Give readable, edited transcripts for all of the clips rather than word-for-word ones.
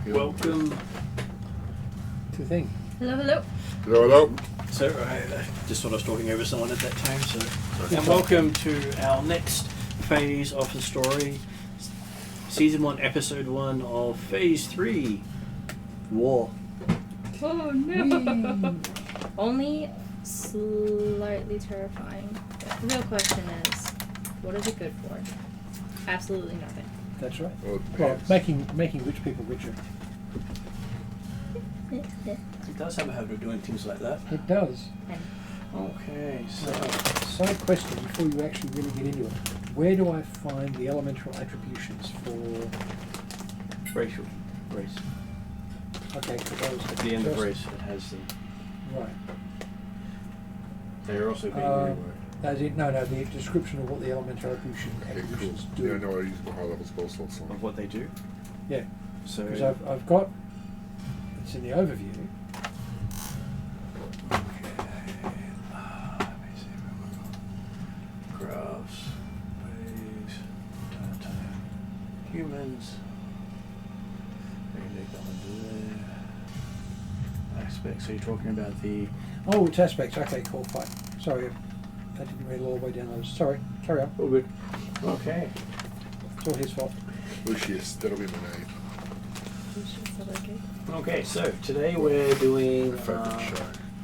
Welcome to the thing. Hello, hello. Hello, hello. So, I just thought I was talking over someone at that time, so... And welcome to our next phase of the story. Season 1, Episode 1 of Phase 3. War. Oh no! Only slightly terrifying. The real question is, what is it good for? Absolutely nothing. That's right. Well, making rich people richer. It does have a habit of doing things like that. It does. Okay, so... Side question, before you actually really get into it. Where do I find the elemental attributions for... Race. Okay, for those... At the end of race, it has them. Right. They're also being reworked. The description of what the elemental attributions do. Yeah, I know I use high level spell slots on. Of what they do? Yeah. So... Because I've got... It's in the overview. Graphs, waves, humans. Maybe that one there. Aspects. So you're talking about the... Oh, it's aspects. Okay, cool, fine. Sorry, I didn't read all the way down those. Sorry, carry on. Oh, good. Okay. It's all his fault. Lucius, that'll be my name. Okay, so today we're doing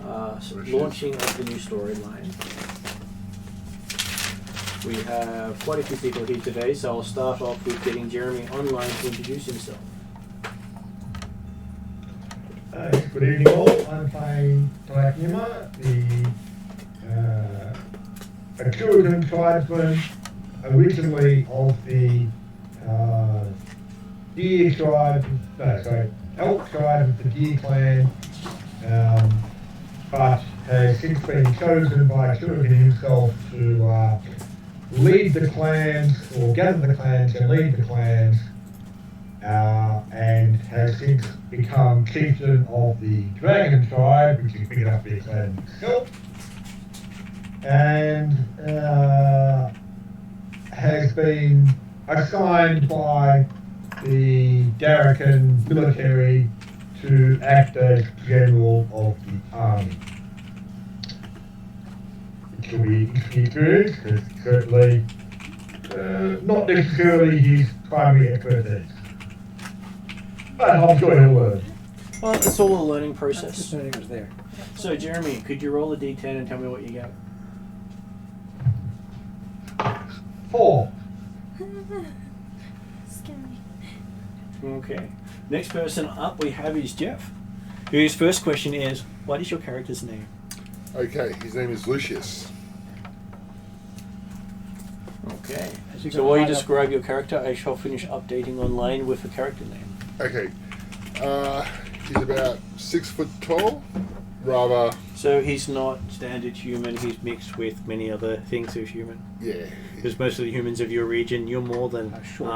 launching of the new storyline. We have quite a few people here today, so I'll start off with getting Jeremy online to introduce himself. Good evening all, I'm playing Tyranny, the Atruaghin tribesman, originally of the Deer tribe, Elk tribe of the Deer clan, but has since been chosen by Atruaghin himself to lead the clans, or gather the clans and lead the clans, and has since become chieftain of the Dragon tribe, which is big enough to be a clan itself, and has been assigned by the Darrakan military to act as general of the army. It will be interesting experience, because certainly not necessarily his primary expertise. But I'm sure he'll learn. Well, it's all a learning Just process. knowing it was there. So Jeremy, could you roll a d10 and tell me what you get? 4. Scary. Okay. Next person up we have is Jeff, whose first question is, what is your character's name? Okay, his name is Lucius. Okay. Has he So got while you high up- describe your character, I shall finish updating online with a character name. Okay, he's about 6 foot tall, rather, So he's not standard human, he's mixed with many other things of human. yeah. Because most of the humans of your region, you're more than Short.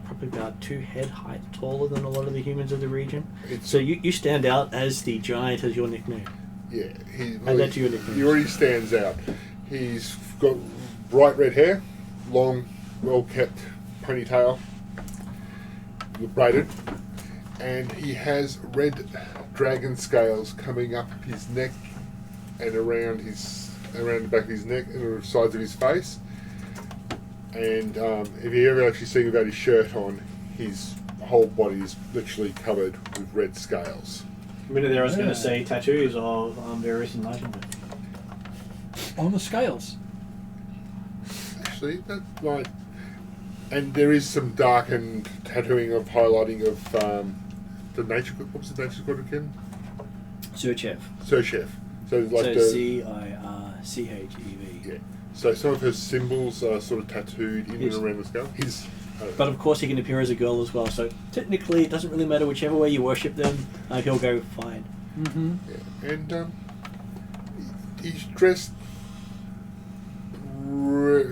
probably about 2 head height taller than a lot of the humans of the region. It's- So you stand out as the giant as your nickname. Yeah, And that's your nickname. He already stands out. He's got bright red hair, long, well-kept ponytail, braided, and he has red dragon scales coming up his neck and around the back of his neck and the sides of his face. And if you ever actually see him without his shirt on, his whole body is literally covered with red scales. A minute there I was going Yeah. to say tattoos of various enlightenment. On the scales. Actually, that's right. And there is some darkened tattooing of highlighting of the nature. What was the nature god again? Surchev. Surchef. So like So the Circhev. yeah. So some of her symbols are sort of tattooed in Yes. and around the skull. His But of course he can appear as a girl as well, so technically it doesn't really matter whichever way you worship them, he'll go fine. Mm-hmm. yeah. And he's dressed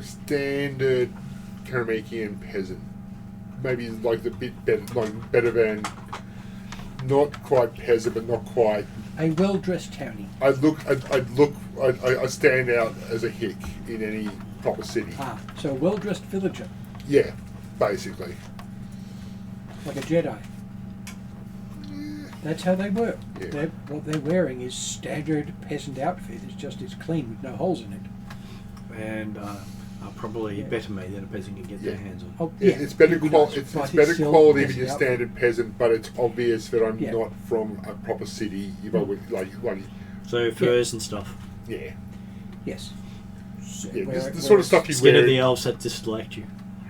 standard Karamakian peasant. Maybe like the bit better than not quite peasant, but not quite. A well-dressed townie. I stand out as a hick in any proper city. So a well-dressed villager. Yeah, basically. Like a Jedi. That's how they work. Yeah. What they're wearing is standard peasant outfit. It's clean with no holes in it. And probably Yeah. better made than a peasant can get their hands on. Oh, Yeah, it's better it'd be quality. nice, It's but better still quality than peasant your outfit. standard peasant, but it's obvious that I'm Yeah. not from a proper city. If I would like, So furs and stuff. yeah, Yes. So yeah, where- this is the where sort of stuff you Instead wear. of the elves that dislike you.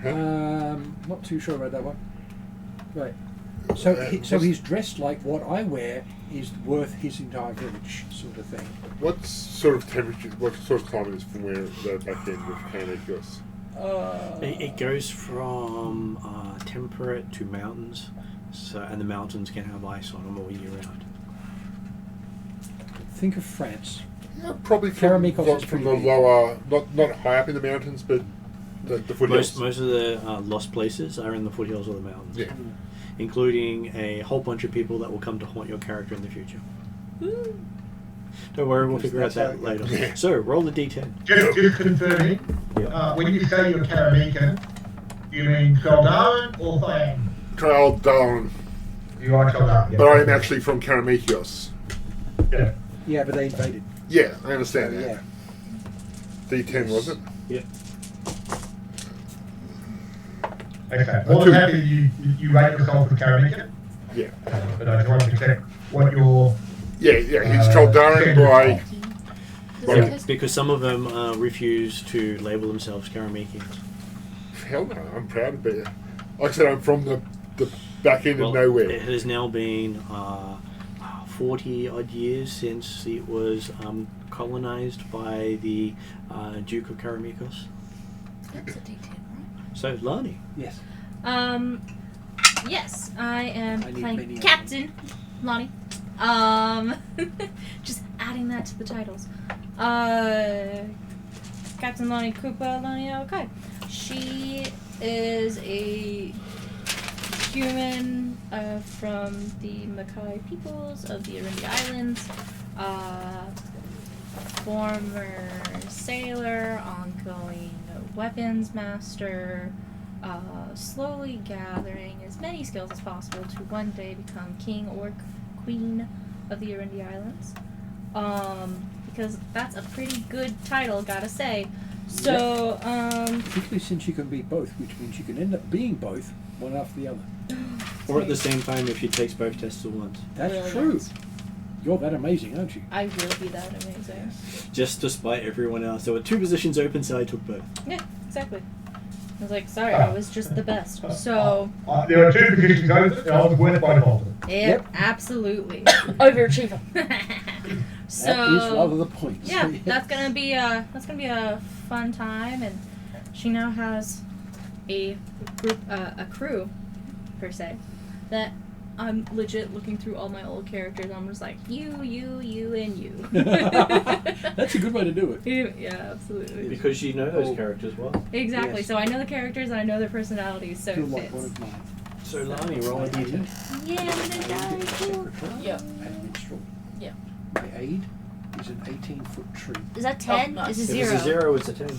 Not too sure about that one. Right. So what's- he's dressed like what I wear is worth his entire village, sort of thing. What sort of temperature? What sort of climate is from where the back end of Canada? It goes from temperate to mountains, and the mountains can have ice on them all year round. Think of France. Yeah, probably from, Karamikos is from pretty the big. lower, not high up in the mountains, but the foothills. Most of the lost places are in the foothills of the mountains, Yeah. including a whole bunch of people that will come to haunt your character in the future. Don't worry, we'll Because figure out that's that how it later. goes. So, roll the d10. Just confirming, when you say you're Karamikan, you mean Feldarin or Thyang? Trail down, You are Feldarin, yeah. but I'm actually from Karamikios. Yeah. Yeah, but they invaded. Yeah, I understand that. Yeah. D10 was it? Yeah. Okay. More than happy you rate yourself for Karamikan, Yeah. but I just wanted to check what your... Yeah, he's Treldaran by. Yeah, because some of them refuse to label themselves Karamikians. Hell no, I'm proud of it. Like I said, I'm from the back end of It nowhere. has now been 40 odd years since it was colonized by the Duke of Karamikos. That's a D10, right? So, Lani. Yes. Yes, I am I need playing many of Captain Lonnie. Just adding that to the titles. Captain Lonnie Koopa Lonnie okay. She is a human from the Makai peoples of the Arundi Islands. Former sailor, ongoing weapons master, slowly gathering as many skills as possible to one day become king or queen of the Arundi Islands. Because that's a pretty good title, gotta say. So, Particularly since you can be both, which means you can end up being both, one after the other. Or at the same time if she takes both tests at once. That's Really true. nice. You're that amazing, aren't you? I will be that amazing. Just despite everyone else. There were 2 positions open, so I took both. Yeah, exactly. I was like, sorry, I was just the best. So, there are 2 positions open, and I was worth both of them. yep, absolutely. Overachiever. So, That is rather the point. yeah, that's gonna be a fun time, and she now has a group, a crew, per se, that I'm legit looking through all my old characters. I'm just like you, and you. That's a good way to do it. Yeah, absolutely. Because you know those characters well. Exactly. Yes. So I know the characters and I know their personalities, so Feel it like one fits. of mine. So, Lani, roll a d10. Yeah, I'm gonna die. Cool. Yeah. And minstrel. Yeah. My aid is an 18-foot tree. Is that 10? nice. Is it If 0? it's a 0, it's a 10.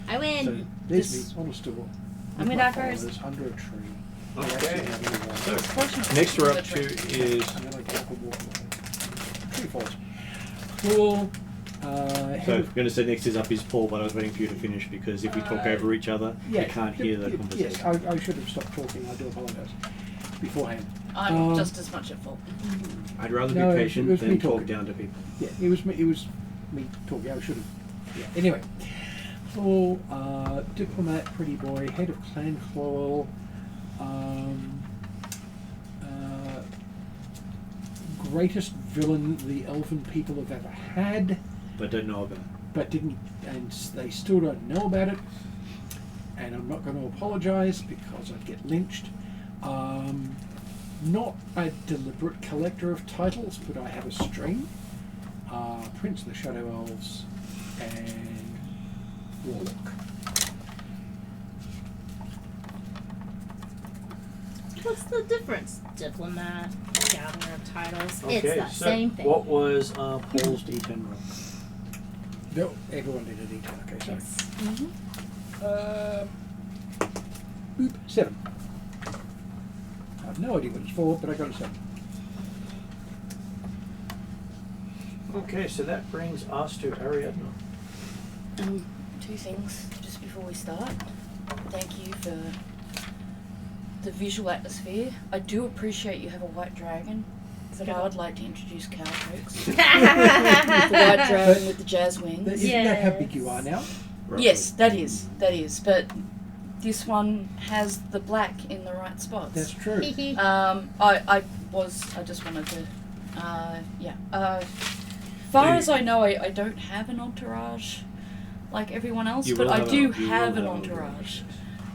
I win. So there's Just- me, honest to God. I'm gonna die first. There's under a tree. Okay. So, Fortunately, Next we're up the to tree. is... I'm gonna go for walk away. Tree falls. Cool. So, Head I'm of, going to say next is up is Paul, but I was waiting for you to finish because if we talk over each other, you can't hear the conversation. Yes, I should have stopped talking. I do apologise beforehand. I'm just as much at fault. I'd rather No, be it patient was than me talk talking. down to people. Yeah, it was me talking. I should have. Yeah. Anyway, Paul, diplomat, pretty boy, head of clan Clawel, greatest villain the elven people have ever had, But don't know about it. but didn't, and they still don't know about it. And I'm not going to apologise because I'd get lynched. Not a deliberate collector of titles, but I have a string. Prince of the Shadow Elves and Warlock. What's the difference? Diplomat, gatherer of titles. Okay, it's the so same thing. what was Paul's D10 roll? No, everyone did a D10. Okay, sorry. Yes. Oop, 7. I have no idea what it's for, but I got a 7. Okay, so that brings us to Ariadne. Two things just before we start. Thank you for the visual atmosphere. I do appreciate you have a white dragon, but I would like to introduce Caltrix. The white dragon with the jazz wings. Isn't that how big you are now? Yes, that is. But this one has the black in the right spots. That's true. I just wanted to, far as I know, I don't have an entourage like everyone else, You but will I have do a- you have will an have an entourage.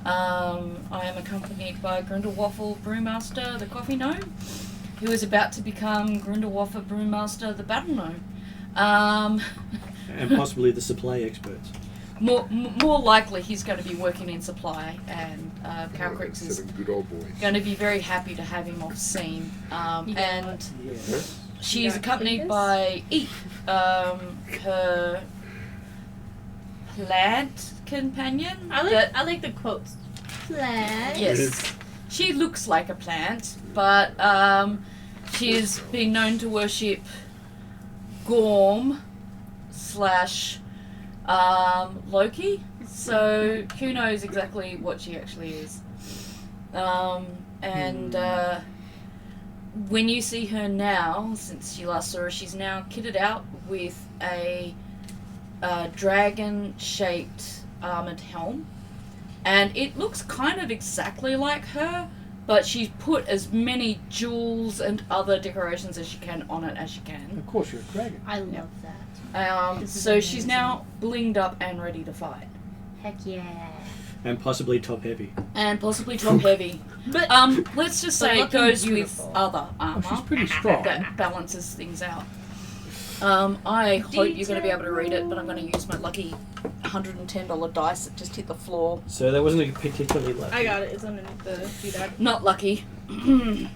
I am accompanied by Grindelwaffe Brewmaster, the coffee gnome, who is about to become Grindelwaffe Brewmaster, the battle gnome. And possibly the supply experts. More likely he's going to be working in supply, and Calcrix is Seven good old boys. going to be very happy to have him off scene. And Yes. she's You accompanied got by Eep, her plaid companion. I like the quotes. Plant. Yes, she looks like a plant, but she's been known to worship Gorm / Loki. So who knows exactly what she actually is. When you see her now, since you last saw her, she's now kitted out with a dragon-shaped armored helm, and it looks kind of exactly like her, but she's put as many jewels and other decorations as she can on it as she can. Of course, you're a dragon. I love that. This is So she's amazing. now blinged up and ready to fight, Heck yeah. And possibly top heavy. and possibly top heavy. But Let's just But say it looking goes beautiful. with other armor. she's pretty strong. That balances things out. I hope you're going to be able to read it, but I'm going to use my lucky $110 dice that just hit the floor. So that wasn't a particularly lucky. I got it. It's underneath the doodad. Not lucky. Martin's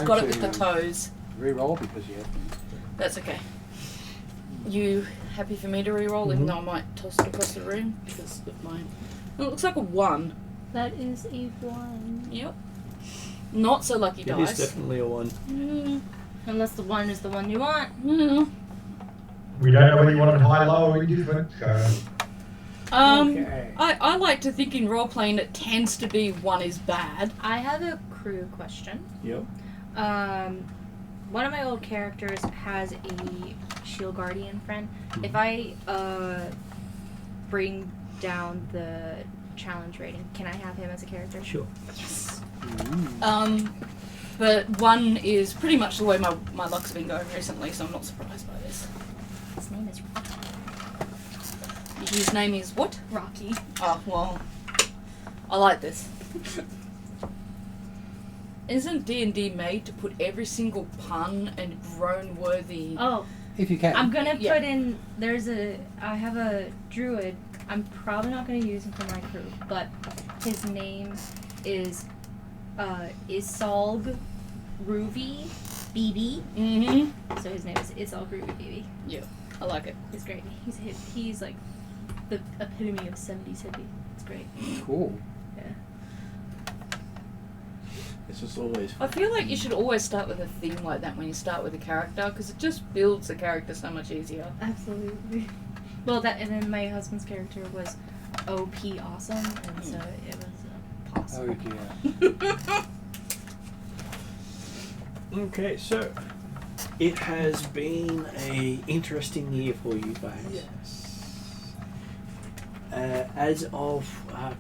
got it with the toes. Reroll because you have. That's okay. You happy for me to reroll, even though I might toss it across the room because of mine? It looks like a 1. That is a 1. Yep. Not so lucky It dice. is definitely a 1. Unless the 1 is the one you want. We don't know whether you want it high, low, or indifferent. So Okay. I like to think in role playing it tends to be 1 is bad. I have a crew question. Yep. One of my old characters has a shield guardian friend. If I bring down the challenge rating, can I have him as a character? Sure. Yes. But 1 is pretty much the way my luck's been going recently, so I'm not surprised by this. His name is Rocky. His name is what? Rocky. Oh, well, I like this. Isn't D&D made to put every single pun and groan-worthy... Oh, If you can. I'm gonna Yeah. put in. I have a druid. I'm probably not gonna use him for my crew, but his name is Isolg Ruby BB. Mm-hmm. So his name is Isolg Ruby BB. Yeah, I like it. He's great. He's like the epitome of 70s hippie. It's great. Cool. Yeah. It's just always I feel like you should always start with a theme like that when you start with a character, because it just builds the character so much easier. Absolutely. Well, and then my husband's character was OP awesome, and so it was Oh possible. dear. Okay, so it has been a interesting year for you guys. As of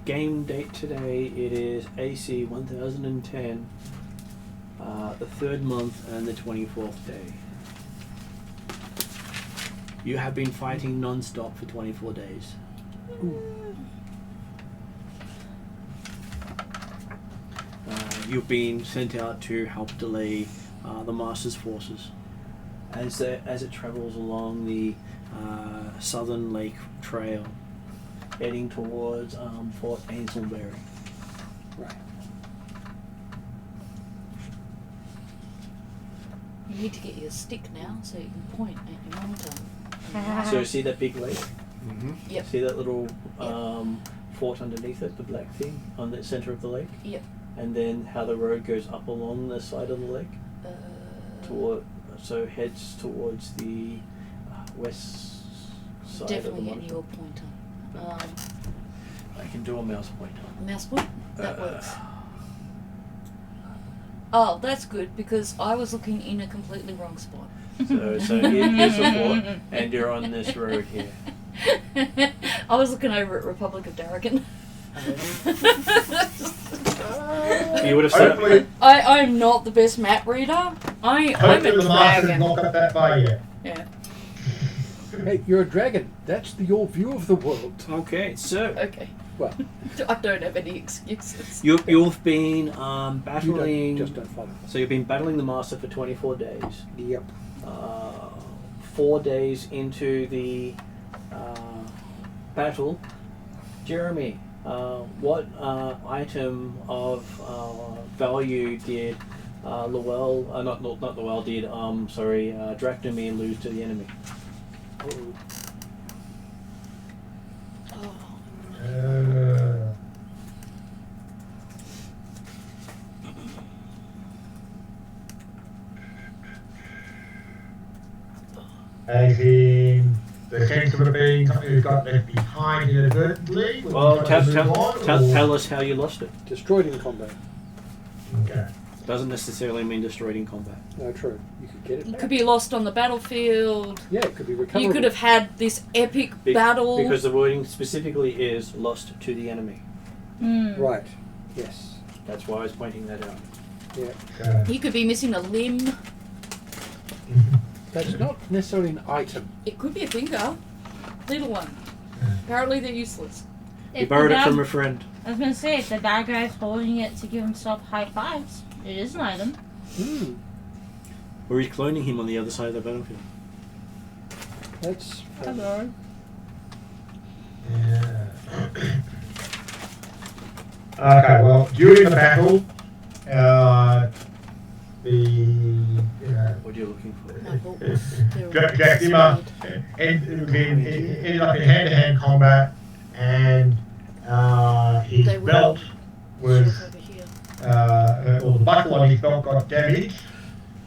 game date today, it is AC 1010, the 3rd month and the 24th day. You have been fighting non-stop for 24 days. You've been sent out to help delay the Master's forces as it travels along the Southern Lake Trail, heading towards Fort Aylesbury. Right. You need to get you a stick now so you can point at your monitor. So see that big lake? Mm-hmm. Yep. See that little fort underneath it, the black thing on the center of the lake? Yep. And then how the road goes up along the side of the lake toward so heads towards the west side Definitely of get the your pointer. I can do a mouse pointer. Mouse point? That works. Oh, that's good because I was looking in a completely wrong spot. So here's the fort, and you're on this road here. I was looking over at Republic of Dragons. You would have said Hopefully, I'm not the best map reader. I'm a hopefully the master's dragon. not got that far yet. Yeah. Hey, you're a dragon. That's your view of the world. Okay, so Okay. Well, I don't have any excuses. you've been battling. just don't follow. So you've been battling the master for 24 days. Yep. 4 days into the battle, Jeremy, what item of value did Lowell, not Lowell, did Dracnomir lose to the enemy? As in the sense of it being something that got left behind inadvertently? when Well, we try to move on, or- tell us how you lost it. Destroyed in combat. Okay. Doesn't necessarily mean destroyed in combat. No, true. You could get it It back. could be lost on the battlefield. Yeah, it could be recoverable. You could have had this epic battle. Because the wording specifically is lost to the enemy. Right. Yes. That's why I was pointing that out. Yeah. Okay. You could be missing a limb. That's not necessarily an item. It could be a finger. Little one. Apparently they're useless. You If borrowed the it bad- from a friend. I was gonna say, if the bad guy's holding it to give himself high fives, it is an item. Or he's cloning him on the other side of the battlefield. That's Hello. Yeah. Okay, well, during the battle, What are you looking for? My books. Dracula ended up in hand-to-hand combat, and his They will. belt was, Check over here. or the buckle on his belt got damaged,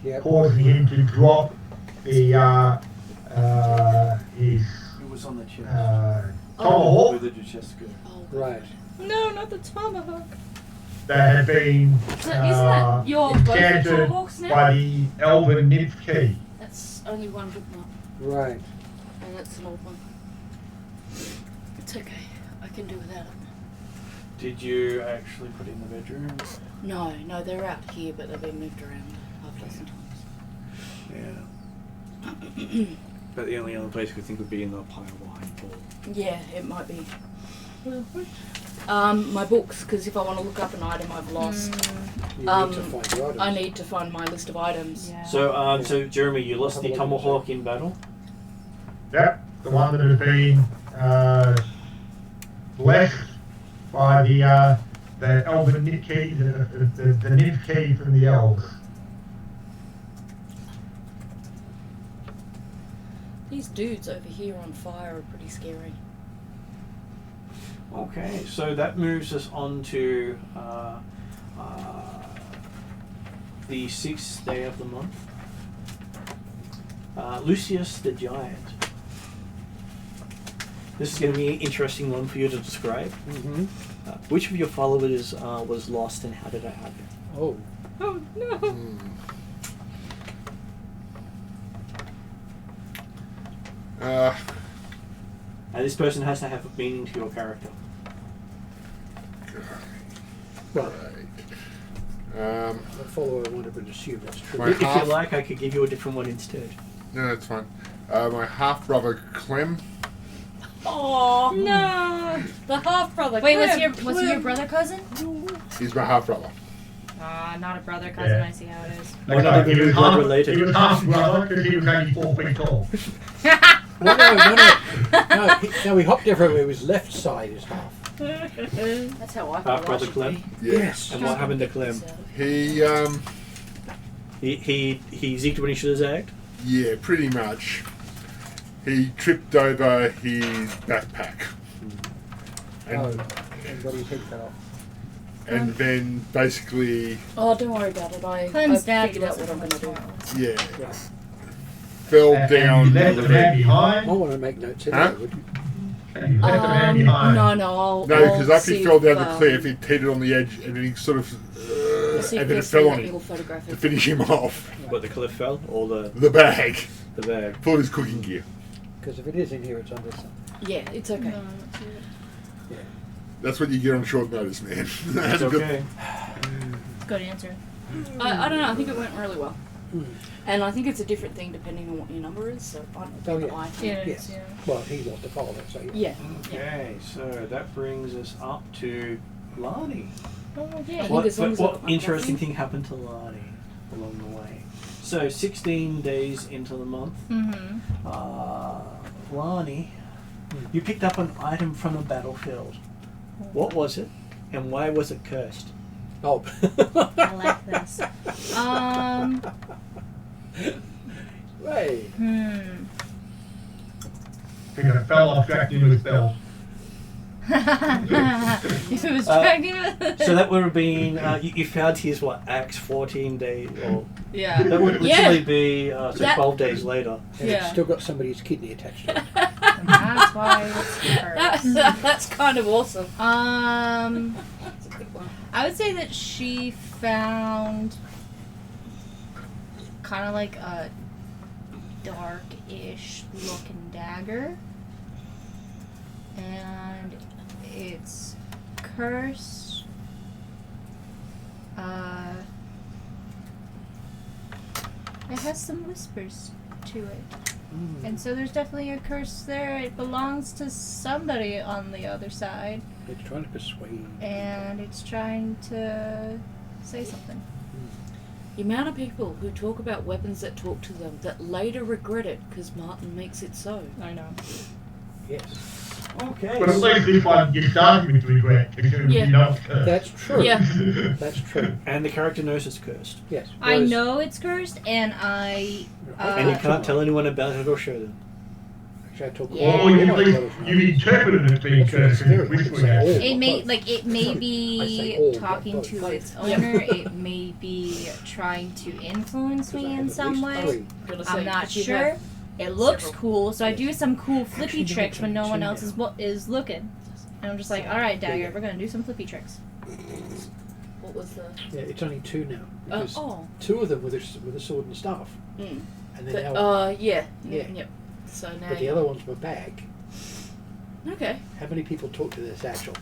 Yep. causing him to drop the his It was on the chest. tomahawk Where did your chest go? Oh, Right. No, not the tomahawk. that had been So isn't that your both enchanted tomahawks now? by the elven nymph key. That's only one bookmark, Right. and that's an old one. It's okay. I can do without it. Did you actually put it in the bedroom? No, they're out here, but they've been moved around half a dozen times. Yeah. But the only other place I could think would be in the pile behind Paul. Yeah, it might be. My books, because if I want to look up an item I've lost, You need to find your items. I need to find my list of items. Yeah. So Jeremy, you lost the Have a look at tomahawk in battle. Yep, the one that had been blessed by the elven nymph key, the nymph key from the elves. These dudes over here on fire are pretty scary. Okay, so that moves us on to the 6th day of the month. Lucius the Giant. This is going to be an interesting one for you to describe. Mm-hmm. Which of your followers was lost and how did it happen? Oh. Oh no. And this person has to have a meaning to your character. Well, Right. the follower I wanted to assume that's true. My If you half- like, I could give you a different one instead. No, that's fine. My half brother Clem. Oh No. the half brother. Wait, was he your brother cousin? He's my half brother. Not a brother cousin. Yeah. I see how it is. Why not even be blood related? He was half brother because he was only 4 feet tall. No, he hopped everywhere. His left side is half. That's how I feel. Half brother I should Clem. be. Yes. And what happened to Clem? He, He zigged when he should have zagged. yeah, pretty much. He tripped over his backpack. Oh, And, and got his head cut off. and then basically, Oh, don't worry about it. I Clem's dad figured out wasn't what I'm going to do. yeah. fell And down. you left the the man vent. I behind. want to make notes Huh? anyway, would you? And you left the man behind. No, I'll. No, because I'll after he see fell if, down the cliff, he teetered on the edge, and then he sort of, I'll see if and then it there's fell a on little him photograph to of finish him off. But the cliff fell, or the The bag. full of his cooking gear. Because if it is in here, it's under some. Yeah, it's okay. No, that's it. Yeah. That's what you get on short notice, man. It's okay. Good answer. I don't know. I think it went really well, Mm. and I think it's a different thing depending on what your number is. So I don't Oh, know yeah. why. Yeah, it Yes. is, yeah. Well, he lost the follow, so yeah. Yeah. Okay, so that brings us up to Lani. Oh, yeah. I think as long as I've got What my interesting coffee. thing happened to Lani along the way? So 16 days into the month, Mm-hmm. Lani, you picked up an item from the battlefield. What was it, and why was it cursed? Oh. I like this. Hey. Think it fell off track into his belt. If it was dragging with So that would have been, you found his, axe 14 days, or Yeah. that would Yeah. literally be, so That- 12 days later. And Yeah. it's still got somebody's kidney attached to it. And that's why it's cursed. That's kind of awesome. Um, That's a good one. I would say that she found kind of like a dark-ish looking dagger, and it's cursed. It has some whispers to it. And so there's definitely a curse there. It belongs to somebody on the other side, It's trying to persuade. and it's trying to say something. The amount of people who talk about weapons that talk to them that later regret it because Martin makes it so. I know. Yes. Okay. But at least this one you started with regret because Yeah. you know it's cursed. That's true. Yeah. That's true. And the character knows it's cursed. Yes. I Whereas- know it's cursed, and I. And you can't tell anyone about it or show them. Actually, I talk Yeah. Or you at least you interpreted it as being cursed because it's whispering at you. It may Both. may I say be all, talking not to both. its owner. It may be trying to influence Because I me have in at some least way. three. Gonna say, I'm not 'cause you sure. have It looks several. cool, so I do some cool flippy Actually, tricks when no two one else now. is looking. And I'm just like, all right, Dagger, Yeah. we're gonna do some flippy tricks. What was the? Yeah, it's only two now. Because Oh. two of them with a sword and staff. Mm. And then But, now, yeah. Yeah. Yep. So now. but the other ones were bag. Okay. How many people talk to this actual?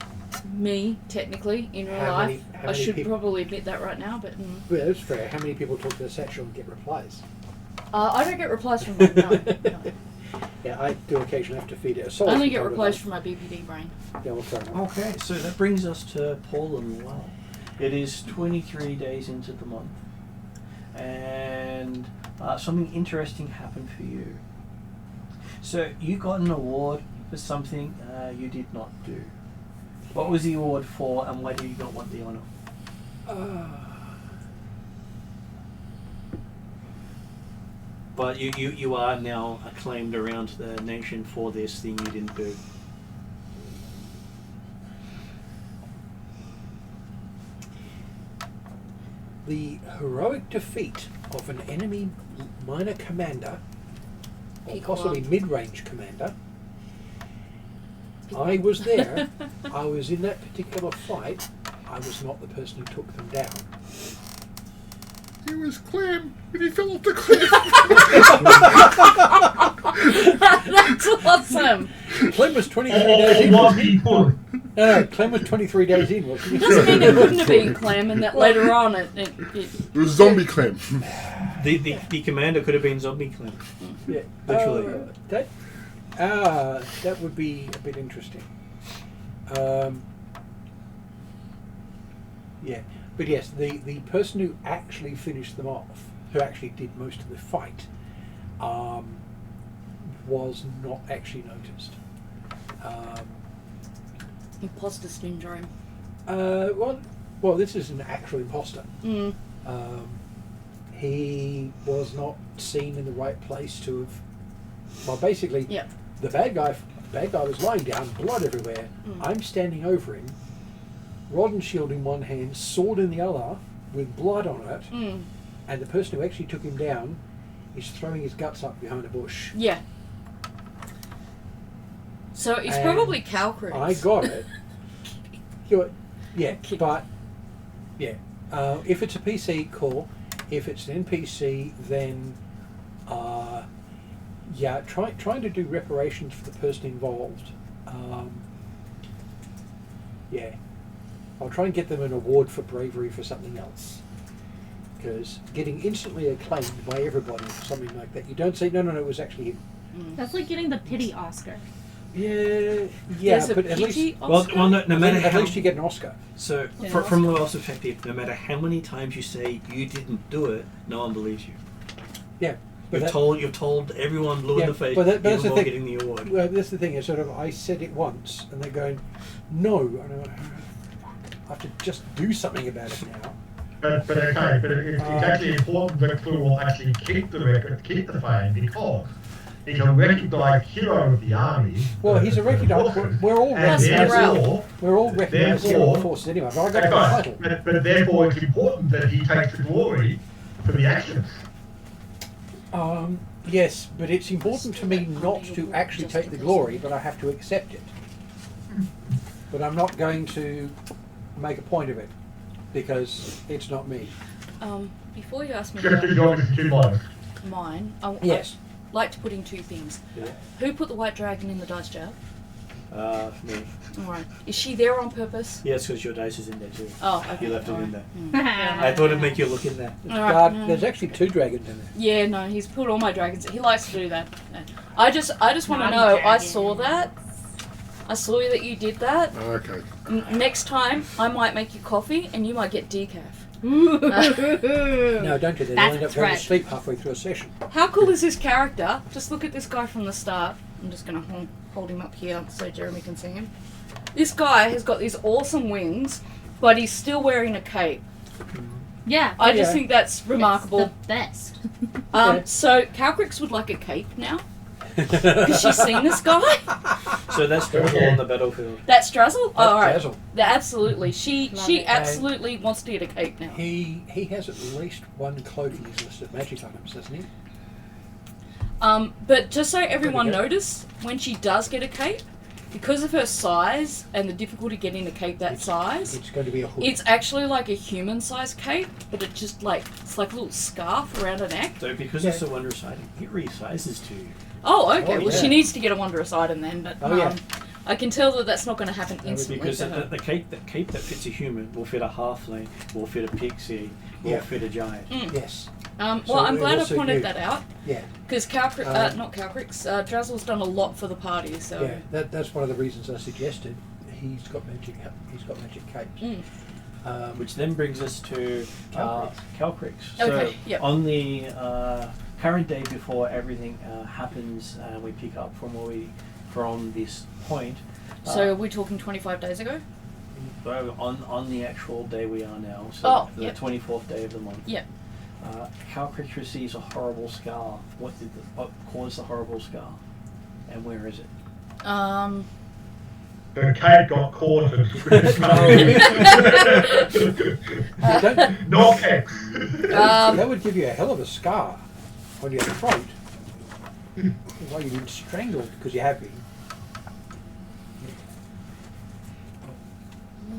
Me, technically, in real How life. many- how I many should people- probably admit that right now, but Well, that's fair. How many people talk to this actual and get replies? I don't get replies from my no. Yeah, I do occasionally have to feed it a I soul. only get from time to replies time. from my BPD brain. Yeah, well, fair enough. Okay, so that brings us to Paul and Well. It is 23 days into the month, and something interesting happened for you. So you got an award for something you did not do. What was the award for, and why did you not want the honor? But you are now acclaimed around the nation for this thing you didn't do. The heroic defeat of an enemy minor commander, or Pick possibly one. mid-range commander. I was there. I was in that particular fight. I was not the person who took them down. He was Clem, and he fell off the cliff. That's awesome. Clem was 23 days in. Or was he full? No, Clem was 23 days in, wasn't he? Doesn't mean it wouldn't have been Clem, and that later on it It was zombie Clem. The commander could have been Zombie Clem. Yeah, Literally. that would be a bit interesting. Yeah, but yes, the person who actually finished them off, who actually did most of the fight, was not actually noticed. imposter syndrome. Well, this is an actual imposter. Mm. He was not seen in the right place to have. Well, basically, Yep. the bad guy was lying down, blood everywhere. Mm. I'm standing over him, rod and shield in one hand, sword in the other, with blood on it. Mm. And the person who actually took him down He's throwing his guts up behind a bush. Yeah. So it's And probably Calcris. I got it. Yeah, but yeah. If it's a PC, cool. If it's an NPC, then yeah, trying to do reparations for the person involved. Yeah, I'll try and get them an award for bravery for something else. Because getting instantly acclaimed by everybody for something like that, you don't say no, it was actually him. That's like getting the pity Oscar. Yeah, There's a but at least pity Well, Oscar? well, no matter at how. least you get an Oscar. So, Yeah. from the Welsh perspective, no matter how many times you say you didn't do it, no one believes you. Yeah, but You've told everyone blue in the face. but that's the you're thing. getting the award. Well, that's the thing. Is sort of I said it once, and they're going, no, and I went, I have to just do something about it now. But okay, but it's actually important that Clue will actually keep the record, keep the fame, because he's a recognised hero of the army. Well, he's a recognised. We're all and recognised. therefore, We're all recognised hero therefore- forces anyway. But I got the okay, title. but therefore it's important that he takes the glory for the actions. Yes, but it's important to me not to actually take the glory, but I have to accept it. But I'm not going to make a point of it because it's not me. Before you ask me Just about because it's too modest. mine, I'd Yes. like to put in two things. Yeah. Who put the white dragon in the dice jar? Me. Alright. Is she there on purpose? Yes, because your dice is in there too. Oh, okay. You left it in alright. there. I thought it'd make you look in there. Alright, But there's actually 2 dragons in there. Yeah, no, he's put all my dragons. He likes to do that. No. I just want to Naughty know. I dragon. saw that. I saw that you did that. Okay. Next time, I might make you coffee, and you might get decaf. No, don't do that. That's You'll end a up going to threat. sleep halfway through a session. How cool is this character? Just look at this guy from the start. I'm just gonna hold him up here so Jeremy can see him. This guy has got these awesome wings, but he's still wearing a cape. Yeah. I just Yeah. think that's remarkable. It's the best. So Calcrix would like a cape now. Has she seen this guy? So that's Drazzle on the battlefield. That's Drazzle? Oh, alright. Dazzle. Yeah, absolutely. She Love she it. absolutely wants to get a cape now. He has at least 1 cloak in his list of magic items, doesn't he? But just so everyone Pretty good. notice, when she does get a cape, because of her size and the difficulty getting a cape that size, It's going to be a hood. it's actually like a human-sized cape, but it's just like it's like a little scarf around her neck. So because it's a wondrous item, it resizes to you. Oh, okay. Oh, Well, yeah. she needs to get a wondrous item then, but Oh, yeah. I can tell that that's not going to happen instantly Because for her. the cape that fits a human will fit a halfling, will fit a pixie, will Yeah. fit a giant. Yes. Well, So I'm it glad I also pointed you. that out Yeah. because not Calcrix, Drazzle's done a lot for the party. So Yeah. That's one of the reasons I suggested. He's got magic capes. Which then brings us to Calcrix. Okay, So yep. on the current day before everything happens, we pick up from this point. So we're talking 25 days ago. On the actual day we are now, so Oh, the yep. 24th day of the month. Yep. Calcrix receives a horrible scar. What caused the horrible scar, and where is it? The cape got caught and Knock X. That would give you a hell of a scar on your throat. Well, you've been strangled because you have been.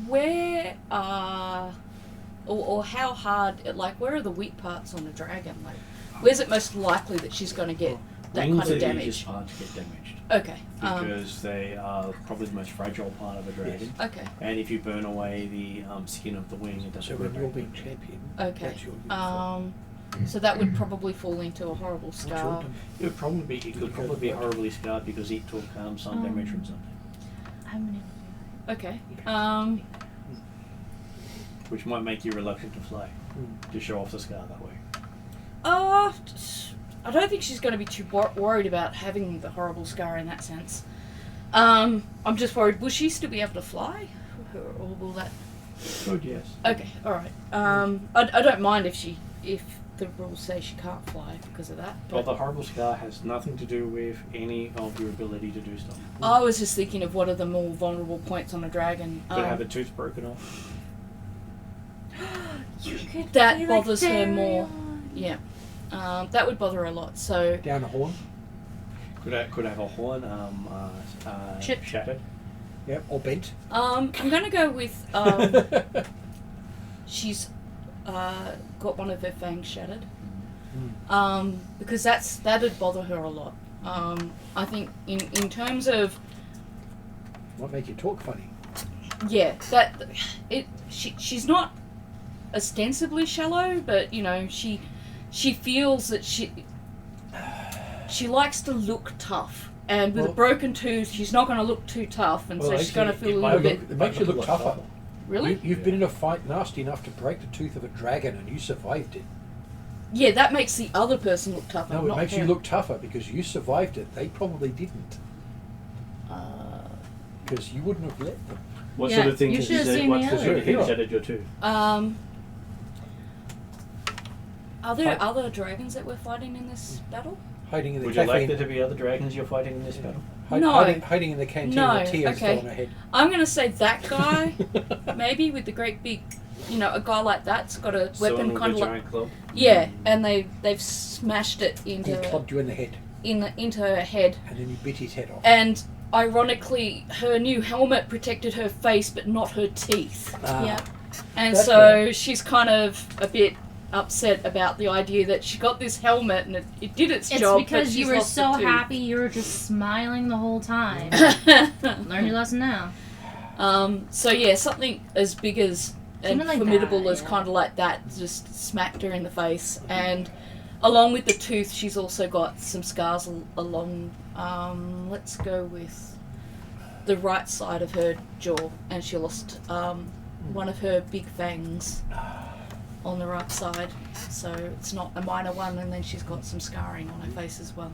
Where or how hard? Like, where are the weak parts on a dragon? Like, where's it most likely that she's going to get that Wings kind of are the easiest damage? part to get damaged Okay. because they are probably the most fragile part of a dragon. Okay. And if you burn away the skin of the wing, it So doesn't when grow you're back. being champion, Okay. that's your uniform. So that would probably fall into a horrible What's your scar. name? It could probably be horribly scarred because it took some damage from something, Okay. which might make you reluctant to fly to show off the scar that way. I don't think she's going to be too worried about having the horrible scar in that sense. I'm just worried. Will she still be able to fly, or will that? Good, yes. Okay, all right. I don't mind if the rules say she can't fly because of that. Well, But the horrible scar has nothing to do with any of your ability to do stuff. I was just thinking of what are the more vulnerable points on a dragon. Could have a tooth broken off. You could That be like bothers her more. Tyrion. Yeah. That would bother her a lot. So Down a horn. Could I have a horn Chip. shattered? Yep, or bent. I'm going to go with she's got one of her fangs shattered. Because that'd bother her a lot. I think in terms of Might make you talk funny. yeah, she's not ostensibly shallow, but you know she feels that she likes to look tough, and with a broken tooth, she's not going to look too tough, and so she's going to feel a little bit. It makes you look tougher. Really? You've been in a fight nasty enough to break the tooth of a dragon, and you survived it. Yeah, that makes the other person look tougher. No, it not makes her. you look tougher because you survived it. They probably didn't, because you wouldn't have let them. What Yeah, sort of thing you did should have seen what the sort other. of thing Yeah. shattered your tooth? Are there other dragons that we're fighting in this battle? Hiding in the Would you like cafe. there to be other dragons you're fighting in this battle? No. Hiding in the canteen No, with tears okay. on her head. I'm going to say that guy, maybe with the great big, you know, a guy like that's got a Someone weapon with kind a of like, giant club? yeah, and they've smashed it He into clubbed you in the head, into her head, and then you bit his head off. and ironically, her new helmet protected her face but not her teeth, Yeah. and That's so she's kind of a bit upset about the idea that she got this helmet and it did its It's job. but because you she's were lost so a tooth. happy you were just smiling the whole time. Learn your lesson now. So yeah, something as big as and Something like formidable that, as yeah. kind of like that just smacked her in the face, and along with the tooth, she's also got some scars along. Let's go with the right side of her jaw, and she lost one of her big fangs on the right side. So it's not a minor one, and then she's got some scarring on her face as well.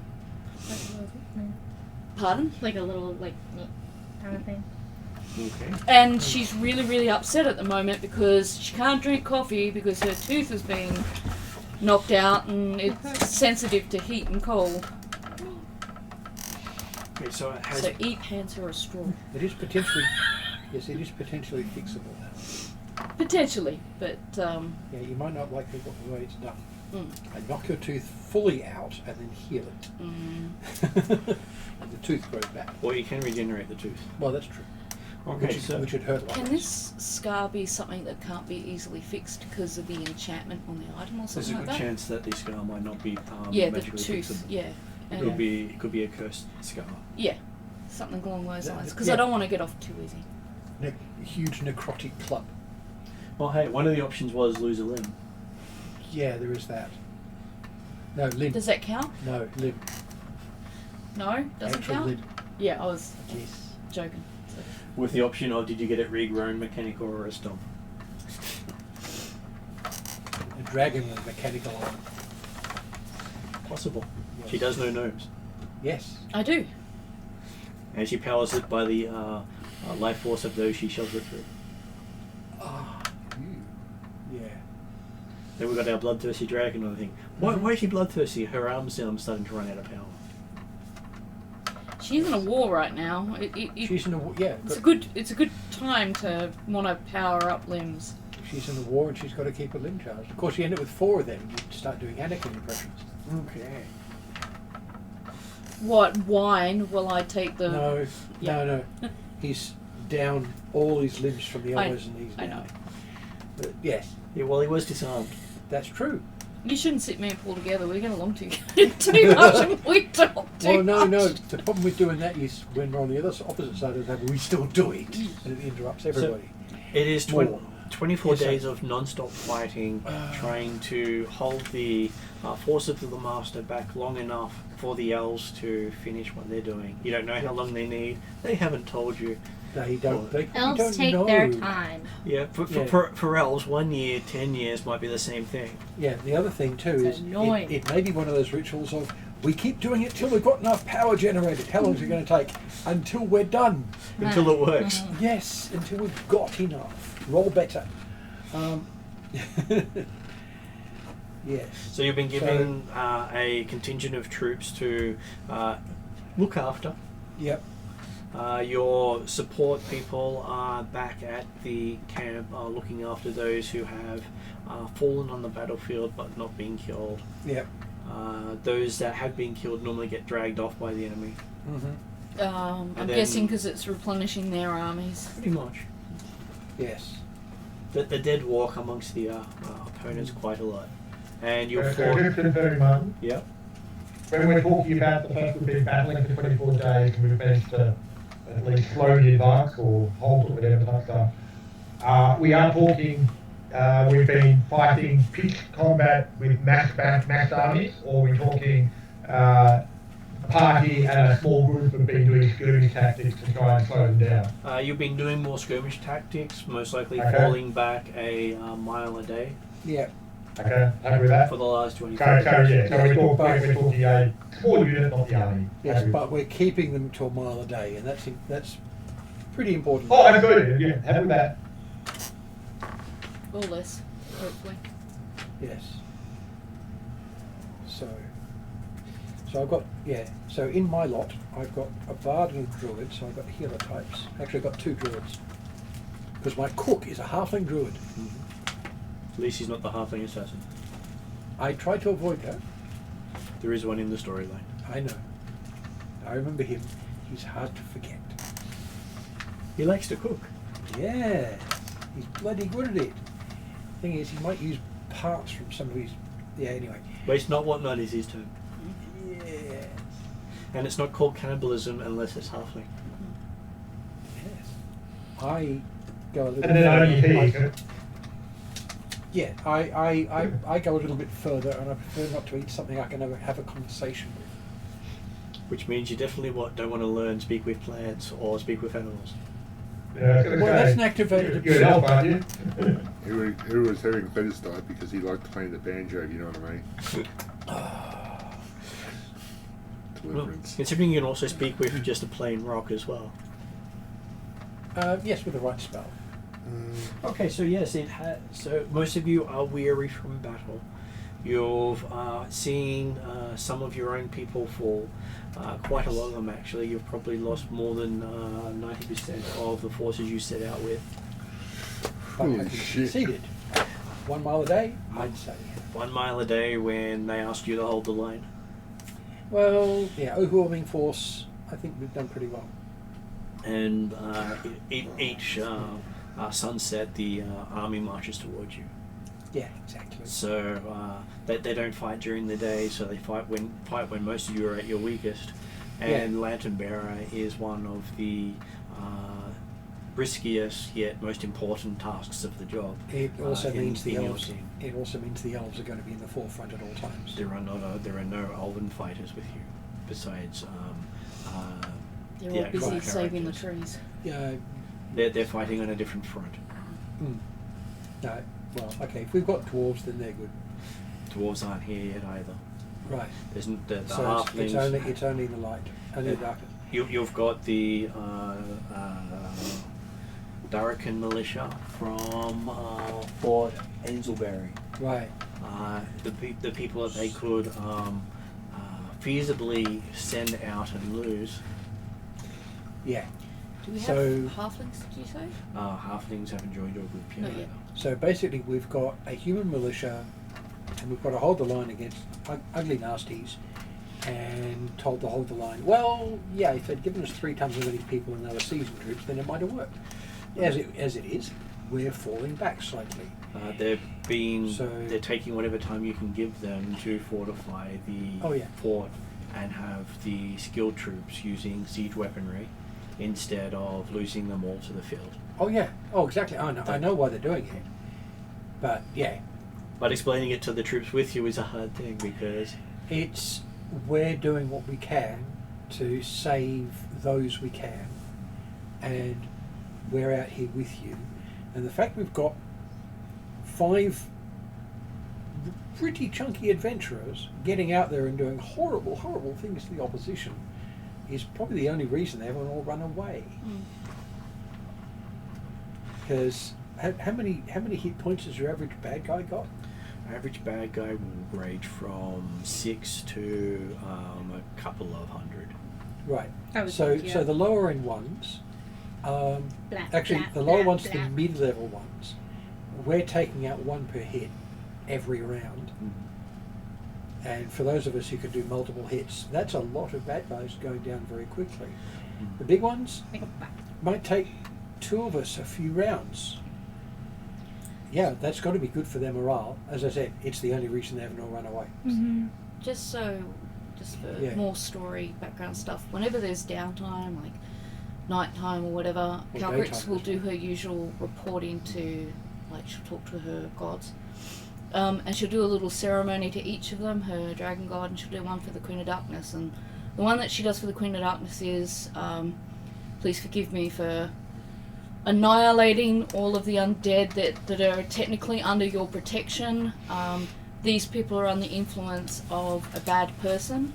Pardon? Like a little, like, kind of thing. Okay. And she's really, really upset at the moment because she can't drink coffee because her tooth has been knocked out and it's sensitive to heat and cold. Okay, so it has So eat hands her a straw. It is potentially, yes, it is potentially fixable. Potentially, but Yeah, you might not like the way it's done. Mm. And knock your tooth fully out and then heal it. And the tooth grows back. or you can regenerate the tooth. Well, that's true. Okay, Which so would hurt like can this scar be something that can't be easily fixed because of the enchantment on the item or there's something a like good that? chance that the scar might not be Yeah, the magically tooth. fixable. Yeah, It and could be a cursed scar. yeah, something along those Yeah, lines. Because yeah. I don't want to get off too easy. huge necrotic club. Well, hey, one of the options was lose a limb. Yeah, there is that. No, limb. Does that count? No, limb. No, doesn't Actual count. lid. Yeah, I was Yes. joking. So. With the option of did you get it regrown, mechanical, or a stomp? A dragon with mechanical arm. Possible. Yes. She does know gnomes. Yes. I do. And she powers it by the life force of those she sheltered through. Ah, yeah. Then we've got our bloodthirsty dragon on the thing. Why is she bloodthirsty? Her arms starting to run out of power. She's in a war right now. She's in a yeah. It's a good time to want to power up limbs. She's in the war and she's got to keep her limb charged. Of course, you end up with 4 of them. You start doing Anakin impressions. Okay. What wine will I take the? No, Yeah. no. He's down all his limbs from the I- others, and he's I down. know. But yes, Yeah, well, he was disarmed. that's true. You shouldn't sit me and Paul together. We get along too much, and we talk too Well, no. much. The problem with doing that is when we're on the opposite side of the table, we still do it, and it interrupts everybody. It is More. 24 Yes, sir. days of non-stop fighting, trying to hold the forces of the Master back long enough for the elves to finish what they're doing. You don't know how long they need. They haven't told you. They don't. They Elves don't take know. their time. Yeah, Yeah. For elves, 1 year, 10 years might be the same thing. Yeah. The other thing too It's is annoying. it may be one of those rituals of we keep doing it till we've got enough power generated. How long is it going to take? Until we're done. Until it works. Yes, until we've got enough. Roll better. Yes. So you've been given a contingent of troops to look after. Yep. Your support people are back at the camp, looking after those who have fallen on the battlefield but not been killed. Yep. Those that have been killed normally get dragged off by the enemy. Mm-hmm. I'm then- guessing because it's replenishing their armies. Pretty much. Yes. The dead walk amongst the opponents quite a lot. And you'll So fall. just to confirm, Martin, Yep. when we're talking about the fact we've been battling for 24 days and we've managed to at least slow the advance or halt or whatever type stuff, we are talking, we've been fighting pitched combat with massed armies, or we're talking a party and a small group have been doing skirmish tactics to try and slow them down. You've been doing more skirmish tactics, most likely Okay. falling back a mile a day Yep. Okay, happy with that? for the last 20 So yeah, so Yes, we're but- talking a small unit, not the army. Yes, Happy with but we're keeping them to a mile a day, and that's pretty important. Oh, absolutely, yeah, happy with that. Or less, hopefully. Yes. So I've got, so in my lot, I've got a bard and a druid, so I've got healer types. Actually, I've got 2 druids. Because my cook is a halfling druid. At least he's not the halfling assassin. I tried to avoid that. There is one in the storyline. I know. I remember him. He's hard to forget. He likes to cook. Yeah. He's bloody good at it. Thing is, he might use parts from some of his... Yeah, anyway. But it's not whatnot is his term. Yes. And it's not called cannibalism unless it's halfling. Yes. I go a little And then only further. he. Yeah, I go a little bit further, and I prefer not to eat something I can have a conversation with. Which means you definitely don't want to learn speak with plants or speak with animals. Yeah, I was gonna Well, say, that's an activated... You're an elf, aren't you? Who was having Feathers died because he liked playing the banjo, if you know what I mean? Well, Deliverance. considering you can also speak with just a plain rock as well. Yes, with the right spell. Okay, so yes, so most of you are weary from battle. You've seen some of your own people fall. Quite a lot of them actually. You've probably lost more than 90% of the forces you set out with. But Holy have you shit. succeeded? 1 mile a day? I'd say. 1 mile a day when they asked you to hold the line. Well, yeah, overwhelming force, I think we've done pretty well. And each sunset, the army marches towards you. Yeah, exactly. So they don't fight during the day, so they fight when most of you are at your weakest. And Lantern Bearer is one of the riskiest yet most important tasks of the job. It also in means the your elves. team. It also means the elves are going to be in the forefront at all times. There are no elven fighters with you, besides They're the all actual busy saving the characters. trees. Yeah. They're fighting on a different front. No. Well, okay. If we've got dwarves, then they're good. Dwarves aren't here yet either. Right. There's the So halflings. it's only the light, only the dark. You've got the Darrican militia from Fort Enzelberry. Right. The people that they could feasibly send out and lose. Yeah. Do we have So- halflings, did you say? Halflings haven't joined your group yet. Not yet. either. So basically, we've got a human militia, and we've got to hold the line against ugly nasties, and told to hold the line. Well, yeah, if they'd given us 3 times as many people in our seasoned troops, then it might have worked. As it is, we're falling back slightly. They're taking whatever time you can give them to fortify the fort and have the skilled troops using siege weaponry instead of losing them all to the field. Oh yeah. Oh, exactly. I know why they're doing it. But yeah, But explaining it to the troops with you is a hard thing because we're doing what we can to save those we can, and we're out here with you. And the fact we've got 5 pretty chunky adventurers getting out there and doing horrible, horrible things to the opposition is probably the only reason they haven't all run away. Because how many hit points has your average bad guy got? average bad guy will range from 6 to a couple of hundred. Right. I would So think, so yeah. the lower end ones, Blah, actually blah, the lower blah, ones, the blah. mid-level ones, we're taking out one per hit every round. And for those of us who can do multiple hits, that's a lot of bad guys going down very quickly. The big ones Like a bah. might take two of us a few rounds. Yeah, that's got to be good for their morale. As I said, it's the only reason they haven't all run away. Mm-hmm. Just for Yeah. more story background stuff, whenever there's downtime, like nighttime or whatever, Or Calcrix daytime, will that's do her usual reporting to, like, she'll talk to her gods. And she'll do a little ceremony to each of them, her dragon god, and she'll do one for the Queen of Darkness. And the one that she does for the Queen of Darkness is, please forgive me for annihilating all of the undead that are technically under your protection. These people are under the influence of a bad person,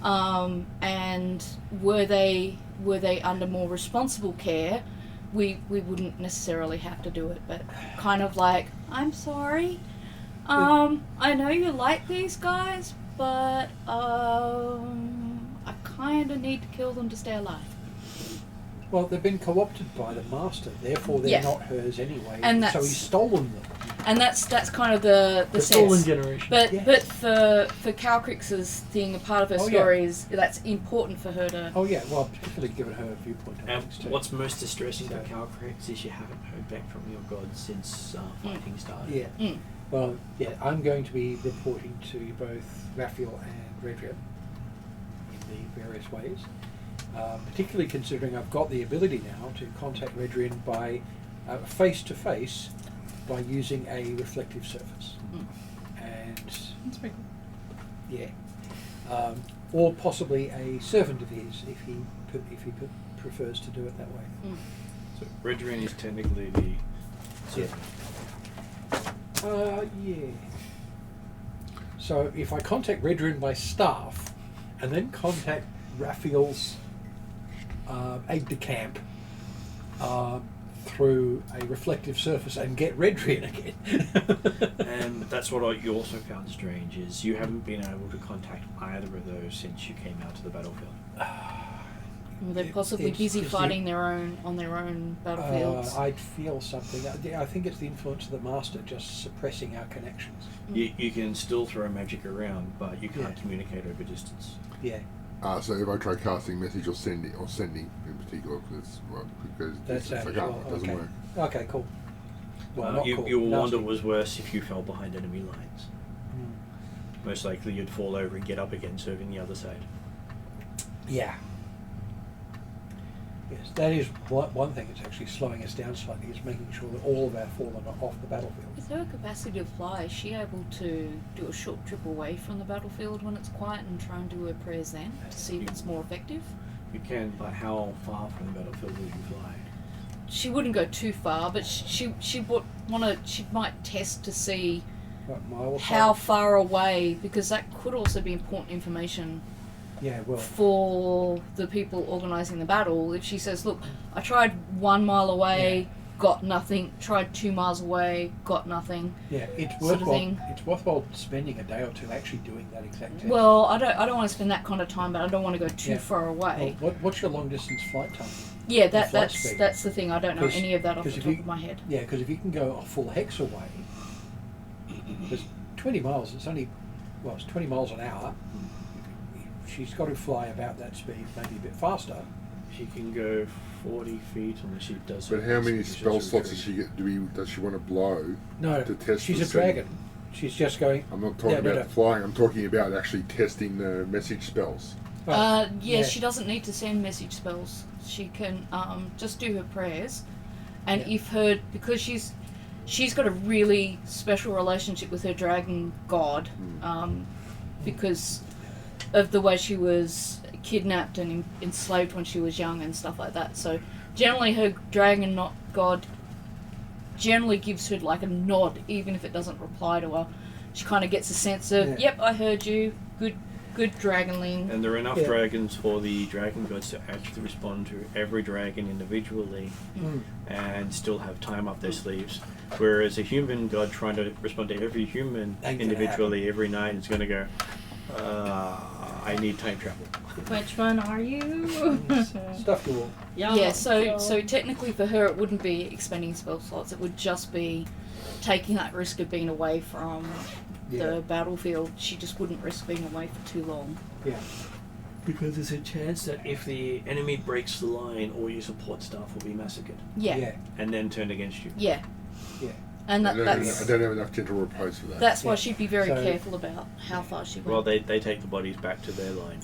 and were they under more responsible care, we wouldn't necessarily have to do it. But kind of like, I'm sorry, I know you like these guys, but I kind of need to kill them to stay alive. Well, they've been co-opted by the master, therefore they're Yes. not hers anyway. And so that's- he's stolen them. And that's kind of the stolen sense. generation. But Yeah. but for Calcrix's thing, a part of her Oh, yeah. story is that's important for her to. Oh yeah, well, particularly given her viewpoint on And things too. what's most distressing about So- Calcrix is you haven't heard back from your gods since fighting started. Yeah. Mm. Well, yeah, I'm going to be reporting to both Raphael and Redria in the various ways. Particularly considering I've got the ability now to contact Redrian by face to face by using a reflective surface, and That's pretty cool. yeah, or possibly a servant of his if he prefers to do it that way. Mm. So Redrin is technically the Yeah. Yeah. So if I contact Redrin by staff, and then contact Raphael's aide de camp through a reflective surface and get Redrin again. And that's what you also found strange is you haven't been able to contact either of those since you came out to the battlefield. Well, they're possibly It's- busy it's fighting on their own battlefields. I'd feel something. I think it's the influence of the master just suppressing our connections. You can still throw magic around, but you can't Yeah. communicate over distance. Yeah, So if I try casting message or sending in particular, because that's I actually can't, it doesn't okay. work. Okay, cool. Well, not cool. Your wonder nasty. was worse if you fell behind enemy lines. Mm. Most likely you'd fall over and get up again serving the other side. Yeah. Yes, that is one thing that's actually slowing us down slightly, is making sure that all of our fallen are off the battlefield. With her capacity to fly, is she able to do a short trip away from the battlefield when it's quiet and try and do her prayers then to see if it's more effective? You can, but how far from the battlefield will you fly? She wouldn't go too far, but she might test to see What, miles? how far away, because that could also be important information Yeah, well, for the people organising the battle. If she says, look, I tried 1 mile away, got nothing, tried 2 miles away, got nothing. yeah, it's sort of worthwhile. thing. It's worthwhile spending a day or two actually doing that exact test. Well, I don't want to spend that kind of time, but I don't want to go too Yeah. far away. Well, what's your long distance flight time? Yeah, flight that's speed. that's the thing. I don't know 'Cause- any of that off the 'cause if top you- of my head. Yeah, because if you can go a full hex away, because 20 miles, it's 20 miles an hour. She's got to fly about that speed, maybe a bit faster. She can go 40 feet unless she does. But how many something spell just slots does retreat. she get? Does she want to blow? No, To test she's the a dragon. She's just going. I'm not talking about flying. I'm talking about actually testing the message spells. Yeah, she doesn't need to send message spells. She can just do her prayers, and Yeah. because she's got a really special relationship with her dragon god, because of the way she was kidnapped and enslaved when she was young and stuff like that. So generally her dragon god generally gives her like a nod, even if it doesn't reply to her. She kind of gets a sense of, yep, I heard you, good dragonling. And there are enough Yeah. dragons for the dragon gods to actually respond to every dragon individually and still have time up their sleeves. Whereas a human god trying to respond to every human Ain't gonna individually every night is going to go, I need time travel. Which one are you? Stuff you all. Yeah, so technically for her it wouldn't be expending spell slots, it would just be taking that risk of being away from the battlefield. She just wouldn't risk being away for too long. Yeah. Because there's a chance that if the enemy breaks the line, all your support staff will be massacred Yeah. and then turned against you. Yeah. Yeah. And I don't that's have enough gentle repose for that. that's why Yeah. she'd be very So- careful about how far she went. Well, they take the bodies back to their line.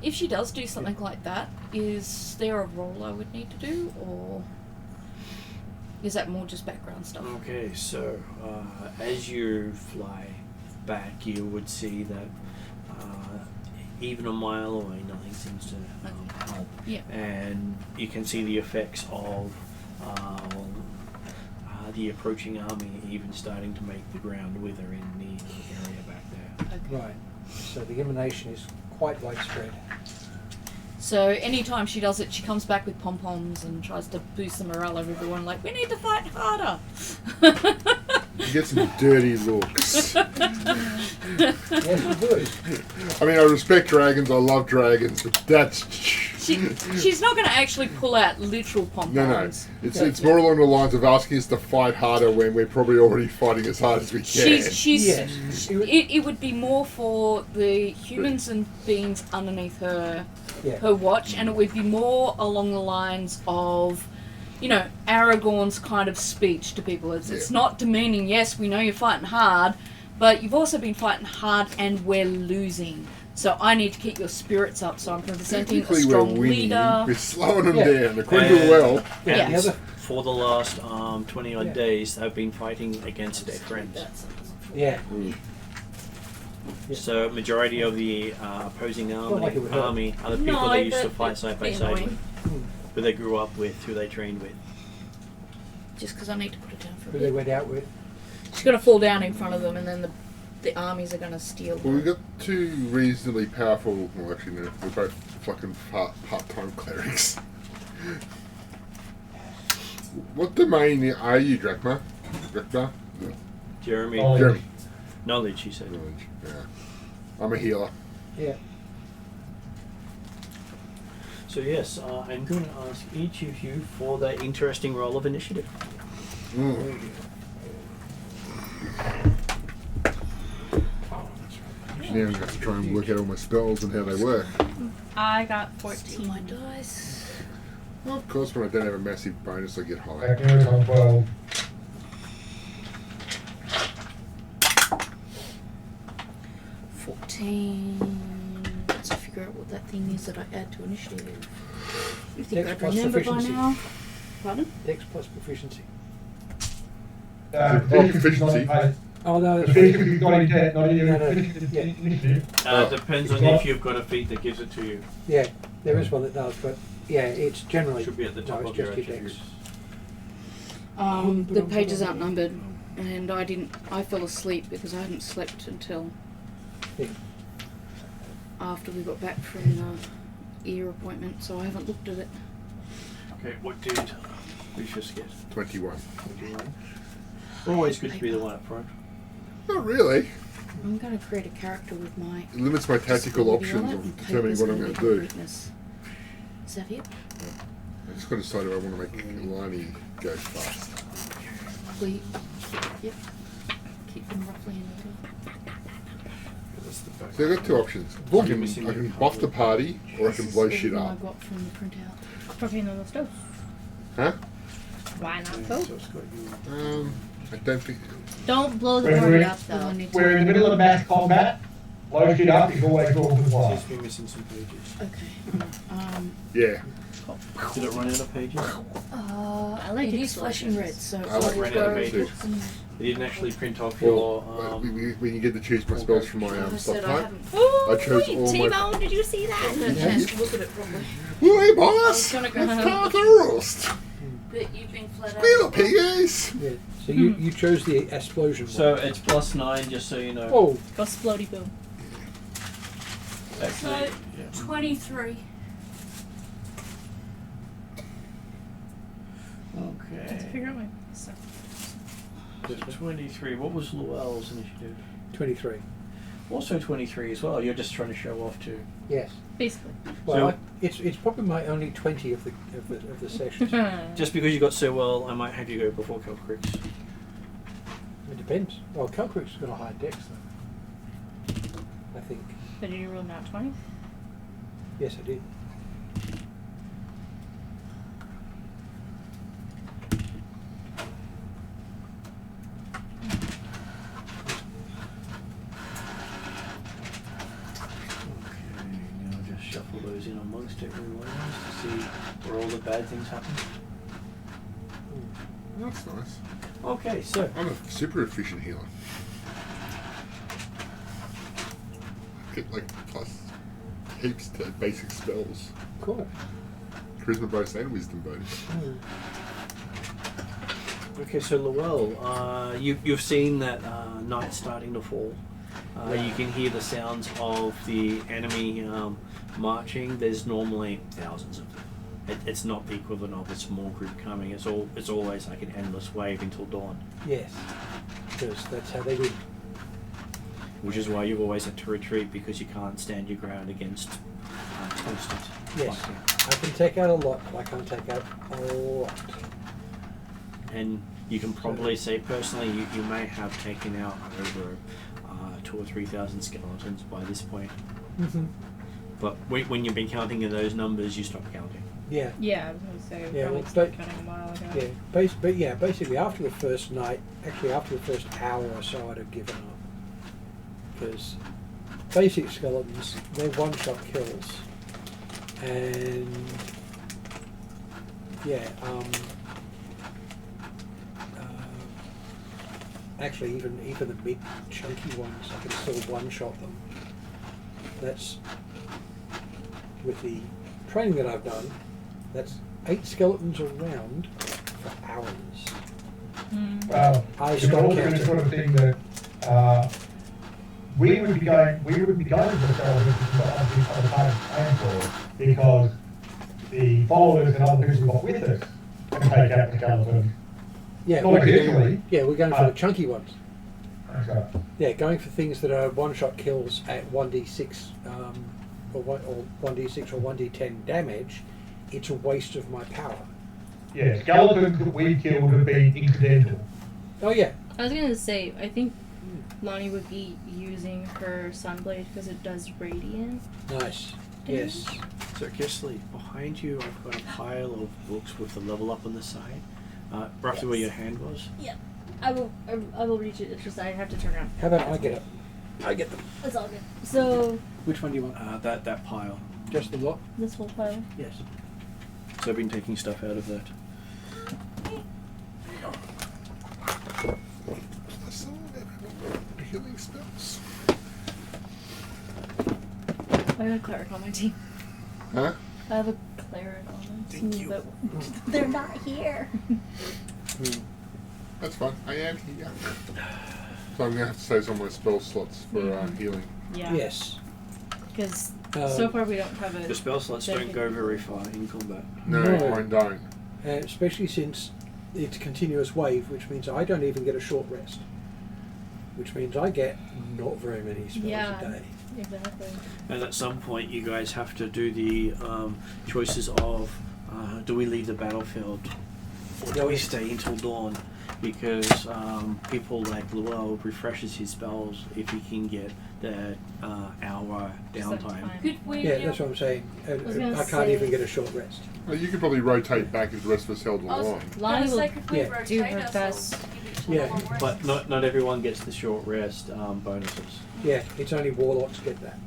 If she does do something like that, is there a roll I would need to do, or is that more just background stuff? Okay, so as you fly back, you would see that even a mile away, nothing seems to help. Yeah. And you can see the effects of the approaching army even starting to make the ground wither in the area back there. Okay. Right. So the emanation is quite widespread. So anytime she does it, she comes back with pom-poms and tries to boost the morale of everyone, like, we need to fight harder. You get some dirty looks. Yes, you do. I mean, I respect dragons, I love dragons, but that's... She's not going to actually pull out literal pom-poms. No. It's more along the lines of asking us to fight harder when we're probably already fighting as hard as we can. Yes. It would be more for the humans and beings underneath her Yeah. watch, and it would be more along the lines of, you know, Aragorn's kind of speech to people. It's not demeaning. Yes, we know you're fighting hard, but you've also been fighting hard and we're losing. So I need to keep your spirits up, so I'm presenting a Technically strong we're winning, leader. we're slowing them Yeah. down, according to well. Yeah. And The other, for the last 20 odd Yeah. days, they've been fighting against their friends. yeah. So majority of the opposing Not like it would help. army are the people No, they used to but fight it'd side by be side annoying. with, who they grew up with, who they trained with. Just because I need to put it down for a Who they bit. went out with. She's going to fall down in front of them, and then the armies are going to steal Well, we've her. got two reasonably powerful, well actually no, they're both fucking part-time clerics. What domain are you, Drachma? Drachma? No. Jeremy, Oh, Jeremy. knowledge, he said. Knowledge, yeah. I'm a healer. Yeah. So yes, I'm going to ask each of you for the interesting roll of initiative. Mm. Now I'm going to have to try and work out all my spells and how they work. I got Steal my 14. dice. Well, of course, when I don't have a massive bonus, I get high. Back news on 12. 14. Let's figure out what that thing is that I add to initiative. You think Dex I'd plus remember by proficiency. now? Pardon? Dex plus proficiency. Proficiency. Oh no, that's Proficiency right. is not in debt, not in your No, no. initiative. Depends on if you've got a feat that gives it to you. Yeah, there is one that does, but yeah, it's generally Should be at the top no, of it's your just your attributes. Dex. The pages aren't numbered, and I fell asleep because I hadn't slept until Yeah. after we got back from the ear appointment, so I haven't looked at it. Okay, what did Lucius get? 21. 21. Always good to be the one up front. Not really. I'm going to create a character with my It limits my tactical disability on options it, of and determining paper's what I'm gonna going to be do. weakness. Is that it? I just got to decide if I want to make Lani go fast. Please. Yep. Keep them roughly in order. That's the back. So I've got two options. Book. I can buff the party, or I can This blow is shit the one up. I got from the printout. Probably none of those. Huh? Why not So go? it's got you. I don't think... Don't blow the Wait, party wait. up Well, I though. need to- We're in the middle of mass combat. Blow shit up is always all Seems worthwhile. to be missing some pages. Okay. Yeah. Did it run out of pages? I like it is flashing red, explosions. so I like will red go pages. put some- They didn't actually print off Well, your. when you get to choose my spells from my Like I stuff said, I type. haven't Ooh, I chose all my- T-Bone, did you see had a that? chance to look at it properly. Hey boss! I was It's gonna go time to roast! But you've been flat out. Little piggies! Yeah. So you chose the explosion So one. it's +9, just so you know. Oh, Go splody boom. Actually, So, yeah. 23. Okay. Figure out my stuff. So 23. What was Llewell's initiative? 23. Also 23 as well. You're just trying to show off too. Yes. Basically. Well, So- it's probably my only 20 of the sessions. Just because you got so well, I might have you go before Kelcrix. It depends. Well, Kelcrick's got a high dex though. I think. But did you roll nat 20? Yes, I did. Okay, now just shuffle those in amongst everyone else to see where all the bad things happen. That's nice. Okay, so I'm a super efficient healer. Get like plus heaps to basic spells. Cool. Charisma bonus and wisdom bonus. okay, so Llewell, you've seen that night's starting to fall. You can hear the sounds of the enemy marching. There's normally thousands of them. It's not the equivalent of a small group coming. It's always like an endless wave until dawn. Yes. Because that's how they win. Which is why you always have to retreat, because you can't stand your ground against constant Yes. fighting. I can take out a lot, but I can't take out a lot. And you can probably say personally, you may have taken out over 2,000 or 3,000 skeletons by this point. Mm-hmm. But when you've been counting in those numbers, you stop counting. Yeah. Yeah, I was going to say, Yeah, probably well, started but- cutting a while ago. Yeah. Basically after the first night, actually after the first hour or so, I'd have given up. Because basic skeletons, they're one-shot kills. And yeah, actually even the big chunky ones, I can still one-shot them. That's with the training that I've done. That's 8 skeletons a round for hours. Well, I it's stopped also the counting. sort of thing that we would be going to the skeletons at the time for, because the followers and other people who got with us can take out the skeleton. Yeah, Not we're going, officially. yeah, we're going for the chunky ones. So, Yeah, going for things that are one-shot kills at 1d6 or 1d6 or 1d10 damage. It's a waste of my power. yeah, skeletons that we killed have been incidental. Oh yeah, I was going to say, I think Lonnie would be using her Sunblade because it does radiant. nice. Yes. So Kirsley, behind you I've got a pile of books with the level up on the side. Roughly where your hand was. Yeah. I will reach it. It's just I have to turn around. How about I get it? I get them. It's all good. So Which one do you want? That pile. Just the lot? this whole pile. Yes. So I've been taking stuff out of that. Healing spells. I have a cleric on my team. Huh? I have a cleric on my Thank team, you. but they're not here. That's fine. I am here. So I'm going to have to save some of my spell slots for healing. Yeah. Yes. Because so far we don't have a. The spell slots don't go very far in combat. No, No. mine don't. Especially since it's continuous wave, which means I don't even get a short rest. Which means I get not very many spells Yeah. a day. Exactly. And at some point, you guys have to do the choices of do we leave the battlefield or do we stay until dawn? Because people like Llewell refreshes his spells if he can get that hour Just like downtime. time. Could we? Yeah, that's what I'm saying. was gonna I can't say- even get a short rest. Well, you could probably rotate back if the rest of us held the I was line. Lonnie will could we yeah, rotate do her ourselves best. to give each Yeah, other long But rests? not everyone gets the short rest bonuses. Yeah, it's only warlocks get that.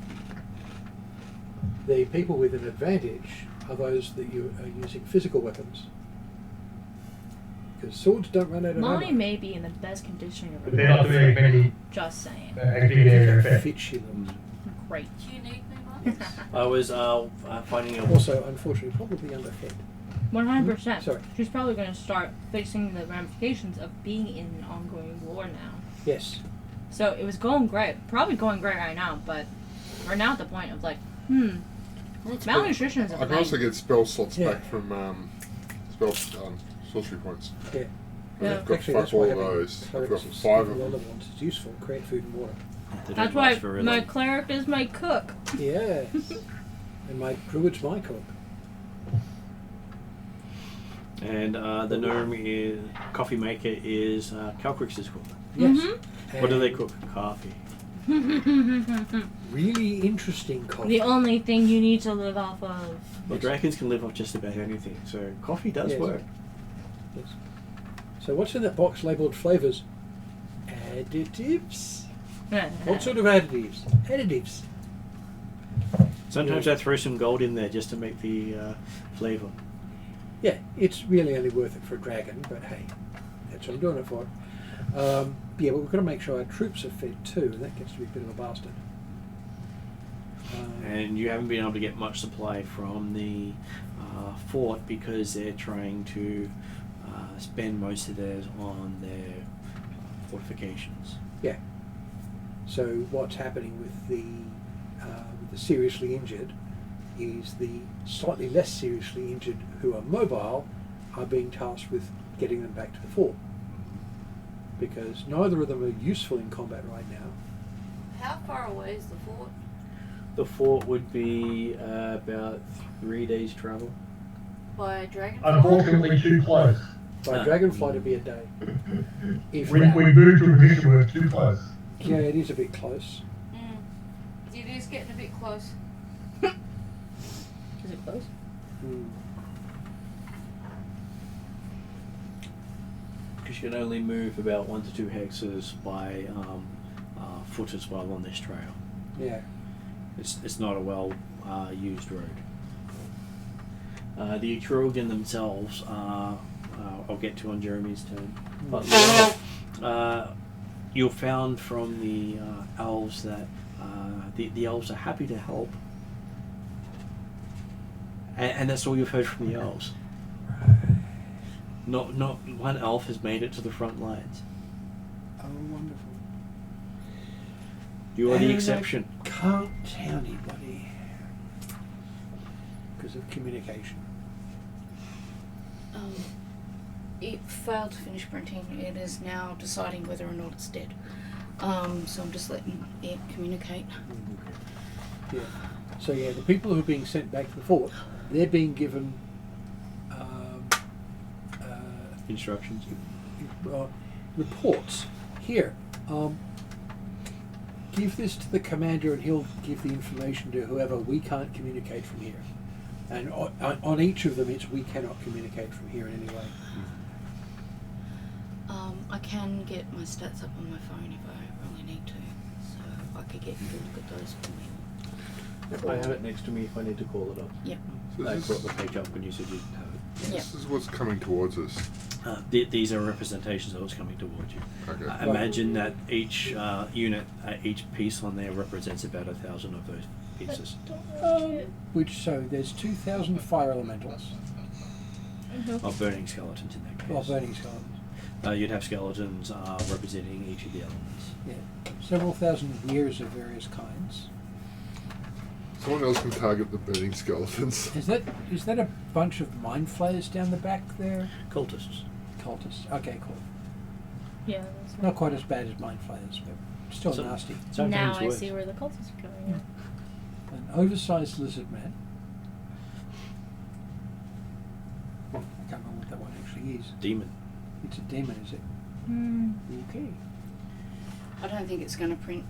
The people with an advantage are those that you are using physical weapons. Because swords don't run out of Lonnie ammo. may be in the best condition you've But they're not doing many Just saying. activity area effect. Fit shields. Great. Do you need me, Mum? I was finding a Also, unfortunately, probably underfed. 100%. Sorry. She's probably going to start facing the ramifications of being in an ongoing war now. Yes. So it was going great. Probably going great right now, but we're now at the point of like, Well, it's malnutrition is a I can thing. also get spell slots Yeah. back from sorcery points. Yeah. Yeah. I've got Actually, fuck that's why all of having those. I've got clerics is 5 of a lot them. of ones is useful. Create food and water. They don't That's why last very my long. cleric is my cook. Yes. And my druid's my cook. And the gnome is coffee maker is Calcrix's cook. Yes. Mhm. What do they cook? Coffee. Really interesting coffee. The only thing you need to live off of. Well, dragons can live off just about anything, so coffee does Yes. work. Yes. So what's in that box labelled flavours? Additives? What sort of additives? Additives. Sometimes I throw some gold in there just to make the flavour. Yeah, it's really only worth it for a dragon, but hey, that's what I'm doing it for. Yeah, but we've got to make sure our troops are fed too, and that gets to be a bit of a bastard. And you haven't been able to get much supply from the fort because they're trying to spend most of theirs on their fortifications. Yeah. So what's happening with the seriously injured is the slightly less seriously injured who are mobile are being tasked with getting them back to the fort, because neither of them are useful in combat right now. How far away is the fort? The fort would be about 3 days' travel. By dragon? Unfortunately, too close. By dragonfly to be a day. If We that. moved to a position where it's too close. Yeah, it is a bit close. It is getting a bit close. Is it close? Because you can only move about 1 to 2 hexes by foot as well on this trail. Yeah. It's not a well used road. The Atruaghin themselves, I'll get to on Jeremy's turn. But you've found from the elves that the elves are happy to help. And that's all you've heard from the elves. Not one elf has made it to the front lines. Oh, wonderful. You are the And I exception. can't tell anybody because of communication. It failed to finish printing. It is now deciding whether or not it's dead. So I'm just letting it communicate. Yeah. So yeah, the people who are being sent back to the fort, they're being given Instructions. reports. Here, give this to the commander, and he'll give the information to whoever we can't communicate from here. And on each of them, it's we cannot communicate from here in any way. I can get my stats up on my phone if I really need to. So I could get you to look at those for me. I have it next to me if I need to call it up. Yep. So I this, brought the page up when you said you didn't have it. Yep. this is what's coming towards us. These are representations of what's coming towards you. Okay. Imagine that each unit, each piece on there represents about 1,000 of those pieces. So there's 2,000 fire elementals. Of burning skeletons in that case. Well, burning skeletons. You'd have skeletons representing each of the elements. Yeah. Several thousand years of various kinds. Someone else can target the burning skeletons. Is that a bunch of mind flayers down the back there? Cultists. Cultists. Okay, cool. Yeah, that's Not quite as bad as mind flayers, but still So- nasty. Now Sometimes I worse. see where the cultists are coming in. An oversized lizard man. I can't remember what that one actually is. Demon. It's a demon, is it? Hmm. Okay. I don't think it's going to print.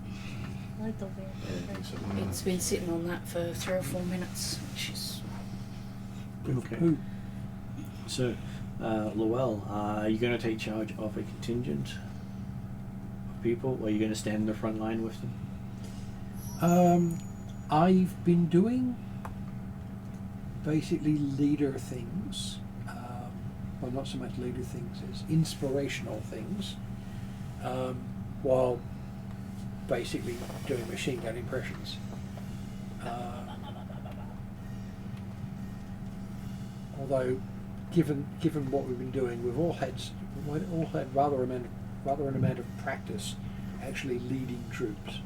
I like the weird. It's been sitting on that for 3 or 4 minutes, which is... Okay. Who? So, Lowell, are you going to take charge of a contingent of people, or are you going to stand in the front line with them? I've been doing basically leader things. Well, not so much leader things as inspirational things, while basically doing machine gun impressions. Although, given what we've been doing, we've all had rather an amount of practice actually leading troops.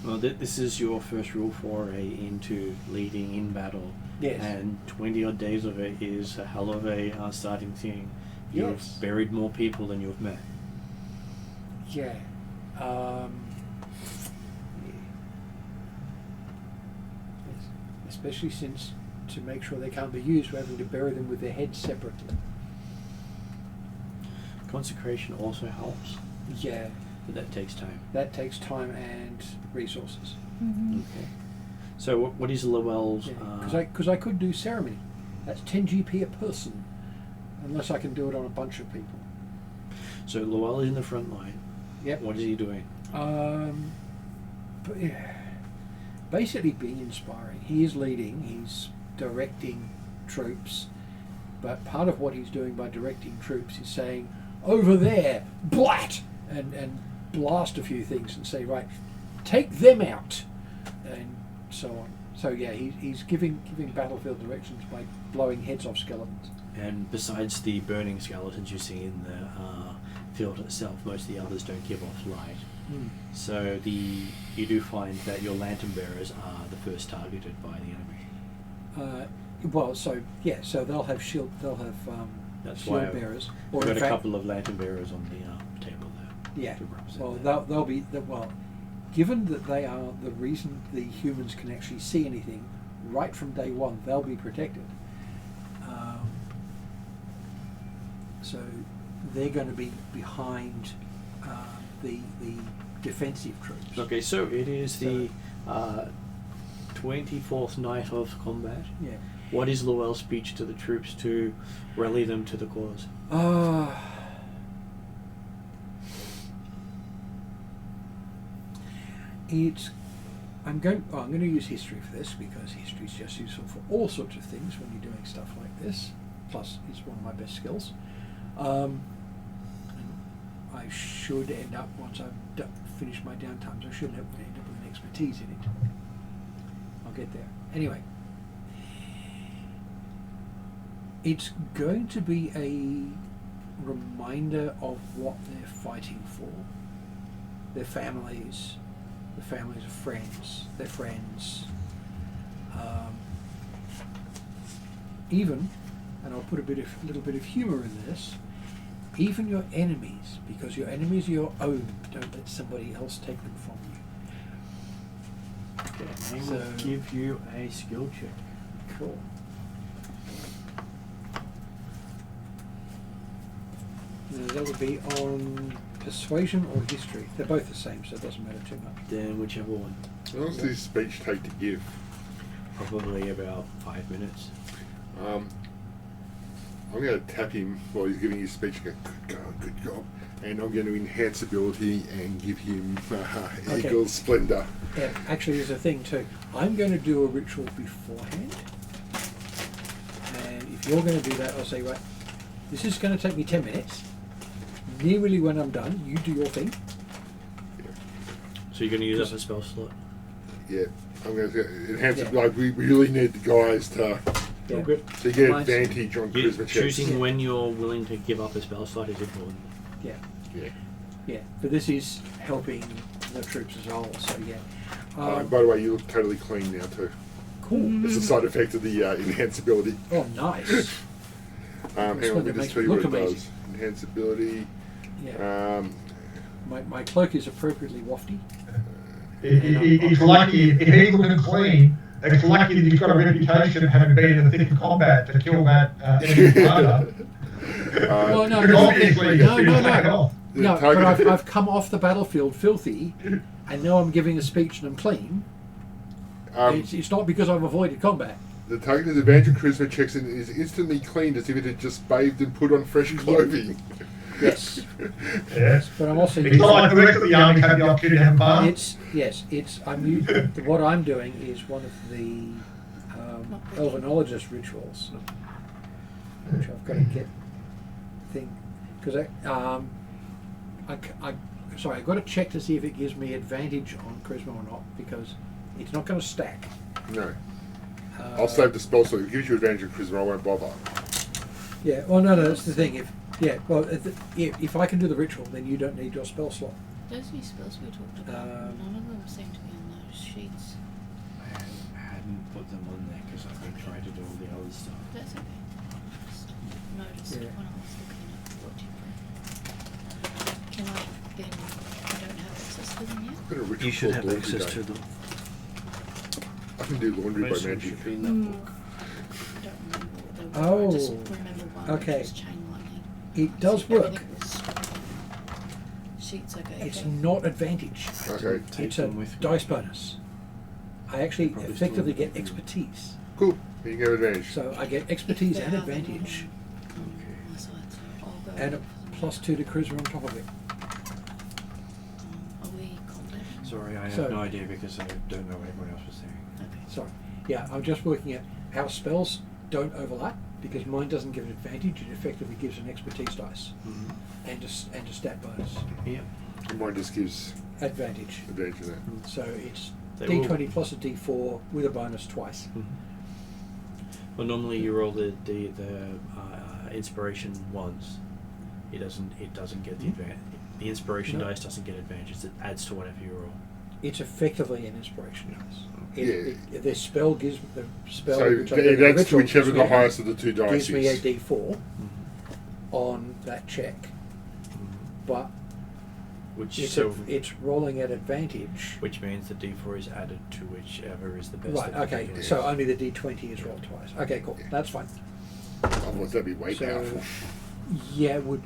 Well, this is your first real foray into leading in battle. Yes. And 20 odd days of it is a hell of a starting thing. You've Yes. buried more people than you've met. Yeah. especially since to make sure they can't be used, we're having to bury them with their heads separately. Consecration also helps, Yeah, but that takes time. that takes time and resources. Mm-hmm. Okay. So what is Llewell's? Because I could do ceremony. That's 10 GP a person, unless I can do it on a bunch of people. So Llewell is in the front line. Yep. What is he doing? But yeah, basically being inspiring. He is leading. He's directing troops, but part of what he's doing by directing troops is saying, "Over there, blat!" and blast a few things and say, "Right, take them out," and so on. So yeah, he's giving battlefield directions by blowing heads off skeletons. And besides the burning skeletons you see in the field itself, most of the others don't give off light. So you do find that your lantern bearers are the first targeted by the enemy. So they'll have shield. They'll have That's why shield bearers. We've in got a fact- couple of lantern bearers on the table there. Yeah. To represent Well, that. they'll be given that they are the reason the humans can actually see anything right from day one. They'll be protected. So they're going to be behind the defensive troops. Okay, so it is the 24th night of combat. Yeah. What is Llewell's speech to the troops to rally them to the cause? I'm going to use history for this because history is just useful for all sorts of things when you're doing stuff like this. Plus, it's one of my best skills. And I should end up, once I've finished my downtimes, I should end up with an expertise in it. I'll get there. Anyway, it's going to be a reminder of what they're fighting for. Their families, the families of friends, their friends. Even, and I'll put a little bit of humour in this, even your enemies, because your enemies are your own, don't let somebody else take them from you. Okay, I So- will give you a skill check. Cool. Now that would be on persuasion or history. They're both the same, so it doesn't matter too much. Then whichever one. How long does this speech take to give? Probably about 5 minutes. I'm going to tap him while he's giving his speech and go, good job. And I'm going to enhance ability and give him Okay. Eagle's Splendor. Yeah, actually, there's a thing too. I'm going to do a ritual beforehand, and if you're going to do that, I'll say, right, this is going to take me 10 minutes. Nearly when I'm done, you do your thing. So you're going to use up a spell slot? Yeah, I'm going to enhance it. Yeah. Like, we really need the guys to Yeah. good. you get Mine's- advantage on You, charisma checks. choosing when you're willing to give up a spell slot is important. Yeah, Yeah. yeah. But this is helping the troops as a whole, so yeah. By the way, you look totally clean now too. Cool. It's a side effect of the enhance ability. Oh, nice. Hang on, let one me that just makes tell me you what look it amazing. does. Enhance ability. Yeah. My cloak is appropriately wafty. It's lucky if he's looking clean. It's lucky that he's got a reputation of having been in the thick of combat to kill that enemy commander. No, Because obviously, no. he's taken off. No, but target- I've come off the battlefield filthy, and now I'm giving a speech and I'm clean. It's not because I've avoided combat. The target has advantage on charisma checks and is instantly cleaned as if it had just bathed and put on fresh clothing. Yes, Yes. but I'm also It's not like the rest of the army have the opportunity to have a bath. what I'm doing is one of the Elvenologist rituals, which I've got to get because I've got to check to see if it gives me advantage on charisma or not, because it's not going to stack. No. I'll save the spell slot. It gives you advantage on charisma, I won't bother. Yeah, well, no, that's the thing. If I can do the ritual, then you don't need your spell slot. Those new spells we talked about, none of them seem to be in those sheets. I hadn't put them on there because I've been trying to do all the other stuff. That's okay. I just noticed Yeah. when I was looking at what you put. Can I then, I don't have access to them yet? I've got a ritual You should called have Dawn access today. to them. I can do laundry by Most of them magic. should be in that Mm. book. I don't remember what they were. Oh. I just remember one Okay. which was chain lightning. It does Everything work. was sheets, okay. It's okay. not advantage. Okay, Take It's a them with me. dice bonus. I actually Probably effectively still- get expertise. cool. You can have advantage. So I get expertise If and they have it advantage, on my side, so I'll go and a look for them. +2 to charisma on top of it. Are we combat? Sorry, I have So- no idea because I don't know what everyone else was saying. Okay. Sorry. Yeah, I'm just working out our spells don't overlap because mine doesn't give an advantage. It effectively gives an expertise dice and a stat bonus Yep. And mine just gives advantage. advantage of that. So it's They D20 plus a D4 with a bonus twice. Well, normally you roll the inspiration once. It doesn't get the advantage. The inspiration No. dice doesn't get advantages. It adds to whatever you roll. It's effectively an inspiration dice. Yeah. The spell gives the spell. So which I do in that's ritual whichever gives the me- highest of the two dice gives me a is. D4 on that check, but Which it's rolling at advantage. which means the D4 is added to whichever is the best. Right. that Okay. you can So do. only the D20 is rolled twice. Okay. Cool. That's fine. Otherwise, that'd be way So, powerful. yeah. It would.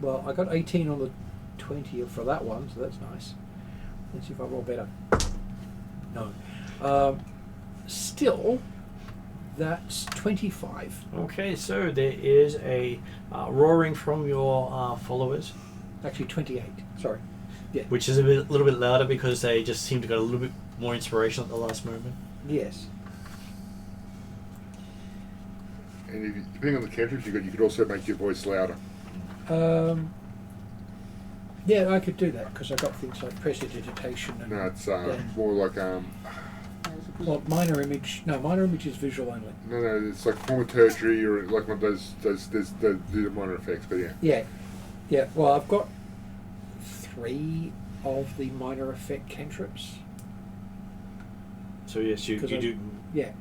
Well, I got 18 on the 20 for that one, so that's nice. Let's see if I roll better. No. Still, that's 25. Okay, so there is a roaring from your followers, Actually, 28. Sorry. Yeah. which is little bit louder because they just seem to get a little bit more inspiration at the last moment. Yes. And if you, depending on the cantrips you could also make your voice louder. Yeah, I could do that because I got things like prestidigitation and. No, it's Yeah. more like Well, minor image. No, minor image is visual only. no, it's like former tertiary or like one of those there's the minor effects, but yeah. Yeah. Yeah. Well, I've got 3 of the minor effect cantrips. So yes, you 'Cause do Yeah.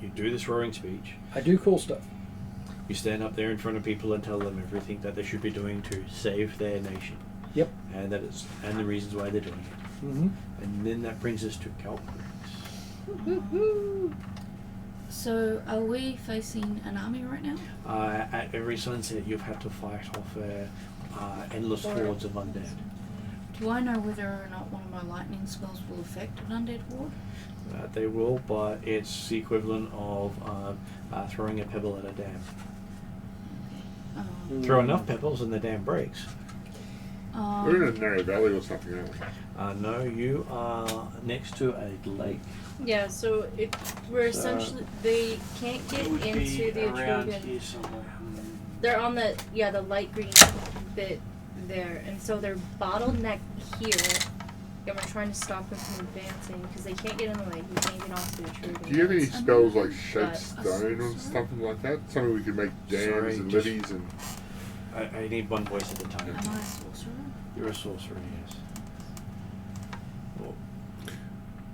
you do this roaring speech. I do cool stuff. You stand up there in front of people and tell them everything that they should be doing to save their nation, Yep. and the reasons why they're doing it. Mm-hmm. And then that brings us to Calquix. So, are we facing an army right now? At every sunset, you've had to fight off endless hordes of undead. Do I know whether or not one of my lightning spells will affect an undead ward? They will, but it's the equivalent of throwing a pebble at a dam. Throw enough pebbles and the dam breaks. We're in a narrow valley or something, aren't we? No, you are next to a lake. Yeah, so we're So, essentially they can't get It would be into the around Atruaghin. here somewhere. They're on the light green bit there, and so they're bottlenecked here. And we're trying to stop them from advancing because they can't get in the lake. We can't get onto the Atruaghin. Do you have any It's spells like amazing, shape but- stone or something like that? Something we could make dams Sorry, and just- levees and I need one voice at a time. Am I a sorcerer? You're a sorcerer, yes.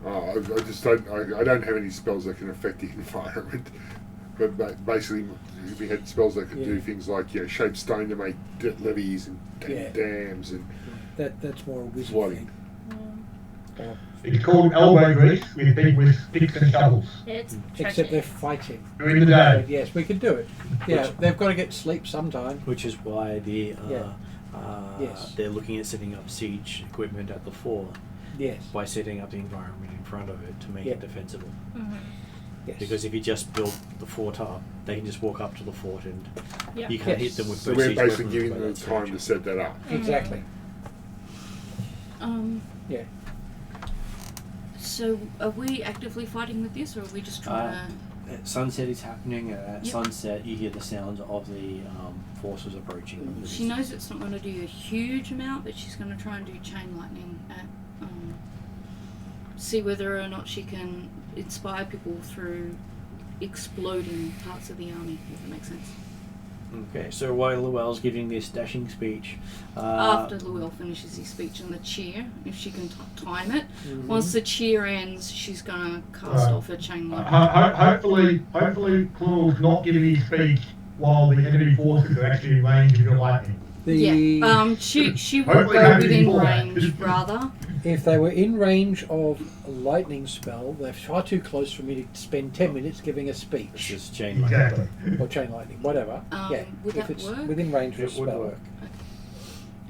Well, I don't have any spells that can affect the environment. But basically, if we had spells that could do Yeah. things like shape stone to make levees and Yeah. dams and That's more a wizard Flooding. thing. It's called elbow grease with sticks and shovels It's Except they're treacherous. fighting. during the day. But yes, we could do it. Yeah, they've got to get sleep sometime. which is why Yes. they're looking at setting up siege equipment at the fort Yes. by setting up the environment in front of it to make Yeah. it defensible. Mhm. Yes. Because if you just build the fort up, they can just walk up to the fort and Yeah. you can't Yes. hit them with so both we're siege basically weapons giving by them that time stage. to set that up. Exactly. Yeah. So, are we actively fighting with this, or are we just trying to? At sunset is happening. At Yep. sunset, you hear the sounds of the forces approaching. from the She distance. knows it's not going to do a huge amount, but she's going to try and do chain lightning at see whether or not she can inspire people through exploding parts of the army, if that makes sense. Okay, so while Llewell's giving this dashing speech, After Llewell finishes his speech and the cheer, if she can time it. Once the cheer ends, she's going to cast Right. off her chain lightning. Hopefully, Claw's not giving his speech while the enemy forces are actually in range of your lightning. The Yeah, she will Hopefully go happy within before that. range rather, If they were in range of a lightning spell, they're far too close for me to spend 10 minutes giving a It's speech. just chain lightning. Exactly. Or chain lightning, whatever. Yeah, Would if that it's work? within range of a It would spell. work.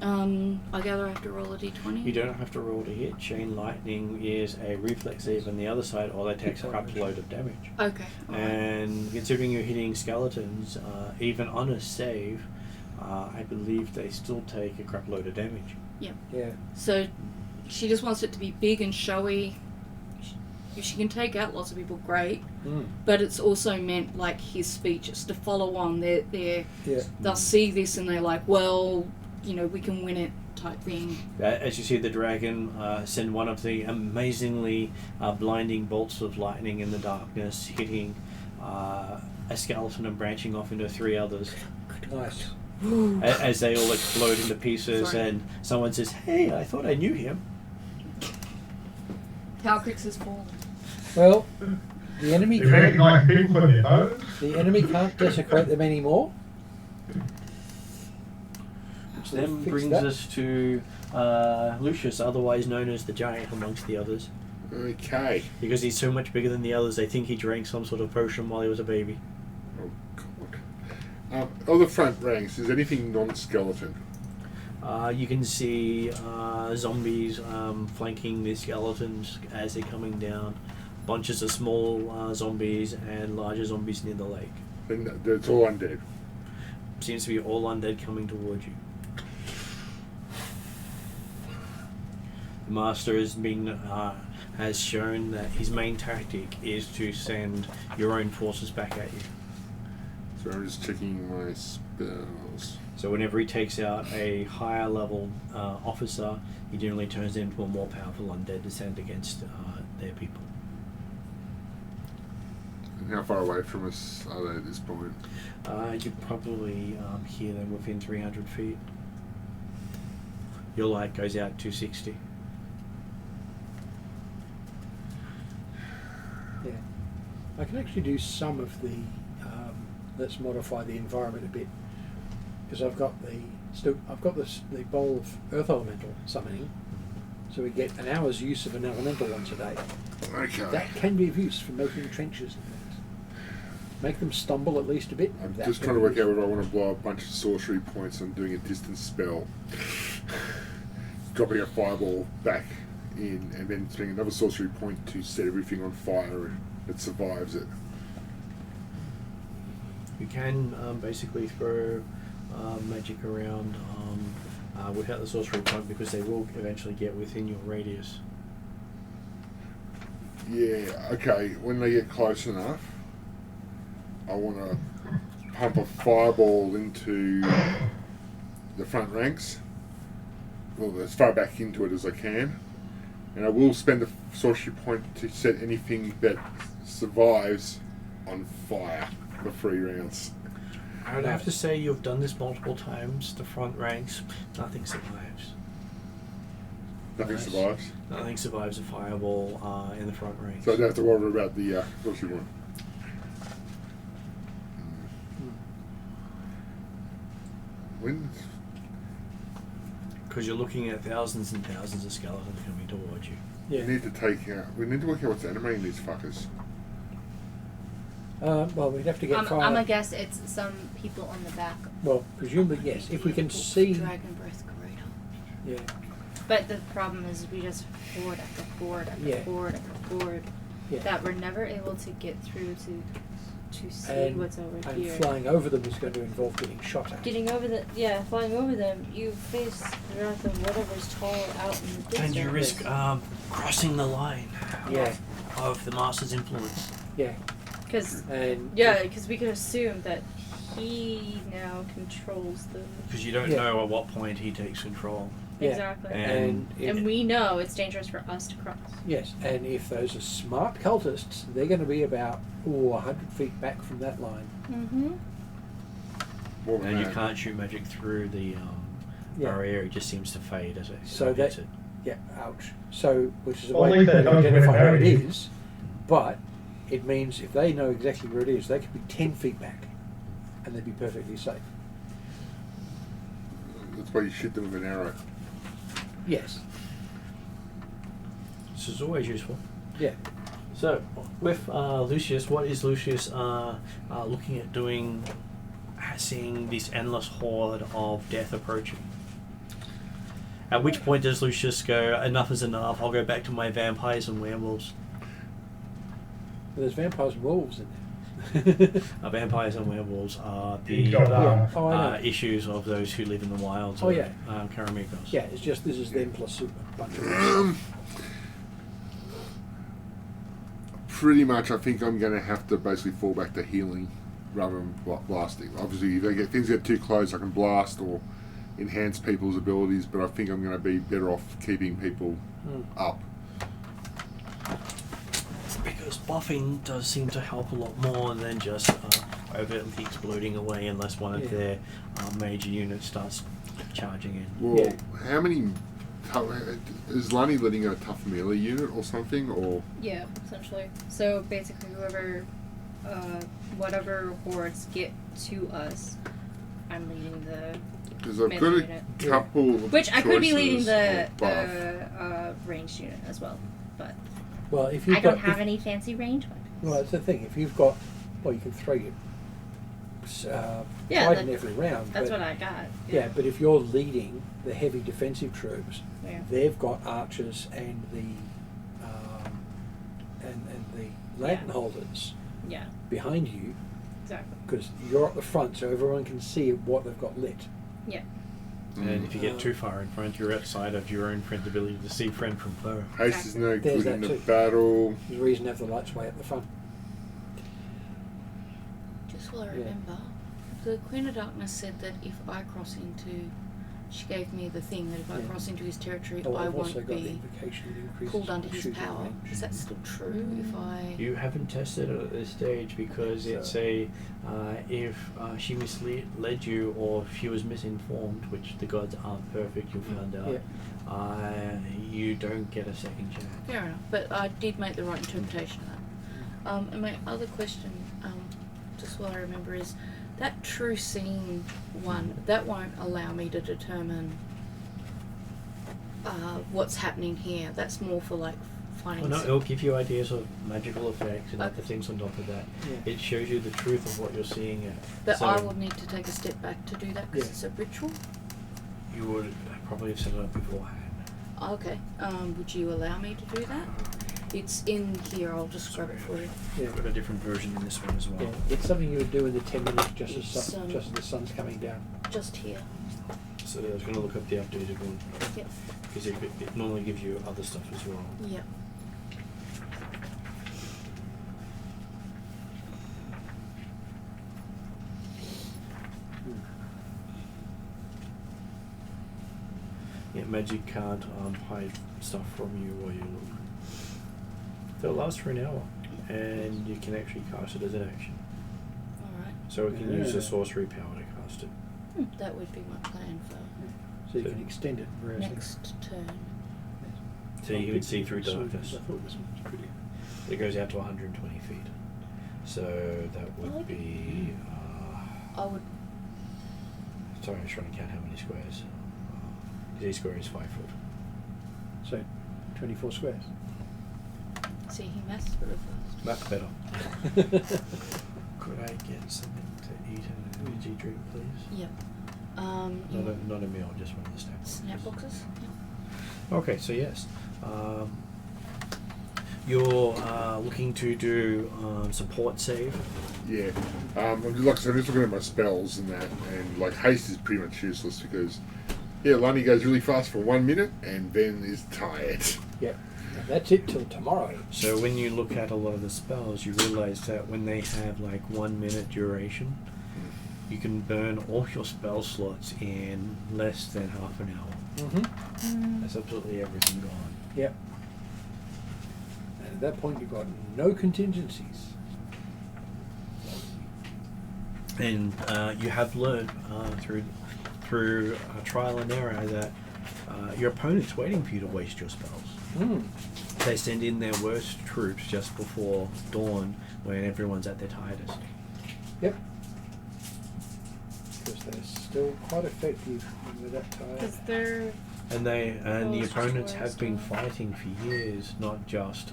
I gather I have to roll a d20. You don't have to roll to hit. Chain lightning is a reflex save on the other side, or they take a crap load of damage. Okay. Alright. And considering you're hitting skeletons, even on a save, I believe they still take a crap load of damage. Yeah. So she just wants it to be big and showy. If she can take out lots of people, great. But it's also meant like his speech is to follow on. They'll see this and they're like, well, we can win it type thing. As you see the dragon send one of the amazingly blinding bolts of lightning in the darkness, hitting a skeleton and branching off into 3 others. Nice. As they all explode into pieces. Sorry. And someone says, "Hey, I thought I knew him." Talcrix has fallen. Well, the enemy They recognise people from their bones. the enemy can't desecrate them anymore. Which then Fix brings that. us to Lucius, otherwise known as the giant amongst the others. Okay. Because he's so much bigger than the others, they think he drank some sort of potion while he was a baby. Oh God. Of the front ranks, is anything non-skeleton? You can see zombies flanking the skeletons as they're coming down. Bunches of small zombies and larger zombies near the lake. Then it's all undead. Seems to be all undead coming towards you. The master has shown that his main tactic is to send your own forces back at you. So I'm just checking my spells. So whenever he takes out a higher level officer, he generally turns into a more powerful undead to send against their people. And how far away from us are they at this point? You probably hear them within 300 feet. Your light goes out 260. Yeah. I can actually do some of the let's modify the environment a bit, because I've got the bowl of earth elemental summoning, so we get an hour's use of an elemental once a day. Okay. That can be of use for making trenches and things. Make them stumble at least a bit. I'm That just can trying to be work out useful. whether I want to blow a bunch of sorcery points on doing a distance spell. Dropping a fireball back in and then doing another sorcery point to set everything on fire that survives it. You can basically throw magic around without the sorcery point, because they will eventually get within your radius. Yeah, okay, when they get close enough, I want to pump a fireball into the front ranks. Well, as far back into it as I can. And I will spend the sorcery point to set anything that survives on fire for 3 rounds. I would have to say you've done this multiple times. The front ranks, nothing survives. Nothing Nice. survives. Nothing survives a fireball in the front ranks. So I don't have to worry about the sorcery one. When? Because you're looking at thousands and thousands of skeletons coming towards you. We Yeah. need to take out. We need to work out what's animating these fuckers. Well, we'd have to get I'm fire. gonna guess it's some people on the back. Well, presumably yes. If we can see, Dragon breath greater. yeah, But the problem is we just horde after horde after Yeah. horde after horde yeah. that we're never able to get through to see And- what's over And here. flying over them is going to involve getting shot at. Flying over them, you face the wrath of whatever's tall out in the distance. And you risk crossing the line Yeah, of the master's influence. yeah. Because And we could assume that he now controls the Because you don't Yeah. know at what point he takes control. Yeah. exactly. And And we know it's dangerous for us to cross. yes, and if those are smart cultists, they're going to be about 100 feet back from that line. Mm-hmm. More than And you that. can't shoot magic through the Yeah. barrier. It just seems to fade as it So hits that- it. Yeah, ouch. So, which is a Well, way at least to they know identify where where it it is, but it means if they know exactly where it is, they could be 10 feet back, and they'd be perfectly safe. That's why you shoot them with an arrow. Yes. which is always useful. Yeah. So, with Lucius, what is Lucius looking at doing, seeing this endless horde of death approaching? At which point does Lucius go, enough is enough, I'll go back to my vampires and werewolves? There's vampires and wolves in there. Vampires and werewolves are He's the got, Oh, I know. issues of those who live in the wilds Oh, of yeah. Karamikos. Yeah, it's just this is them plus a bunch of them. Pretty much, I think I'm going to have to basically fall back to healing rather than blasting. Obviously, if things get too close, I can blast or enhance people's abilities, but I think I'm going to be better off keeping people up. Because buffing does seem to help a lot more than just overtly exploding away unless one of their major units starts charging in. Well, how many... Is Lani letting a tough melee unit or something, or...? Yeah, essentially. So basically whatever hordes get to us, I'm leading the Because I've melee got a unit. couple of Which I could be leading choices the of buff. ranged unit as well, but Well, if you've I don't got, have any fancy range weapons. well, that's the thing. If you've got, well, you can throw your Yeah, trident that's- every round. That's but, what I got. Yeah, but if you're leading the heavy defensive troops, Yeah. they've got archers and the lantern holders Yeah, behind you exactly. because you're at the front, so everyone can see what they've got lit. Yeah. And if you get too far in front, you're outside of your own friend's ability to see friend from foe. Haste is no There's good in that the too. battle. There's a reason to have the lights way at the front. Just while I Yeah. remember, the Queen of Darkness said that if I cross into, she gave me the thing that if I Yeah. cross into his territory, Oh, I I've also won't got the be invocation that increases pulled under his shooting power. range. Is that still true? If I You haven't tested it at this stage because it's a if she misled you or if she was misinformed, which the gods aren't perfect, you'll find out. Yeah. You don't get a second chance. fair enough, but I did make the right interpretation of that. And my other question, just while I remember, is that true seeing one that won't allow me to determine what's happening here. That's more for like finding. Well, no, it'll give you ideas of magical effects and other Okay. things on top of that. Yeah. It shows you the truth of what you're seeing. But So I will need to take a step back to do that because Yeah. it's a ritual. you would probably have set it up beforehand. Okay. Would you allow me to do that? It's in here. I'll just grab it for you. Yeah. I've got a different version in this one as well. Yeah, it's something you would do in the 10 minutes just It's, just as the sun's coming down. Just here. So I was going to look up the updated one Yep. because it normally gives you other stuff as well. Yep. Yeah, magic can't hide stuff from you while you look. They'll last for an hour, and you can actually cast it as an action. All right. So it can use the Yeah. sorcery power to cast it. That would be my plan for So you can extend it. Whereas next turn. So you can see through So darkness. I thought this one was pretty. It goes out to 120 feet. So that I like would it. be. I would. Sorry, I was trying to count how many squares. Each square is 5 foot. So 24 squares. See, he maths really fast. That's better. Could I get something to eat and an energy drink, please? Yep. Not a meal, just one of the snacks. Snap boxes. Yep. Okay, so yes. You're looking to do support save. Yeah. Like I said, I'm just looking at my spells and that, and like haste is pretty much useless because, yeah, Lani goes really fast for 1 minute and then is tired. Yep. And that's it till tomorrow. So when you look at a lot of the spells, you realize that when they have like 1 minute duration, you can burn all your spell slots in less than half an hour. Mm-hmm. That's absolutely everything gone. Yep. And at that point, you've got no contingencies. And you have learned through trial and error that your opponent's waiting for you to waste your spells. Mm. They send in their worst troops just before dawn when everyone's at their tightest. Yep. Because they're still quite effective when they're that tired. Because they're And the it's just opponents worse, have been huh? fighting for years, not just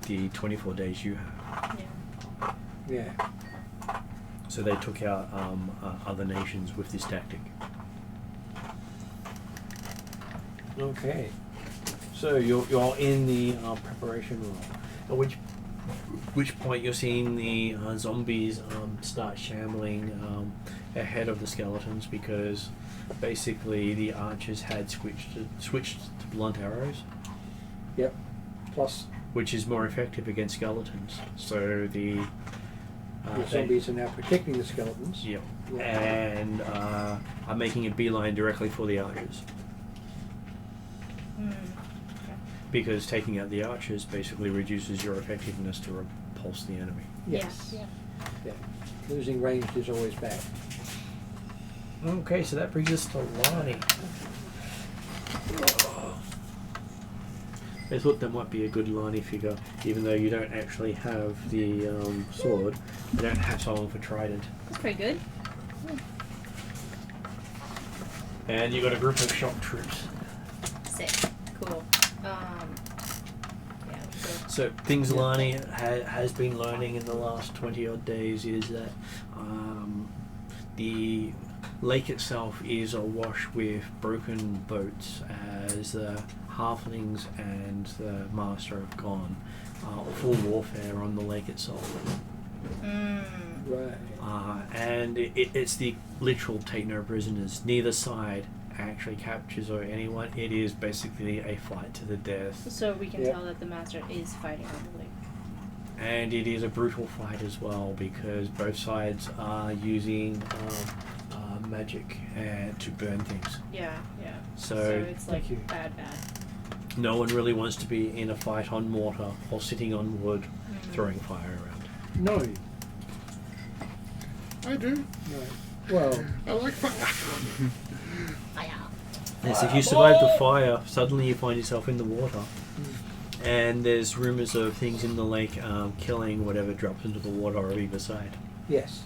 the 24 days you have. Yeah. Yeah. So they took out other nations with this tactic. Okay. So you're in the preparation room. At which point you're seeing the zombies start shambling ahead of the skeletons, because basically the archers had switched to blunt arrows, Yep. Plus, which is more effective against skeletons. So the zombies are now protecting the skeletons. Yep. Yeah. And are making a beeline directly for the archers, Mm. because taking out the archers basically reduces your effectiveness to repulse the enemy. Yes. Yeah. Yeah. Losing range is always bad. Okay, so that brings us to Lonnie. I thought that might be a good Lonnie figure, even though you don't actually have the sword. You don't have someone for trident. That's pretty good. And you got a group of shock troops. Sick. Cool. Yeah. So, So things Lonnie has been learning in the last 20 odd days is that the lake itself is awash with broken boats, as the halflings and the master have gone full warfare on the lake itself. Right. And it's the literal take no prisoners. Neither side actually captures or anyone. It is basically a fight to the death. so we can Yep. tell that the master is fighting on the lake. And it is a brutal fight as well, because both sides are using magic to burn things. Yeah. So it's like Thank you. bad. no one really wants to be in a fight on water or sitting on wood throwing fire around. No. I do. No. Well, I like fire. Yes, if you survive the fire, suddenly you find yourself in the water. And there's rumours of things in the lake killing whatever drops into the water on either side. yes.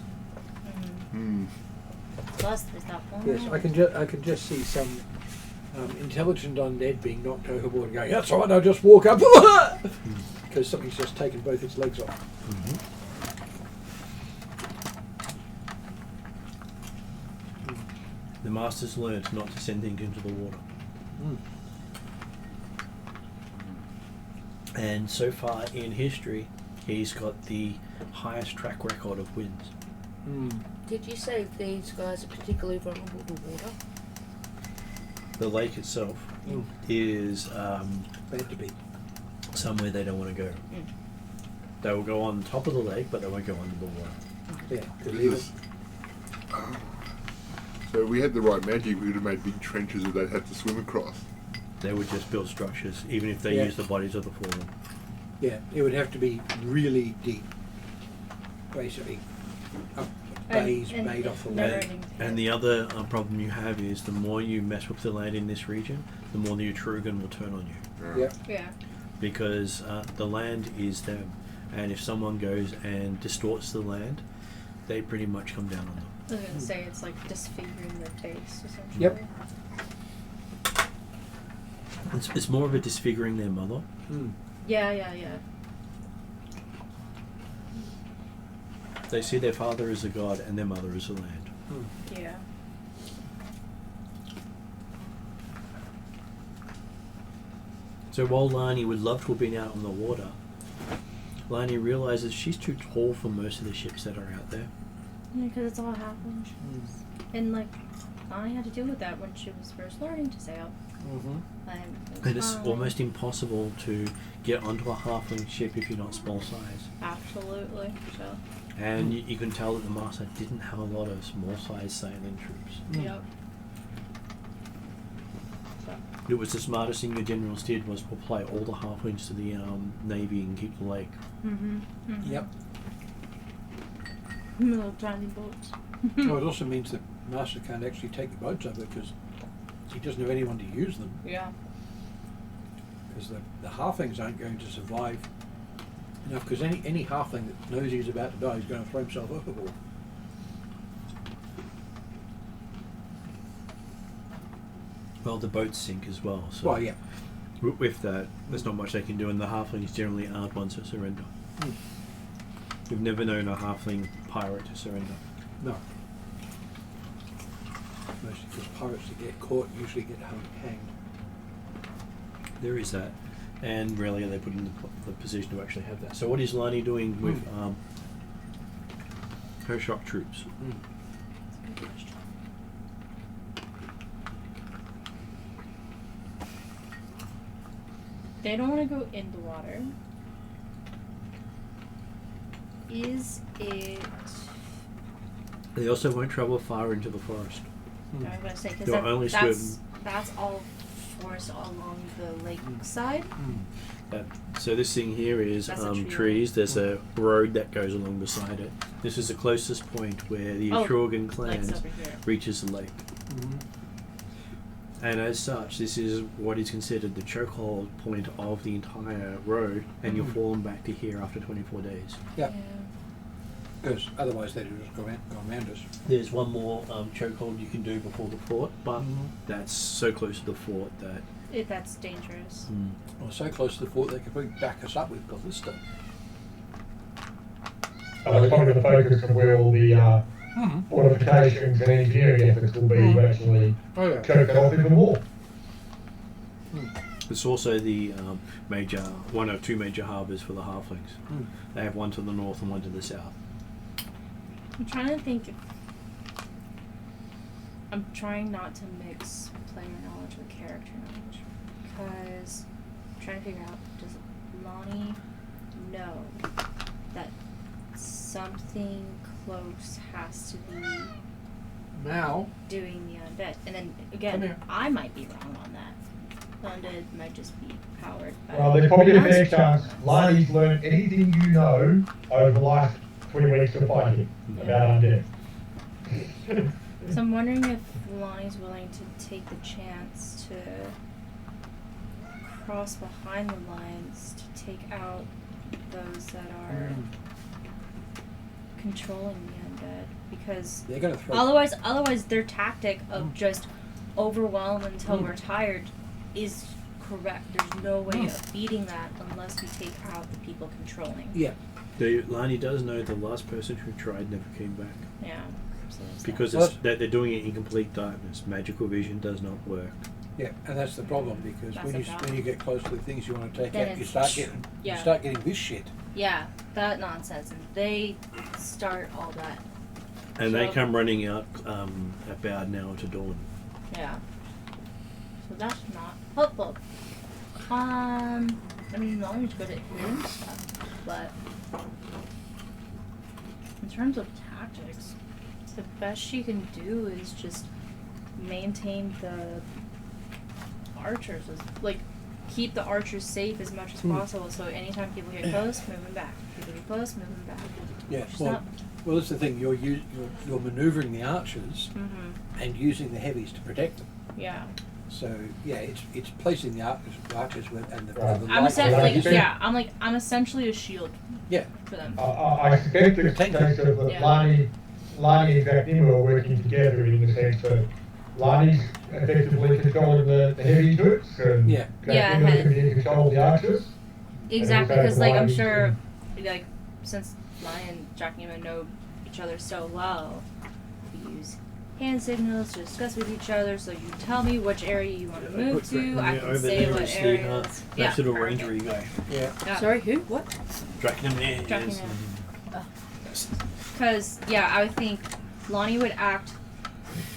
Plus, there's that one. Yes, I can just see some intelligent undead being knocked overboard and going, that's right, I'll just walk up. Because something's just taken both its legs off. The masters learned not to send things into the water. And so far in history, he's got the highest track record of wins. Did you say these guys are particularly vulnerable to water? The lake itself is Bad to be. somewhere they don't want to go. They will go on top of the lake, but they won't go under the water. Yeah. This- So we had the right magic, we would have made big trenches that they'd have to swim across. They would just build structures, even if they Yeah. use the bodies of the fallen. Yeah, it would have to be really deep. Basically, up bays made off the land. And the other problem you have is the more you mess with the land in this region, the more the Atruaghin will turn on you. Yeah. Yeah. Because the land is them. And if someone goes and distorts the land, they pretty much come down on them. I was gonna say it's like disfiguring their face, essentially. Yep. It's more of a disfiguring their mother. Yeah. They see their father as a god and their mother as a land. Yeah. So while Lani would love to have been out on the water, Lani realizes she's too tall for most of the ships that are out there. Yeah, because it's all halfling ships. And like, I had to deal with that when she was first learning to sail. And it's almost impossible to get onto a halfling ship if you're not small size. Absolutely. So. And you can tell that the master didn't have a lot of small size sailing troops. Yep. It was the smartest thing the generals did was apply all the halflings to the navy and keep the lake. Yep. Little tiny boats. Well, it also means that Master can't actually take the boats over because he doesn't have anyone to use them. Yeah. Because the halflings aren't going to survive enough. Because any halfling that knows he's about to die is going to throw himself overboard. Well, the boats sink as well. So Well, yeah. with that, there's not much they can do, and the halflings generally aren't ones that surrender. We've never known a halfling pirate to surrender. No. Mostly because pirates that get caught usually get hanged. There is that, and rarely are they put in the position to actually have that. So what is Lani doing with her shock troops? Good question. They don't want to go in the water. Is it? They also won't travel far into the forest. I was gonna say because They'll only that's all forest along the lake side. So this thing here is That's a tree trees. There's a road that goes along beside it. This is the closest point where the Atruaghin Lake's clans over here. reaches the lake. And as such, this is what is considered the chokehold point of the entire road, and you'll fall back to here after 24 days. Yeah. Because otherwise they'd just go around us. There's one more chokehold you can do before the fort, but that's so close to the fort that... That's dangerous. Or so close to the fort they could probably back us up with ballista. It's probably the focus of where all the fortifications and engineering efforts will be to actually choke it off even more. It's also the one of two major harbours for the halflings. They have one to the north and one to the south. I'm trying to think. I'm trying not to mix player knowledge with character knowledge because I'm trying to figure out, does Lonnie know that something close has to be Now, doing the undead? And then Come again, here. I might be wrong on that. The undead might just be powered by. Well, there's probably a fair chance Lani's learned anything you know over the last 3 weeks of fighting about undead. So I'm wondering if Lonnie's willing to take the chance to cross behind the lines to take out those that are controlling the undead, because they're going to throw... otherwise their tactic of just overwhelm until we're tired is correct. There's no way of beating that unless we take out the people controlling. Yeah. Lani does know the last person who tried never came back. Yeah. So there's Because that. they're doing it in complete darkness. Magical vision does not work. Yeah, and that's the problem, because That's when the you problem. get close to the things you want to take Then out, you it's- start getting this shit. Yeah, that nonsense, and they start all that. And they So- come running out about an hour to dawn. Yeah. So that's not helpful. I mean, Lonnie's good at hearing stuff, but in terms of tactics, the best she can do is just maintain the archers, keep the archers safe as much as possible. So anytime people get close, move them back. People get close, move them back. Yeah, She's well, not- well, that's the thing. You're manoeuvring the archers and using the heavies to protect them. Yeah. So yeah, it's placing the archers with and the I'm light- essentially I'm essentially a shield Yeah. for them. I suspect it's a case of that Yeah. Lani and Zaknima are working together in the sense that Lani's effectively controlling the heavy troops and Yeah. Yeah, Zaknima's going to be in control of the archers. Exactly, And because I'm Lani- sure, since Lani and Jacknima know each other so well, we use hand signals to discuss with each other. So you tell me which area you want to move to. I can over say there what is areas. the nice little rangery guy. Yeah. Yeah. Sorry, who? What? Drakenham Drakenham. Because I would think Lonnie would act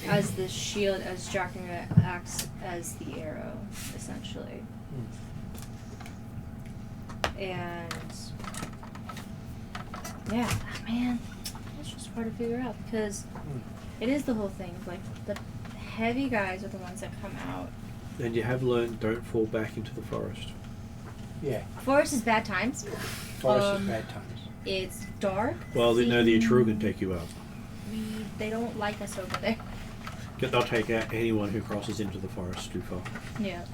as the shield, as Jacknima acts as the arrow, essentially. And man, it's just hard to figure out because it is the whole thing. Like the heavy guys are the ones that come out. And you have learned, don't fall back into the forest. Yeah. Forest is bad times. Forest is bad times. It's dark. Well, they know the Atruaghin take you out. They don't like us over there. They'll take out anyone who crosses into the forest too far. Yeah.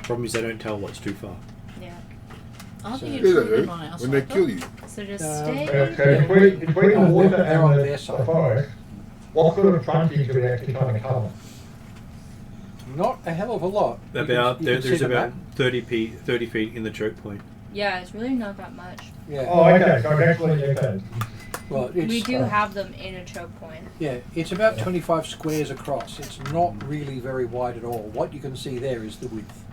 Problem is they don't tell what's too far. Yeah. Aren't So- the Yeah, they Atruaghin do. on our When they side, kill though? you. So just No, stay. So between the water they're on and their the side. forest, what sort of frontage are we actually trying to cover? Not a hell of a lot. About You can see there's the about map. 30 feet in the choke point. Yeah, it's really not that much. Yeah. Oh, okay, so actually, okay. Well, it's, We do have them in a choke point. Yeah, it's about 25 squares across. It's not really very wide at all. What you can see there is the width.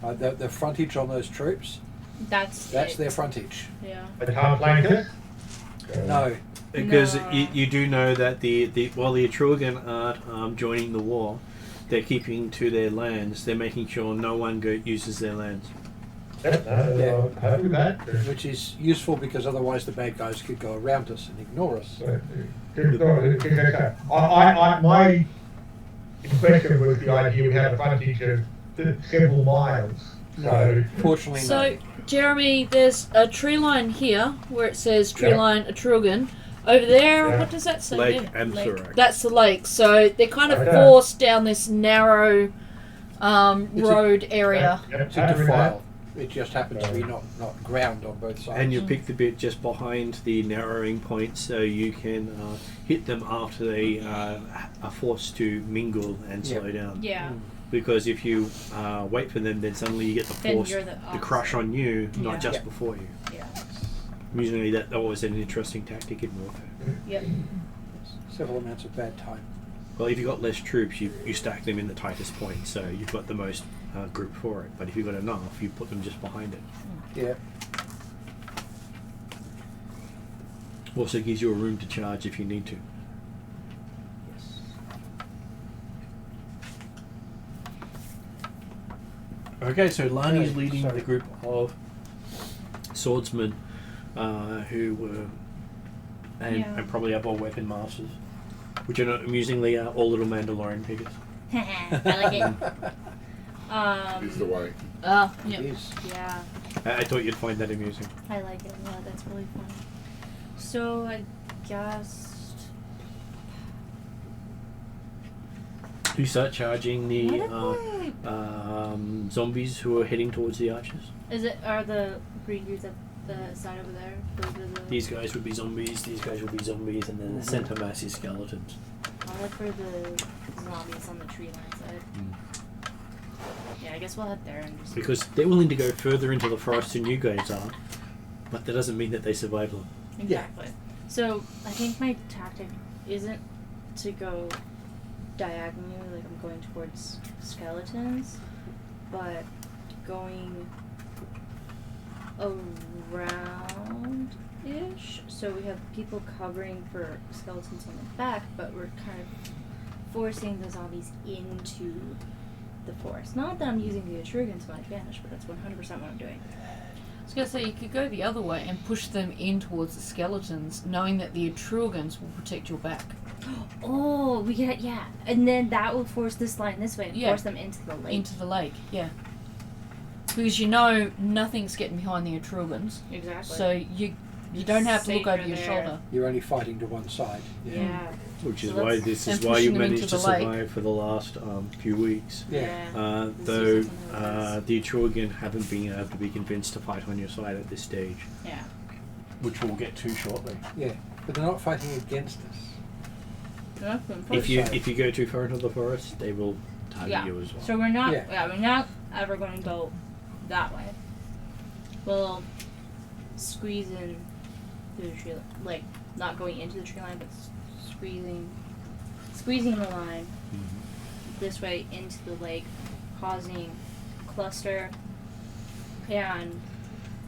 Yeah. The frontage on those troops, That's that's it. their frontage. Yeah. But can't flank it? No. Because No. you do know that while the Atruaghin aren't joining the war, they're keeping to their lands. They're making sure no one uses their lands. Yep, no, I'm happy with that. Which is useful because otherwise the bad guys could go around us and ignore us. My impression was the idea we had a frontage of several miles. So, Fortunately, So, no. Jeremy, there's a tree line here where it says tree Yeah. line Atruaghin. Over there, Yeah. what does that say? Lake there? Amthurak. That's the lake. So they're kind of Okay. forced down this narrow road area. It's a defile. It just happens to be not ground on both sides. And you pick the bit just behind the narrowing point, so you can hit them after they are forced to mingle and Yeah. slow down. Yeah. Because if you wait for them, then suddenly you get the Then force you're the to crush on you, Yeah. not just Yeah. before you. Yeah. Usually that was an interesting tactic in warfare. Yep. Several amounts of bad time. Well, if you've got less troops, you stack them in the tightest point, so you've got the most group for it. But if you've got enough, you put them just behind it. Yeah. Also gives you a room to charge if you need to. Okay, so Lani's Okay, leading sorry. the group of swordsmen who were, and probably other weapon masters, which are not amusingly all little Mandalorian figures. I like it. Is the way. Oh, It yeah. is. Yeah. I thought you'd find that amusing. I like it. Yeah, that's really fun. So I guess. You start charging the What zombies who are heading towards the archers. are the green dudes at the side over there? Those are the. These guys would be zombies, these guys would be zombies, and then the center mass is skeletons. I'll look for the zombies on the tree line side. Yeah, I guess we'll head there and just. Because they're willing to go further into the forest than you guys are, but that doesn't mean that they survive long. Exactly. So I think my tactic isn't to go diagonally, like I'm going towards skeletons, but going around-ish. So we have people covering for skeletons on the back, but we're kind of forcing the zombies into the forest. Not that I'm using the Atruaghin to my advantage, but that's 100% what I'm doing. I was going to say, you could go the other way and push them in towards the skeletons, knowing that the Atruaghins will protect your back. Oh, we get yeah, and then that will force this line this way and Yeah. force them into the lake. Into the lake, yeah. Because you know nothing's getting behind the Atruaghins, exactly. so you don't have to look Safer over your there. shoulder. You're only fighting to one side. yeah. Which is So why let's- and you pushing them managed into to the lake. survive for the last few weeks. Yeah. This Though is something like the Atruaghin haven't been able to be convinced to fight on your side at this stage, this. Yeah. which we'll get to shortly. Yeah. But they're not fighting against us. If you go too far into the forest, they will target Yeah. you as well. So we're not. Yeah. Yeah, we're not ever going to go that way. We'll squeeze in through the tree, like not going into the tree line, but squeezing the line this way into the lake, causing cluster, and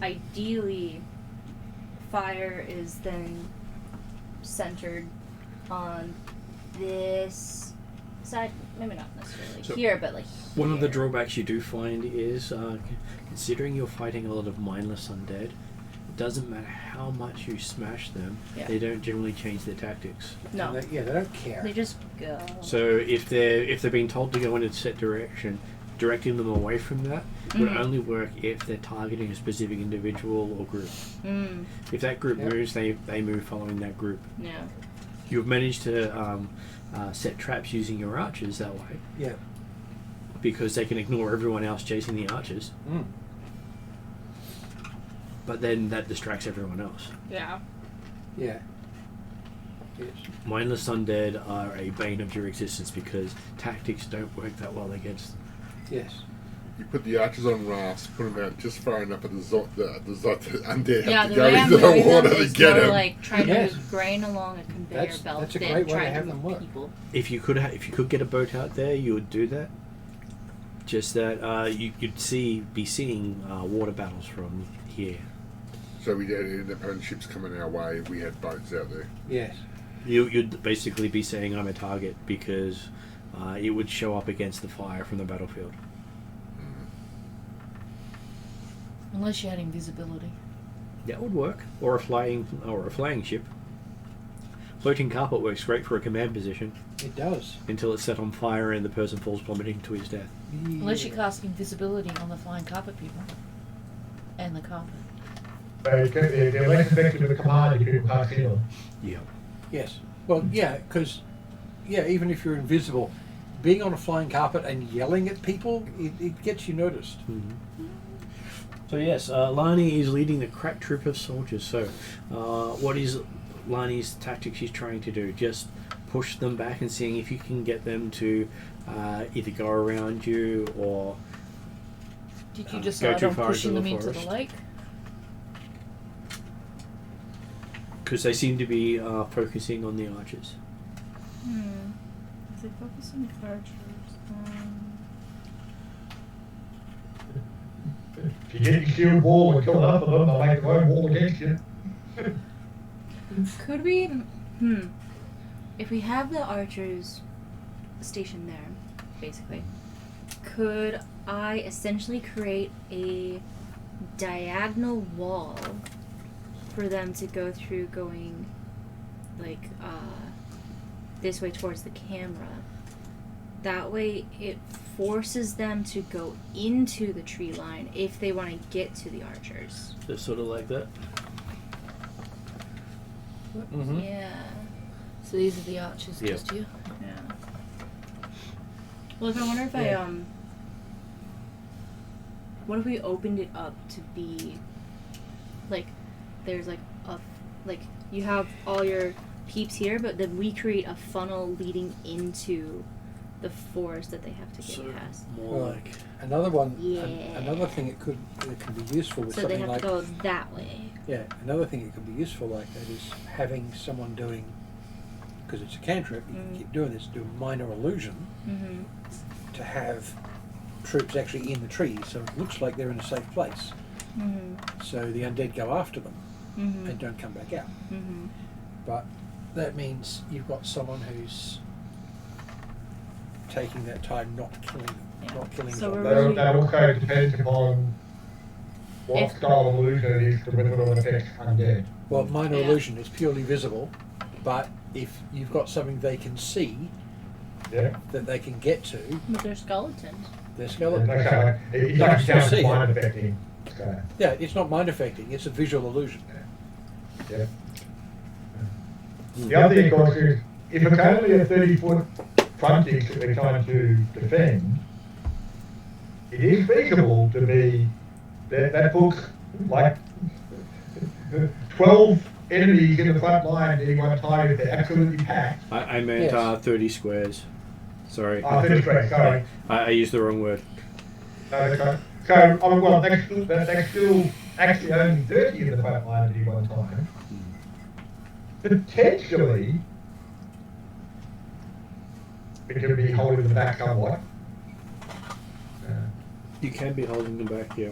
ideally, fire is then centered on this side. Maybe not necessarily So, here, but like One of the here. drawbacks you do find is, considering you're fighting a lot of mindless undead, it doesn't matter how much you smash them, Yeah. they don't generally change their tactics. No, And they don't care. they just go. So if they're being told to go in a set direction, directing them away from that would Mhm. only work if they're targeting a specific individual or group. Mm, If that group Yep. moves, they move following that group. yeah. You've managed to set traps using your archers that way, Yeah. because they can ignore everyone else chasing the archers, Mm. but then that distracts everyone else. Yeah. Yeah. Yes. Mindless undead are a bane of your existence because tactics don't work that well against them. Yes. You put the archers on rafts, put them out just far enough at the undead Yeah, have the to go way I'm into the doing water them to is get more him. like trying Yes. to move grain along a conveyor belt that's a than great way to trying have to them move work. people. If you could get a boat out there, you would do that. Just that you'd be seeing water battles from here. So we'd end up having ships coming our way if we had boats out there. Yes. You'd basically be saying I'm a target because it would show up against the fire from the battlefield. Unless you had invisibility. That would work, or a flying ship. Floating carpet works great for a command position It does. until it's set on fire and the person falls plummeting to his death. Unless you cast invisibility on the flying carpet people. And the carpet. They're less effective with the command if people can't see them. Yeah. Yes. Well, yeah, because even if you're invisible, being on a flying carpet and yelling at people, it gets you noticed. Mm-hmm. So yes, Lani is leading the crack troop of soldiers. So, what is Lani's tactics she's trying to do? Just push them back and seeing if you can get them to either go around you or Did you Go decide too on far pushing into them the into the forest. lake? because they seem to be focusing on the archers. Is it focusing archers? If you get your shield wall and kill enough of them, they'll make their own wall against you. Could we? If we have the archers stationed there, basically, could I essentially create a diagonal wall for them to go through, going like this way towards the camera? That way, it forces them to go into the tree line if they want to get to the archers. They're sort of like that. Mm-hmm. Yeah. So these are the archers Yeah. just here. Yeah. Well, I wonder if Yeah. what if we opened it up to be, like, there's like you have all your peeps here, but then we create a funnel leading into the forest that they have to get So past. more Well, like Another one. Yeah. Another thing that can be useful with So they something have like to go that way. yeah. Another thing that can be useful like that is having someone doing, because it's a cantrip. You can keep doing this. Do a minor illusion Mm-hmm. to have troops actually in the trees, so it looks like they're in a safe place. Mm-hmm. So the undead go after them Mm-hmm. and don't come back out. Mm-hmm. But that means you've got someone who's taking that time not killing them, Yeah. not killing So them. we're That also depends upon what If- style of illusion it is to whether it affects undead. Well, minor Yeah. illusion is purely visible, but if you've got something they can see Yeah. that they can get to, But they're skeletons. they're skeleton. Okay, it You doesn't can still count see as it. mind affecting. So, Yeah, it's not mind affecting; it's a visual illusion. yeah. The other thing, of course, is if it's only a 30-foot frontage that they're trying to defend, it is feasible to be that puts like 12 enemies in the front line at any one time if they're absolutely packed. I meant Yes. 30 squares. Sorry. 30 squares, sorry. I used the wrong word. Okay. So, well, that's still actually only 30 in the front line at any one time. Potentially, it could be holding them back somewhat. You can be holding them back, yeah.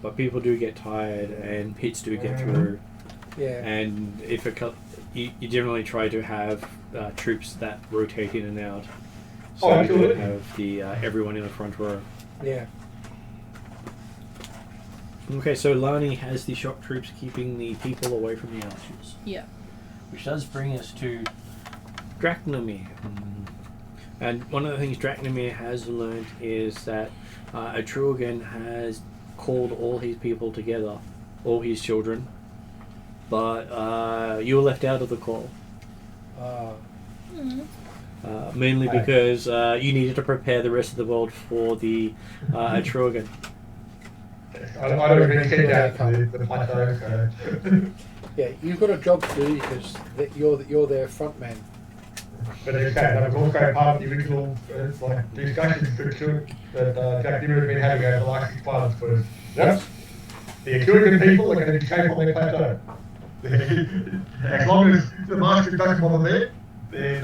But people do get tired and hits do get Mhm. through. Yeah. And if you generally try to have troops that rotate in and out. So Oh, you don't absolutely. have the everyone in the front row. Yeah. Okay, so Lani has the shock troops keeping the people away from the archers. Yeah. Which does bring us to Drachnamir. And one of the things Drachnamir has learned is that Atruaghin has called all his people together, all his children, but you were left out of the call. Mainly Right. because you needed to prepare the rest of the world for the Atruaghin. I don't really get that for the plateau, so. Yeah, you've got a job to do because you're their front man. But as I said, that was also part of the original discussions that Jack Dimmer had been having over the last 6 months was, yep, the Atruaghin people are going to be safe on their plateau. As long as the Masters doesn't bother them, then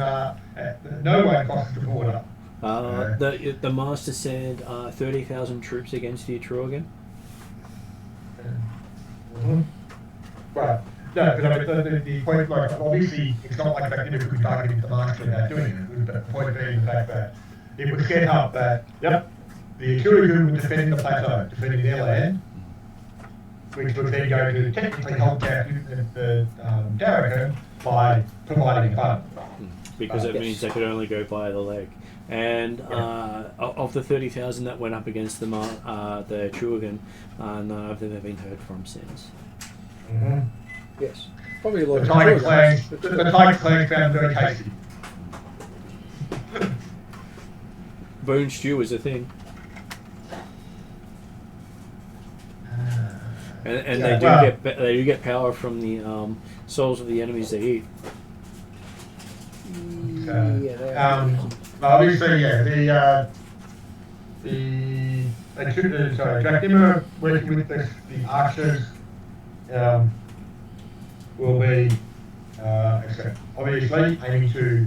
no one crosses the border. The Master said 30,000 troops against the Atruaghin. Right. No, but I mean, the point, obviously, it's not like Jack Dimmer could be targeting the Master without doing it. But the point being the fact that it was set up that, yep, the Atruaghin were defending the plateau, defending their land, which was then going to technically help the Darragon by providing fun. Because it means they could only go via the leg. And of the 30,000 that went up against the Atruaghin, none of them have been heard from since. Mm-hmm. Yes. Probably a lot The of Tiger Atruaghin. Clan, the Tiger Clan found very tasty. Bone stew is a thing. And Yeah. they do get power from the souls of the enemies they eat. Yeah, they are. Obviously, yeah, Jack Dimmer working with the archers will be obviously aiming to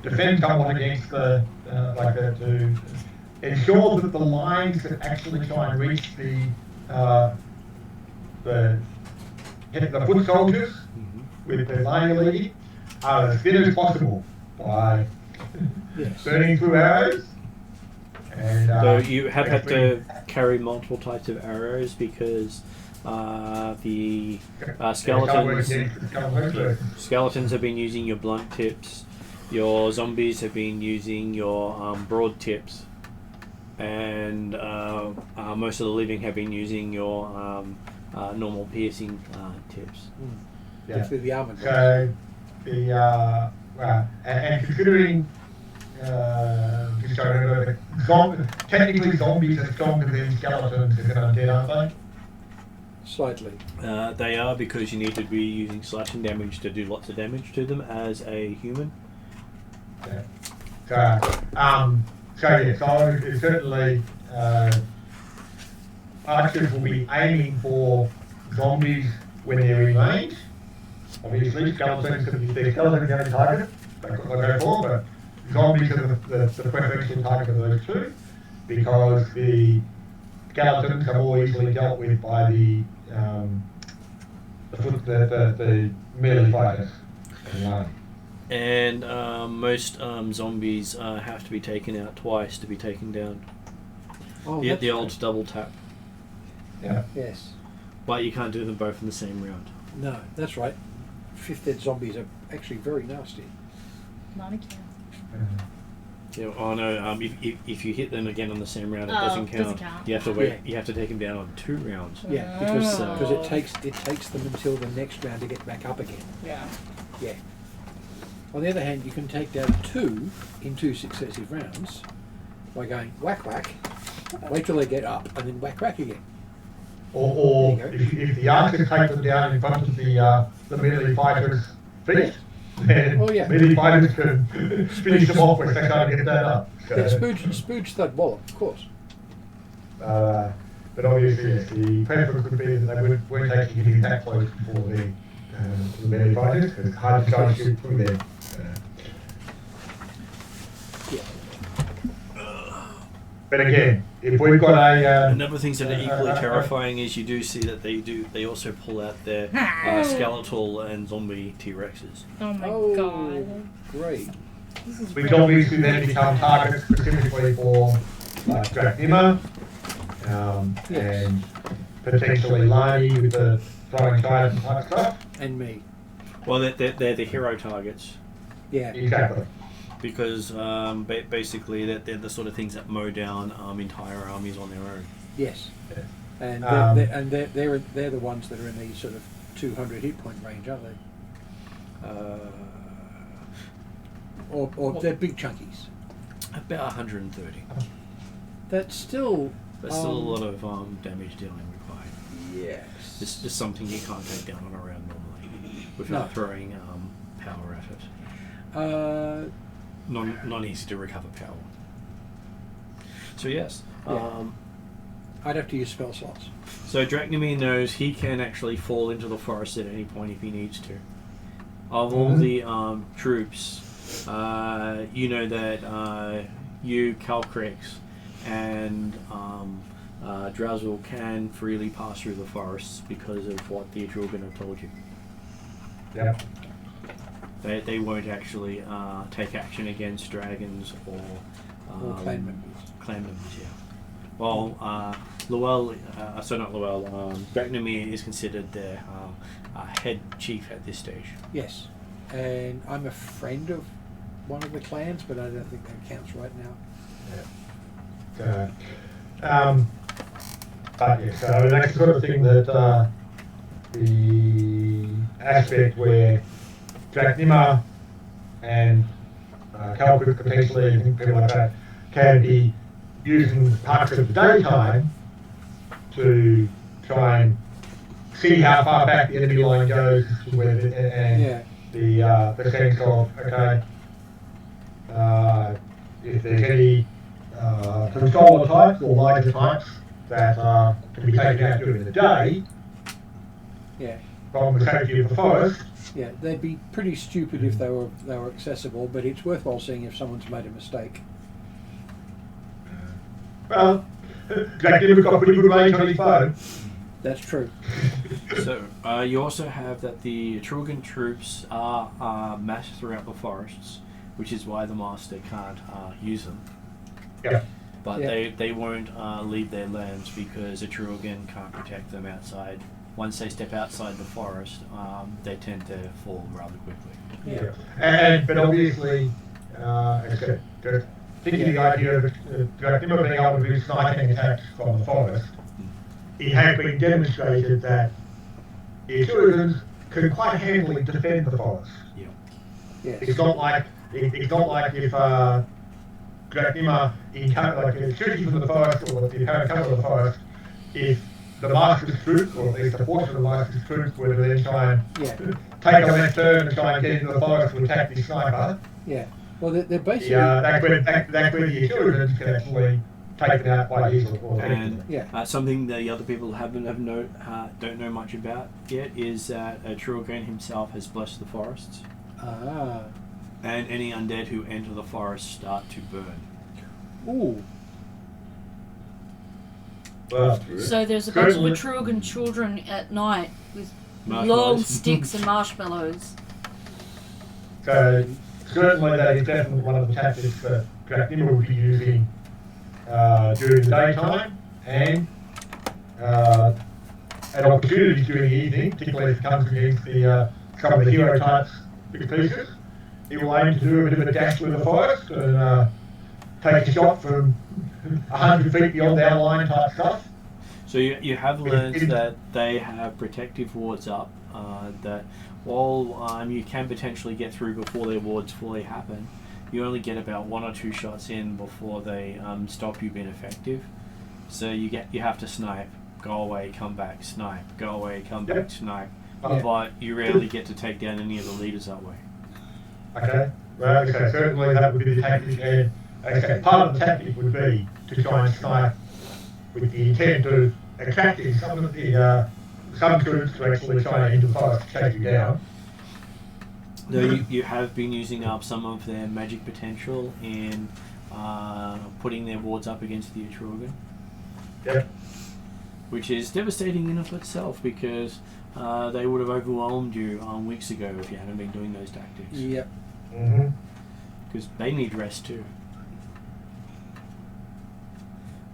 defend someone against to ensure that the lines that actually try and reach the foot soldiers with the line leading are as thin as possible by burning through arrows. And So you have had to carry multiple types of arrows because the skeletons have been using your blunt tips, your zombies have been using your broad tips, and most of the living have been using your normal piercing tips. It's with the armored ones. So and considering technically zombies are stronger than skeletons if they're undead, aren't they? Slightly. They are, because you need to be using slashing damage to do lots of damage to them as a human. Yeah. So it's certainly archers will be aiming for zombies when they're in range. Obviously, skeletons can be skeletons going to target. That's what they go for, but zombies are the preferential target of those two, because the skeletons are more easily dealt with by the melee fighters. And most zombies have to be taken out twice to be taken down. Oh, You get the that's old double tap, Yeah. Yes. but you can't do them both in the same round. No, that's right. Fifth Ed zombies are actually very nasty. Not a count. Yeah, oh no, if you hit them again on the same round, it Oh, doesn't count. doesn't count. You have to wait. Yeah. You have to take them down on 2 rounds. Yeah, Oh. because it takes them until the next round to get back up again. Yeah. Yeah. On the other hand, you can take down 2 in 2 successive rounds by going whack whack, wait till they get up, and then whack whack again. Or There you if the archers take them down in front of the melee fighters' feet, then Oh, yeah. melee fighters can finish them off when they can't get that up. So, Yeah, spooge thud wallop, of course. but obviously, yes, the preference would be that they weren't taking it that close before the melee fighters, because it's hard to try and shoot through them. But again, if we've got a Another things that are equally terrifying is you do see that they also pull out their skeletal and zombie T-Rexes. Oh my Oh, god. great. This is which great. obviously then become targets specifically for Jack Dimmer, Yes. and potentially Lani with the throwing trident type stuff. And me. Well, they're the hero targets Yeah. Exactly. because basically they're the sort of things that mow down entire armies on their own. Yes. And they're the ones that are in the sort of 200 hit point range, aren't they? Or they're big chunkies. About 130. That's still. That's still a lot of damage dealing required. Yes. It's just something you can't take down on a round normally. without No. throwing power at it. Non easy to recover power. So yes. Yeah. I'd have to use spell slots. So Drachnamir knows he can actually fall into the forest at any point if he needs to. Of all the troops, you know that you, Calcrex, and Drowsel can freely pass through the forests because of what the Atruaghin have told you. Yep. They won't actually take action against dragons or Clan members. Clan members, yeah. Well, Luell, not Luell, Drachnamir is considered their head chief at this stage. Yes. And I'm a friend of one of the clans, but I don't think that counts right now. But yeah, so that's the sort of thing that the aspect where Drachnamir and Calcrex potentially and people like that can be using parts of the daytime to try and see how far back the enemy line goes with it, and the sense of, okay, if there's any controller types or larger types that can be taken out during the day Yeah. from the safety of the forest. Yeah, they'd be pretty stupid if they were accessible, but it's worthwhile seeing if someone's made a mistake. Well, Drachnamir got pretty good range on his bow. That's true. So you also have that the Atruaghin troops are massed throughout the forests, which is why the Master can't use them. Yeah. But Yeah. they won't leave their lands because Atruaghin can't protect them outside. Once they step outside the forest, they tend to fall rather quickly. Yeah. But obviously, thinking the idea of Drachnamir being able to do sniping attacks from the forest, it has been demonstrated that the Atruaghin can quite handily defend the forest. Yeah. Yes. It's not like if Drachnamir shooting from the forest or the apparent cover of the forest, if the Master's troops, or at least a portion of the Master's troops, were to then try and take a left turn and try and get into the forest to attack the sniper. Yeah. Well, they're basically. That's where the Atruaghin can actually take it out quite easily. And something the other people don't know much about yet is that Atruaghin himself has blessed the forests. Ah. And any undead who enter the forest start to burn. Ooh. Well, So there's a bunch of Atruaghin children at night with long sticks and marshmallows. so certainly that is definitely one of the tactics that Drachnamir would be using during the daytime, and at opportunities during the evening, particularly if it comes against some of the hero types big pieces. He will aim to do a bit of a dash through the forest and take a shot from 100 feet beyond our line type stuff. So you have learned that they have protective wards up, that while you can potentially get through before their wards fully happen, you only get about 1 or 2 shots in before they stop you being effective. So you have to snipe, go away, come back, snipe, go away, come back, snipe. But you rarely get to take down any of the leaders that way. Okay, well, so certainly that would be the tactic, and part of the tactic would be to try and snipe with the intent of attracting some of the some troops to actually try and enter the forest to chase you down. Though you have been using up some of their magic potential in putting their wards up against the Atruaghin. Yep. Which is devastating in of itself because they would have overwhelmed you weeks ago if you hadn't been doing those tactics. Yep. Mm-hmm. Because they need rest too.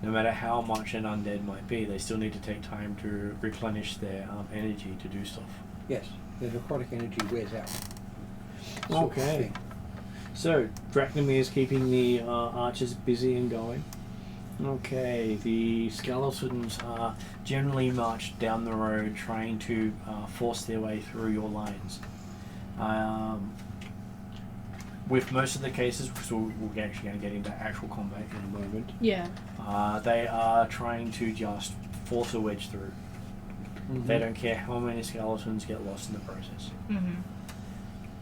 No matter how much an undead might be, they still need to take time to replenish their energy to do stuff. Yes. Their necrotic energy wears out. Okay. So, Drachnamir is keeping the archers busy and going. Okay, the skeletons generally march down the road trying to force their way through your lines. With most of the cases, because we're actually going to get into actual combat in a moment, Yeah. they are trying to just force a wedge through. They don't care how many skeletons get lost in the process. Mm-hmm.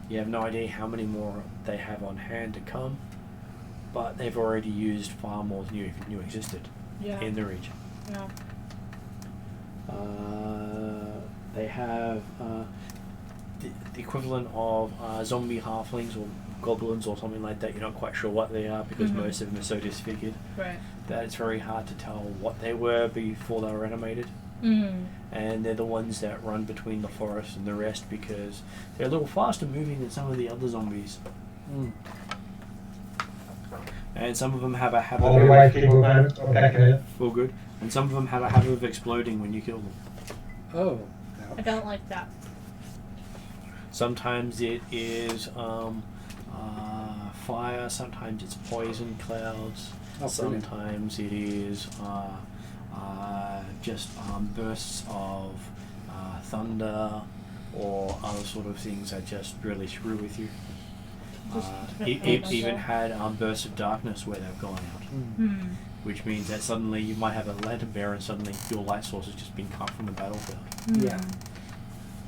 You have no idea how many more they have on hand to come, but they've already used far more than you even knew existed Yeah. in the region. Yeah. They have the equivalent of zombie halflings or goblins or something like that. You're not quite sure what they are because most of them are so disfigured Right. that it's very hard to tell what they were before they were animated. Mm. And they're the ones that run between the forest and the rest because they're a little faster moving than some of the other zombies. And some of them have a habit I'll be waiting for a moment. I'm back in a minute. all good. And some of them have a habit of exploding when you kill them. Oh. I don't like that. Sometimes it is fire, sometimes it's poison clouds, Oh, brilliant. sometimes it is just bursts of thunder or other sort of things that just really screw with you. Even had bursts of darkness where they've gone out, Mm. which means that suddenly you might have a lantern bearer and suddenly your light source has just been cut from the battlefield. Yeah.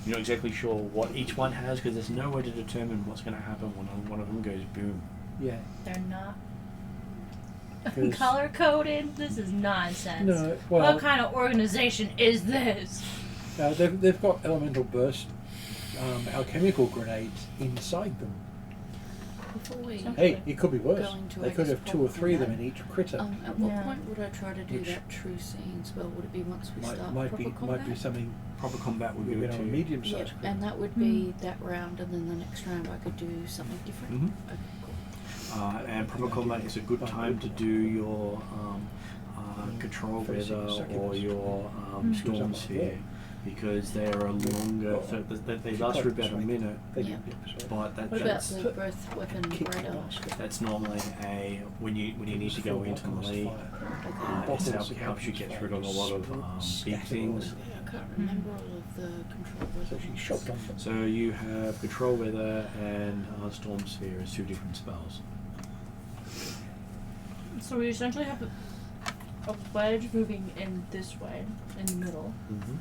You're not exactly sure what each one has because there's no way to determine what's going to happen when one of them goes boom. Yeah. They're not 'Cause- color coded. This is nonsense. No, well, What kind of organization is this? they've got elemental burst alchemical grenades inside them. Before we Hey, it could be worse. Go into, They I could guess, have 2 or 3 of them proper in each critter. at what Yeah. point would I try to do Which that true seeing spell? Would it be once we start might proper be combat? something Proper combat would we've be been on a to medium Yeah, sized and that would be that round, and then the next round I could do something different. Mhm. Okay, cool. and proper combat is a good time to do your control Facing weather a second or your storm sphere because they are a longer. So they last for about a minute, Yeah. but What about that's the breath weapon radar? that's normally a when you need to go into melee. It helps you get rid of a lot of big things. I can't remember all of the control So weapons. she shot them. So you have control weather and storm sphere as 2 different spells. So we essentially have a wedge moving in this way, in the middle. Mm-hmm.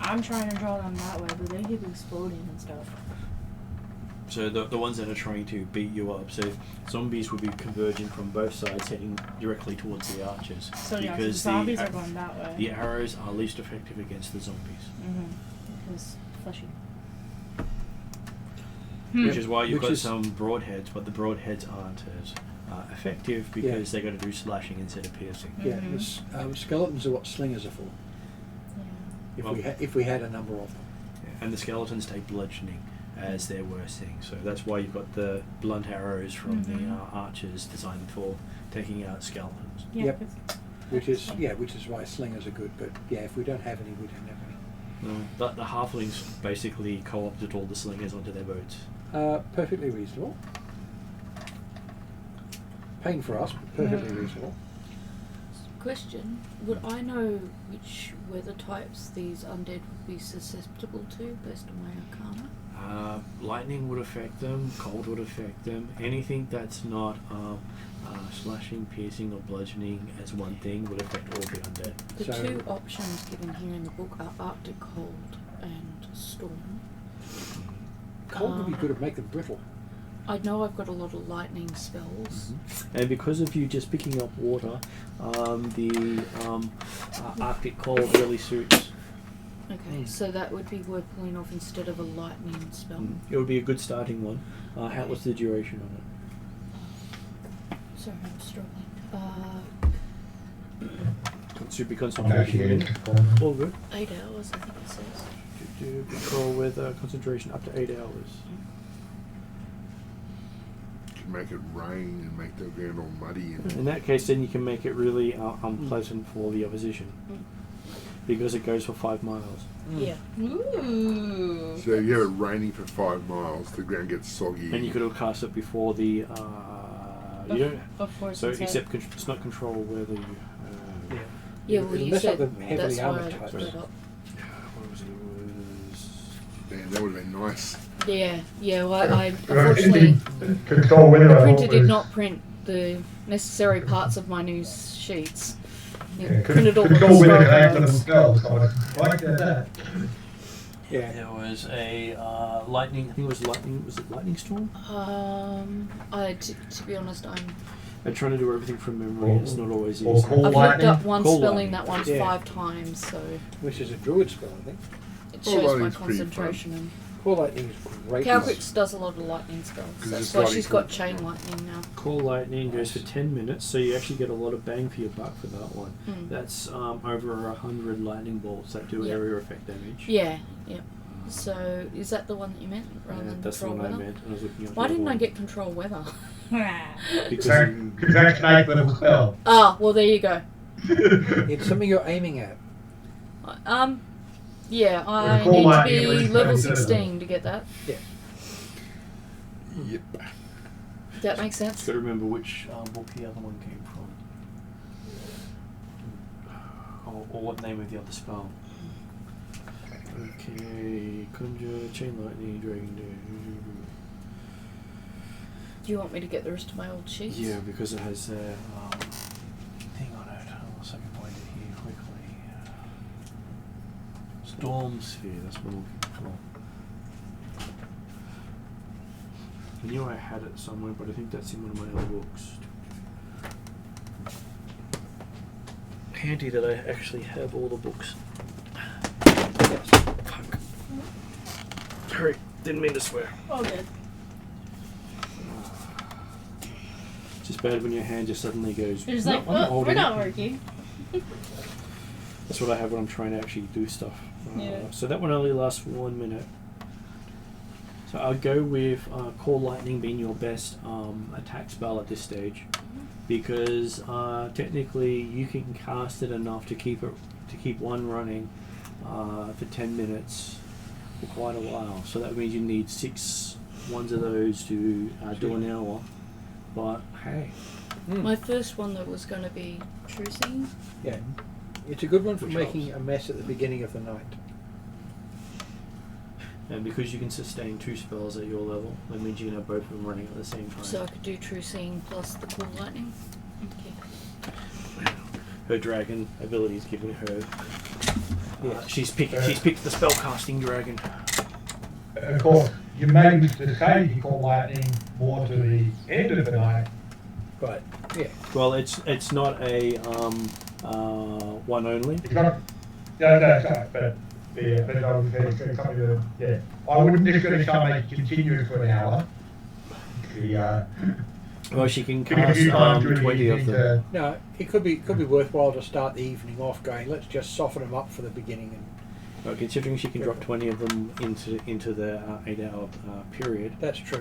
I'm trying to draw them that way, but they keep exploding and stuff. So the ones that are trying to beat you up. So zombies will be converging from both sides, heading directly towards the archers. So yeah, so because zombies are going that way. the arrows are least effective against the zombies. Mm-hmm. Because fleshy. Which is why you've Which got is- some broadheads, but the broadheads aren't as effective because they got to do slashing instead of piercing. Yeah, Mhm. the skeletons are what slingers are for. Yeah. If we had a number of them. And the skeletons take bludgeoning as their worst thing. So that's why you've got the blunt arrows from the archers designed for taking out skeletons. Yeah. Yep. 'cause- Which is why slingers are good. But yeah, if we don't have any, we don't have any. No, but the halflings basically co-opted all the slingers onto their boats. Perfectly reasonable. Pain for us, but perfectly reasonable. Question: would I know which weather types these undead would be susceptible to based on my arcana? Lightning would affect them, cold would affect them. Anything that's not slashing, piercing, or bludgeoning as one thing would affect all the undead. The So- 2 options given here in the book are Arctic cold and storm. Cold would be good at make them brittle. I know I've got a lot of lightning spells. And because of you just picking up water, the Arctic cold really suits. Okay, so that would be worth pulling off instead of a lightning spell. It would be a good starting one. What's the duration on it? Sorry, I'm struggling. Should be I'm actually concentration. in. All good. 8 hours, I think it says. Do control with concentration up to 8 hours. You can make it rain and make the ground all muddy. And In that case, then you can make it really unpleasant for the opposition because it goes for 5 miles. Yeah. Ooh. so you have it raining for 5 miles, the ground gets soggy. And you could have cast it before the. You don't. Of course. So it's except it's not control whether you. Yeah. Yeah, well, It'll you mess up said the heavily that's why armoured I types. put it up. What was it? It was. Man, that would have been nice. Yeah, well, I Anything unfortunately, control weather. the I printer thought did was- not print the necessary parts of my new sheets. Yeah, printed all the Cool with it, spell acts little cards. spells. So I like that. Yeah. There was a lightning. I think it was lightning. Was it lightning storm? To be honest, I'm trying to do everything from memory. It's not always Or easy. call I've looked lightning. up one Call spelling lightning. that once Yeah. 5 times, so Which is a druid spell, I think. it Call shows my lightning's pretty fun. concentration. And Call lightning is great. Calquix does a lot of lightning spells. 'Cause That's it's why lightning she's got quick. chain lightning now. Call lightning goes for 10 minutes, so you actually get a lot of bang for your buck for that one. Mm. That's over 100 lightning bolts that do Yeah. area effect damage. Yeah, yeah. So is that the one that you meant, rather than That's the control one I weather? meant. I was looking up Why the didn't I one. get control weather? Because Because that's snake level spell. Ah, well there you go. It's something you're aiming at. Yeah, I call need to lightning be is level considered. 16 to get that. Yep. That makes sense. got to remember which book the other one came from. Or what name of the other spell. Okay, conjure, chain lightning, dragon do. Do you want me to get the rest of my old sheets? Yeah, because it has a thing on it. Unless I can find it here quickly. Storm sphere, that's what I'm looking for. I knew I had it somewhere, but I think that's in one of my other books. Handy that I actually have all the books. Yes. Fuck. Sorry, didn't mean to swear. Oh, good. It's just bad when your hand just suddenly goes. You're just "No, like, I'm not oh, we're holding not it." working. That's what I have when I'm trying to actually do stuff. Yeah. So that one only lasts for 1 minute. So I'll go with Call Lightning being your best attack spell at this stage, because technically you can cast it enough to keep one running for 10 minutes for quite a while. So that means you need 6 ones of those to do an hour. But hey, My first one that was going to be True Seeing. Yeah. It's a good one for Which making helps. a mess at the beginning of the night. and because you can sustain 2 spells at your level, that means you can have both of them running at the same time. So I could do True Seeing plus the Cool Lightning. Okay. Her dragon ability is giving her. Yeah. She's picked the spellcasting dragon. Of course, you may wish to say you call lightning more to the end of the night. But yeah. Well, it's not a one only. It's not. No, sorry, but yeah, but I was going to come to yeah. I wouldn't necessarily try to make it continue for an hour. The Well, she can give it a cast few times during the 20 of evening them. to. No, it could be worthwhile to start the evening off going, let's just soften them up for the beginning. And Well, considering she can drop 20 of them into the 8-hour period, that's true.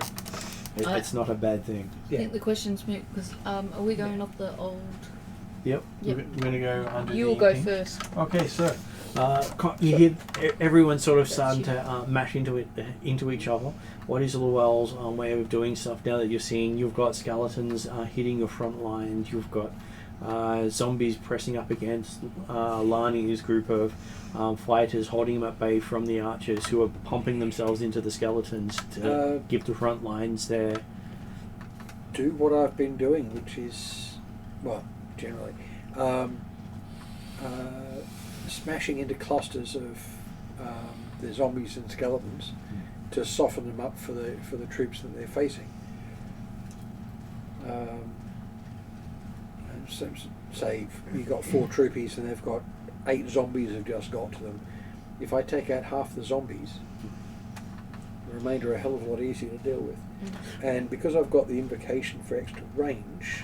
it's not a bad thing. I Yeah. think the question's moot because are we going off the old? Yep. Yep. We're going to go under. You'll the go thing. first. Okay, so you hear everyone sort of starting to mash into each other. What is Llewell's way of doing stuff now that you're seeing? You've got skeletons hitting your front lines. You've got zombies pressing up against Lani and his group of fighters, holding them at bay from the archers, who are pumping themselves into the skeletons to give the front lines their. Do what I've been doing, which is, well, generally, smashing into clusters of the zombies and skeletons to soften them up for the troops that they're facing. And so, say you've got 4 troopies and they've got 8 zombies have just got to them. If I take out half the zombies, the remainder are a hell of a lot easier to deal with. And because I've got the invocation for extra range,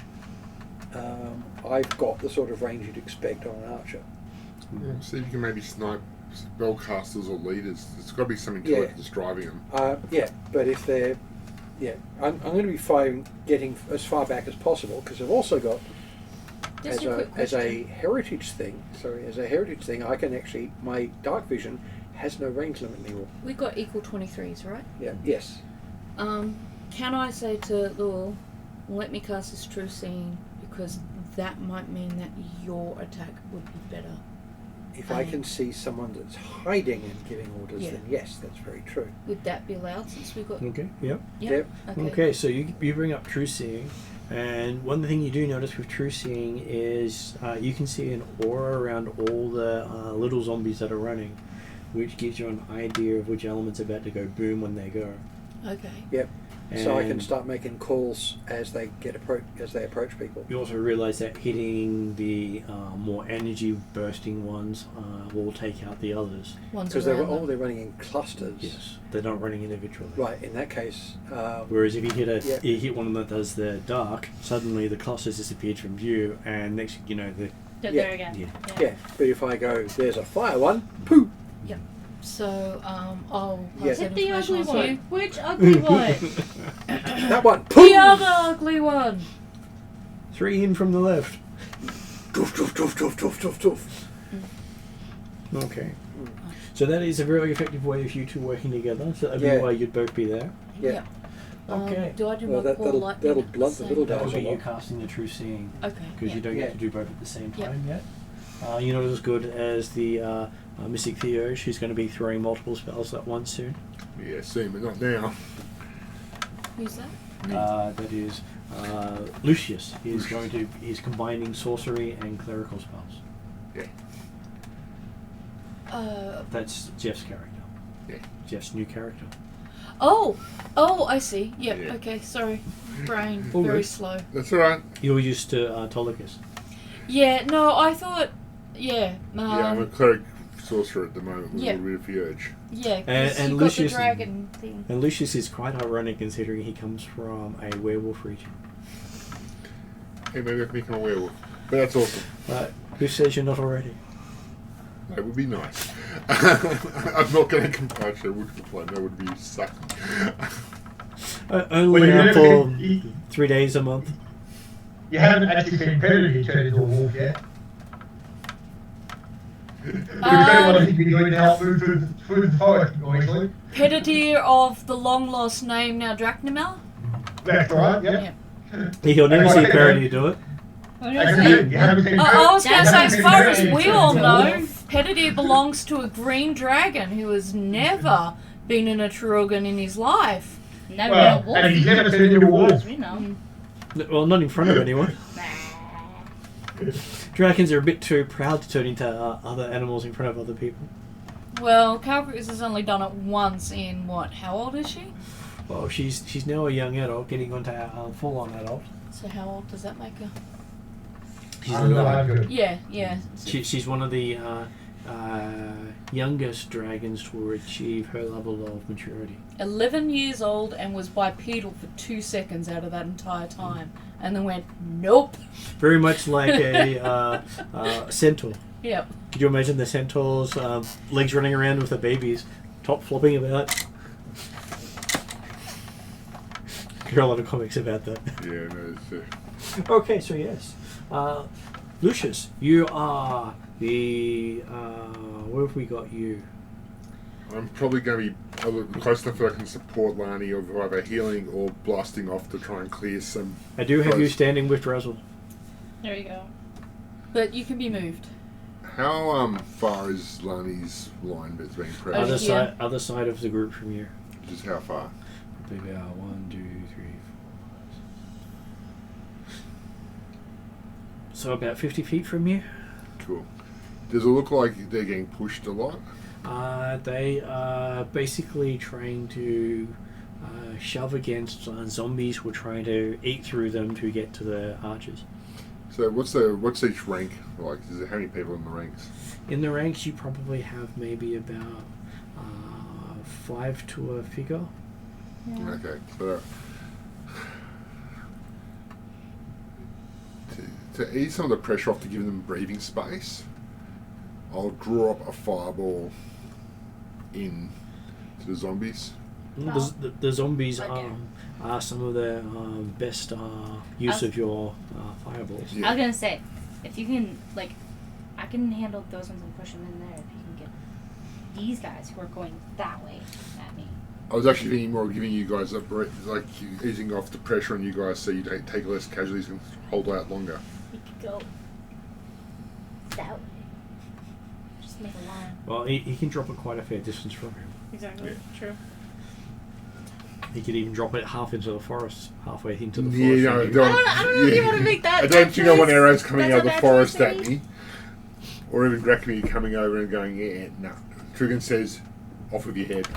I've got the sort of range you'd expect on an archer. Yeah, see if you can maybe snipe spellcasters or leaders. There's got to be something to Yeah. it that's driving them. Yeah, but if they're, I'm going to be firing, getting as far back as possible because I've also got Just as a quick a question. heritage thing. I can actually, my dark vision has no range limit anymore. We got equal 23s, right? Yeah. Yes. Can I say to Lul, let me cast this True Seeing because that might mean that your attack would be better. If I can see someone that's hiding and giving orders, Yeah. then yes, that's very true. Would that be allowed since we got? Okay. Yep. Yep. Okay. So you bring up true seeing, and one thing you do notice with true seeing is you can see an aura around all the little zombies that are running, which gives you an idea of which element's about to go boom when they go. Okay. Yep. So I can And start making calls as they approach people. You also realise that hitting the more energy bursting ones will take out the others. Ones Because around them. they're running in clusters. Yes, they're not running individually. Right. In that case, Whereas if you hit Yeah. you hit one that does the dark, suddenly the clusters disappeared from view, and next you know the They're Yeah. there again. Yeah. yeah. But if I go, there's a fire one. Pooh. So I'll Yeah. pass that Hit the information ugly on to one. you. Which ugly one? That one. The Pooh. other ugly one. 3 in from the left. Doof, doof, doof, doof, doof, doof, doof. Okay. So that is a very effective way of you two working together. So that'd Yeah. be why you'd both be there. Yeah. Okay. Do I do Well, my core lightning? that'll at the blunt the same little That time? would guys be a you lot. casting the true seeing, Okay. because you don't Yeah. get to do both at the same Yeah. time yet. You're not as good as the Mystic Theo. She's going to be throwing multiple spells at once soon. Yeah, soon, but not now. Who's that? That is Lucius. He's Lucius. he's combining sorcery and clerical spells. Yeah. That's Jeff's character. Yeah. Jeff's new character. Oh, I see. Yep. Yeah. Okay. Sorry. Brain All very good. slow. That's alright. You're used to Tolicus. Yeah. No, I thought. Yeah. Yeah, I'm a cleric sorcerer at the moment with Yeah. a little bit of urge. Yeah. 'cause And you've got the Lucius- dragon thing. And Lucius is quite ironic considering he comes from a werewolf region. Hey, maybe I can become a werewolf. But that's awesome. Who says you're not already? That would be nice. I'm not going to complain. Actually, I would complain. That would be sucky. Only Well, you never for been- 3 days a month. You haven't actually seen Predator turn into a wolf yet. You better want to be doing to help move through the forest, obviously. Pediteur of the long lost name now Drachnamel. That's right, yep. You'll never see Parody do it. Actually, you haven't seen I was going to say, as Predator far as turn we into all a know, wolf. Pediteur belongs to a green dragon who has never been in a Truogan in his life. Never Well, been a wolf. and he's never turned into a wolf. We know. Well, not in front of anyone. Nah. Dragons are a bit too proud to turn into other animals in front of other people. Well, Calvarius has only done it once in what? How old is she? Well, she's now a young adult, getting onto full-on adult. So how old does that make her? She's I'm not 11. good. Yeah. She's one of the youngest dragons to achieve her level of maturity. 11 years old and was bipedal for 2 seconds out of that entire time. And then went, nope. Very much like a centaur. Yep. Could you imagine the centaurs' legs running around with the babies, top flopping about? There are a lot of comics about that. Yeah, no, it's, Okay, so yes. Lucius, you are the... where have we got you? I'm probably going to be a little close enough that I can support Lani of either healing or blasting off to try and clear some. I do have you Close. standing with Drazzle. There you go. But you can be moved. How far is Lani's line that's being Over pressed? here. Other side of the group from you. Just how far? Probably about 1, 2, 3, 4. So about 50 feet from you. Cool. Does it look like they're getting pushed a lot? They are basically trying to shove against zombies who are trying to eat through them to get to the archers. So what's each rank like? Is there how many people in the ranks? In the ranks, you probably have maybe about 5 to a figure. Okay, so to ease some of the pressure off to give them breathing space, I'll draw up a fireball in to the zombies. The zombies Okay. are some of the best use I- of your fireballs. Yeah. I was gonna say, if you can, like, I can handle those ones and push them in there. If you can get these guys who are going that way at me. I was actually thinking more of giving you guys a like easing off the pressure on you guys so you take less casualties and hold out longer. We could go that way. to make a line. Well, he can drop it quite a fair distance from him. Exactly. True. He could even drop it half into the forest, halfway into the forest. Yeah, no, I don't know if you want to make that. I don't think I want arrows coming that's out of the a bad forest choice at to make. me. Or even Dracony coming over and going, yeah, no. Trugan says, off with your head.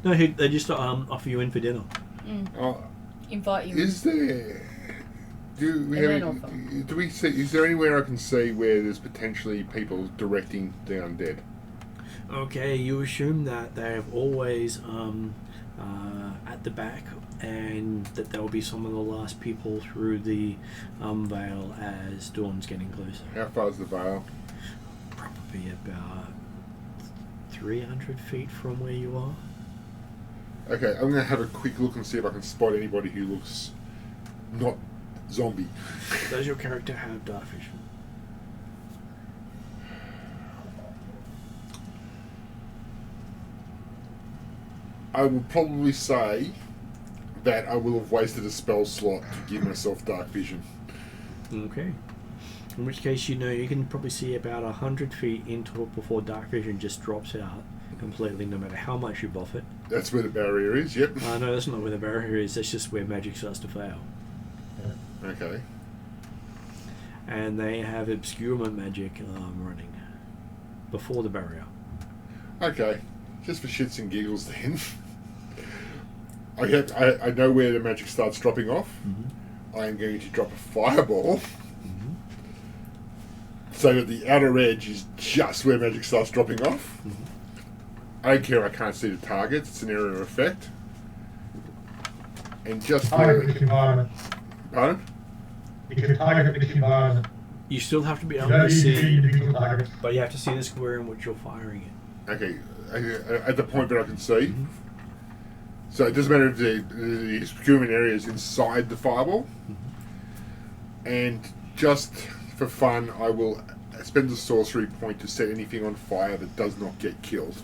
No, they just offer you in for dinner. Invite you. Is there... Do we And have? then Do we see? Is there anywhere I can see where there's potentially people directing the undead? Okay, you assume that they're always at the back, and that there will be some of the last people through the veil as dawn's getting closer. How far is the veil? Probably about 300 feet from where you are. Okay, I'm going to have a quick look and see if I can spot anybody who looks not zombie. Does your character have dark vision? I will probably say that I will have wasted a spell slot to give myself dark vision. Okay. In which case, you know, you can probably see about 100 feet into it before dark vision just drops out completely, no matter how much you buff it. That's where the barrier is, yep. No, that's not where the barrier is, that's just where magic starts to fail. Okay. And they have obscurement magic running before the barrier. Okay. Just for shits and giggles then. I know where the magic starts dropping off. Mm-hmm. I am going to drop a fireball so that the outer edge is just where magic starts dropping off. Mm-hmm. I don't care, I can't see the targets, it's an area of effect. And just Target this environment. Pardon? You can target this environment. You still have to be You able don't to need to see see, individual targets. but you have to see the square in which you're firing it. Okay, at the point that I can see. Mm-hmm. So it doesn't matter if the obscurement area is inside the fireball. Mm-hmm. And just for fun, I will spend the sorcery point to set anything on fire that does not get killed.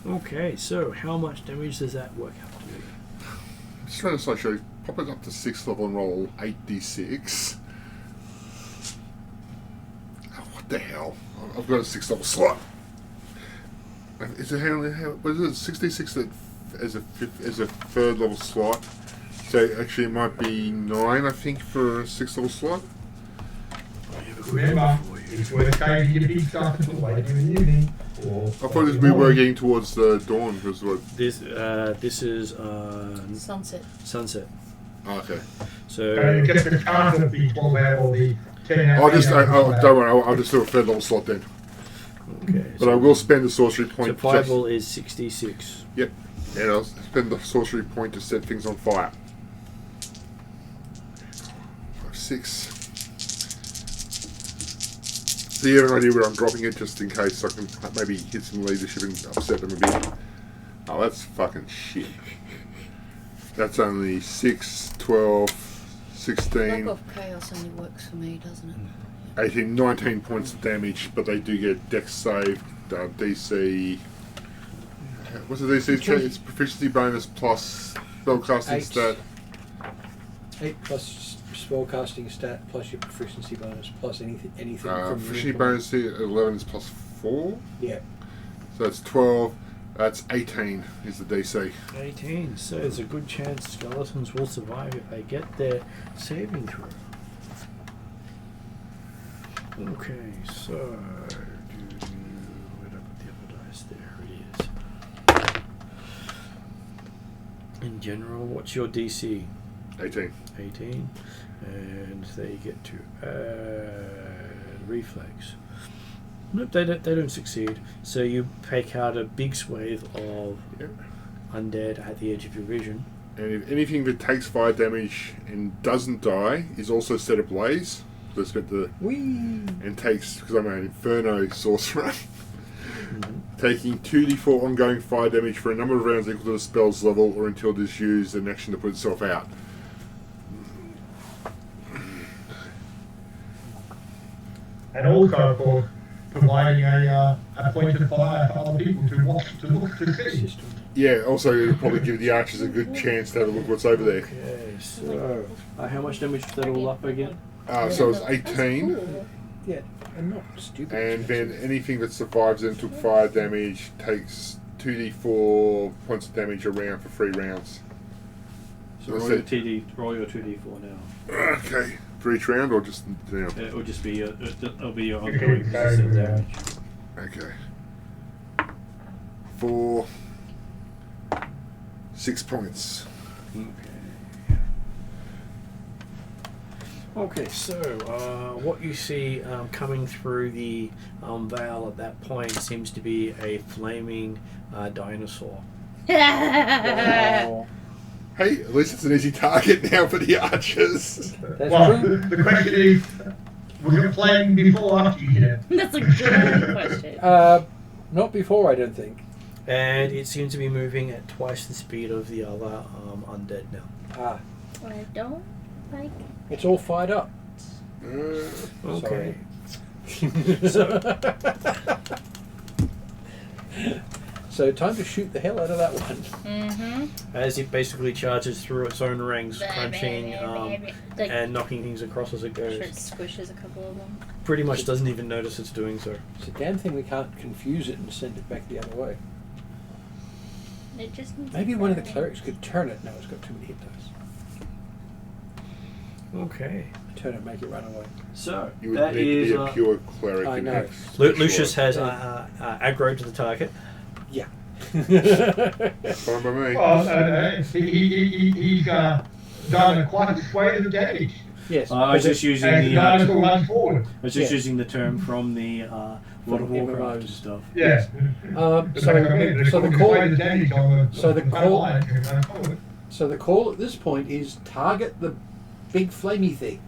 Okay, so how much damage does that work out to be? I'm just trying to slowly pop it up to 6th level and roll 8d6. Oh, what the hell? I've got a 6th level slot. Is it what is it? 66 as a 3rd level slot. So actually, it might be 9, I think, for a 6th level slot. Remember, it's worth saving your big stuff until later in the evening. Or I thought we were getting towards the dawn. Was what? This is Sunset. sunset. Oh, okay. So just the chance of the 12 hour or the 10 hour. Don't worry. I'll just do a 3rd level slot then. okay, But I will spend the sorcery point. So fireball is 66. Yep. And I'll spend the sorcery point to set things on fire. 5, 6. So you have an idea where I'm dropping it, just in case I can maybe hit some leadership and upset them a bit. Oh, that's fucking shit. That's only 6, 12, 16, Knock off chaos only works for me, doesn't it? 18, 19 points of damage, but they do get dex save, DC. What's the DC? It's proficiency bonus plus spellcasting 8. stat. 8 plus spellcasting stat plus your proficiency bonus plus anything from your Proficiency implement. bonus here at 11 is plus 4. Yeah. So that's 12. That's 18 is the DC. 18. So there's a good chance skeletons will survive if they get their saving throw. Okay, so where did I put the other dice? There it is. In general, what's your DC? 18. 18, and they get to add reflex. Nope, they don't succeed. So you pick out a big swathe of Yep. undead at the edge of your vision. And if anything that takes fire damage and doesn't die is also set ablaze. So it's got the Whee! and takes, because I'm an Inferno sorcerer, Mm-hmm. taking 2d4 ongoing fire damage for a number of rounds equal to the spell's level or until it is used an action to put itself out. And also, of course, providing a point of fire for other people to watch, to look, to see. System. Yeah, also it'll probably give the archers a good chance to have a look what's over there. Okay, so how much damage is that all up again? So it's 18. Yeah, and not stupid. And then anything that survives and took fire damage takes 2d4 points of damage around for 3 rounds. So That's roll your 2d4 now. Okay, for each round or just now? It will just be it'll be your Okay, ongoing persistent so, damage. Okay. For 6 points. Okay, so what you see coming through the veil at that point seems to be a flaming dinosaur. Wow. Hey, at least it's an easy target now for the archers. That's Well, true. the question is, was it playing before or after you hit it? That's a good question. Not before, I don't think. And it seems to be moving at twice the speed of the other undead now. Ah, I don't like. it's all fired up. Okay. So time to shoot the hell out of that one. Mm-hmm. As it basically charges through its own ranks, crunching Like, and knocking things across as it sure goes. it squishes a couple of them. Pretty much doesn't even notice it's doing so. It's a damn thing we can't confuse it and send it back the other way. It just needs Maybe a one of the turn. clerics could turn it. No, it's got too many hit dice. Okay. Turn it, make it run away. So You would that need is to be a pure cleric. I and know. have Lucius special- has aggroed to the target. Yeah. Fine by me. Well, he's done quite a swathe of damage. Yes. I was just using And the the dinosaur runs forward. I was just Yeah. using the term from the World of Warcraft and MMOs. stuff. Yeah. So the call. The damage on the, So the front call- line can run forward. So the call at this point is target the big flamey thing.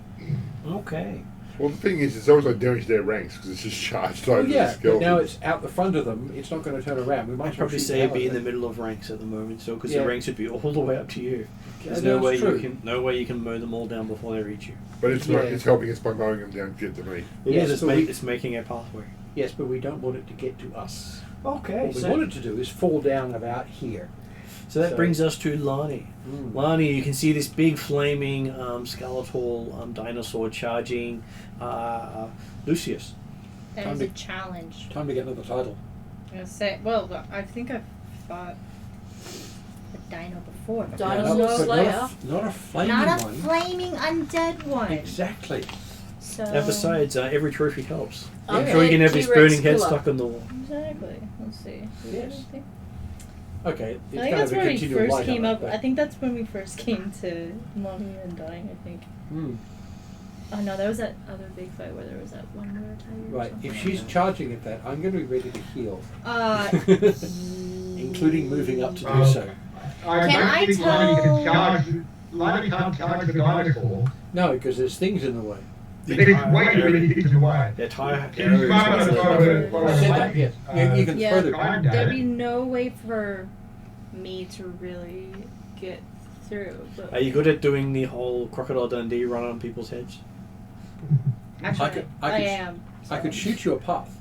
Okay. Well, the thing is, it's always like damage their ranks because it's just charged over Oh the yeah, but skeleton. now it's out the front of them. It's not going to turn around. We might I'd probably shoot say hell it'd be in out the of it. middle of ranks at the moment, so because Yeah. the ranks would be all the way up to you. There's Yeah, no that's way true. no way you can mow them all down before they reach you. But it's Yeah. it's helping us by mowing them down to get to me. Yes, It's, but we- it's making a pathway. Yes, but we don't want it to get to us. Okay. What we want it to do is fall down about here. So that So- brings us to Lani. Lani, you can see this big flaming skeletal dinosaur charging Lucius. That Time is to- a challenge. Time to get another title. I'm gonna say, well, I think I've fought a dino before. But Dino not- But Slayer. not a flaming Not a one. flaming undead one. Exactly. So And besides, every trophy helps. I'm Okay. sure you can have this T-Rex burning head killer. stuck on the wall. Exactly. Let's see. Do we have Yes. anything? Okay. I It's think kind that's of a when we continual first light came on it, up. but- I think that's when we first came to Lonnie and dying. I think. Oh no, that was that other big fight where there was that one murder tiger. or Right. something If like she's that. charging at that, I'm going to be ready to heal, Uh, including moving up to do Oh. so. I Can don't I think Lani tell- can charge. Lani can't charge the dinosaur. No, because there's things in the way. But then it's waiting when he gets away. The entire She's area is running roughly over covered. for I a said that, light, yes. You can Yeah. throw the... Kind There'd of. be no way for me to really get through. But Are you good at doing the whole Crocodile Dundee run on people's heads? Actually, I could- am. I could shoot you a path.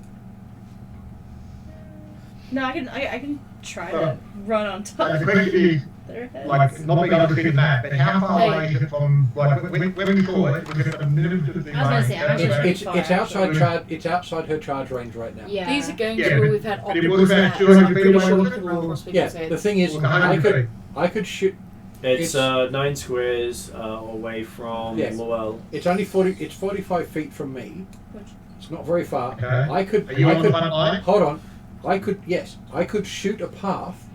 No, I can try to run on top The of question is, their heads. like, not being able to see the map, but how far Hey. away is it from, like, when we saw it, was it a minute of the I was gonna say, I'm actually line? pretty It's far, outside actually. charge. It's outside her charge range right now. Yeah. These are games Yeah, where but- we've had but it optical was about stats. 200 I'm feet pretty away, sure we wasn't can it? roll Or- people's Yeah. heads. The thing is, Or 100 feet. I could shoot. It's It's- 9 squares away from Yes. Lowell. It's only 40. It's 45 feet from me. Which- It's not very far. Okay. I could. Are you I on could, the front line? Hold on. I could. Yes, I could shoot a path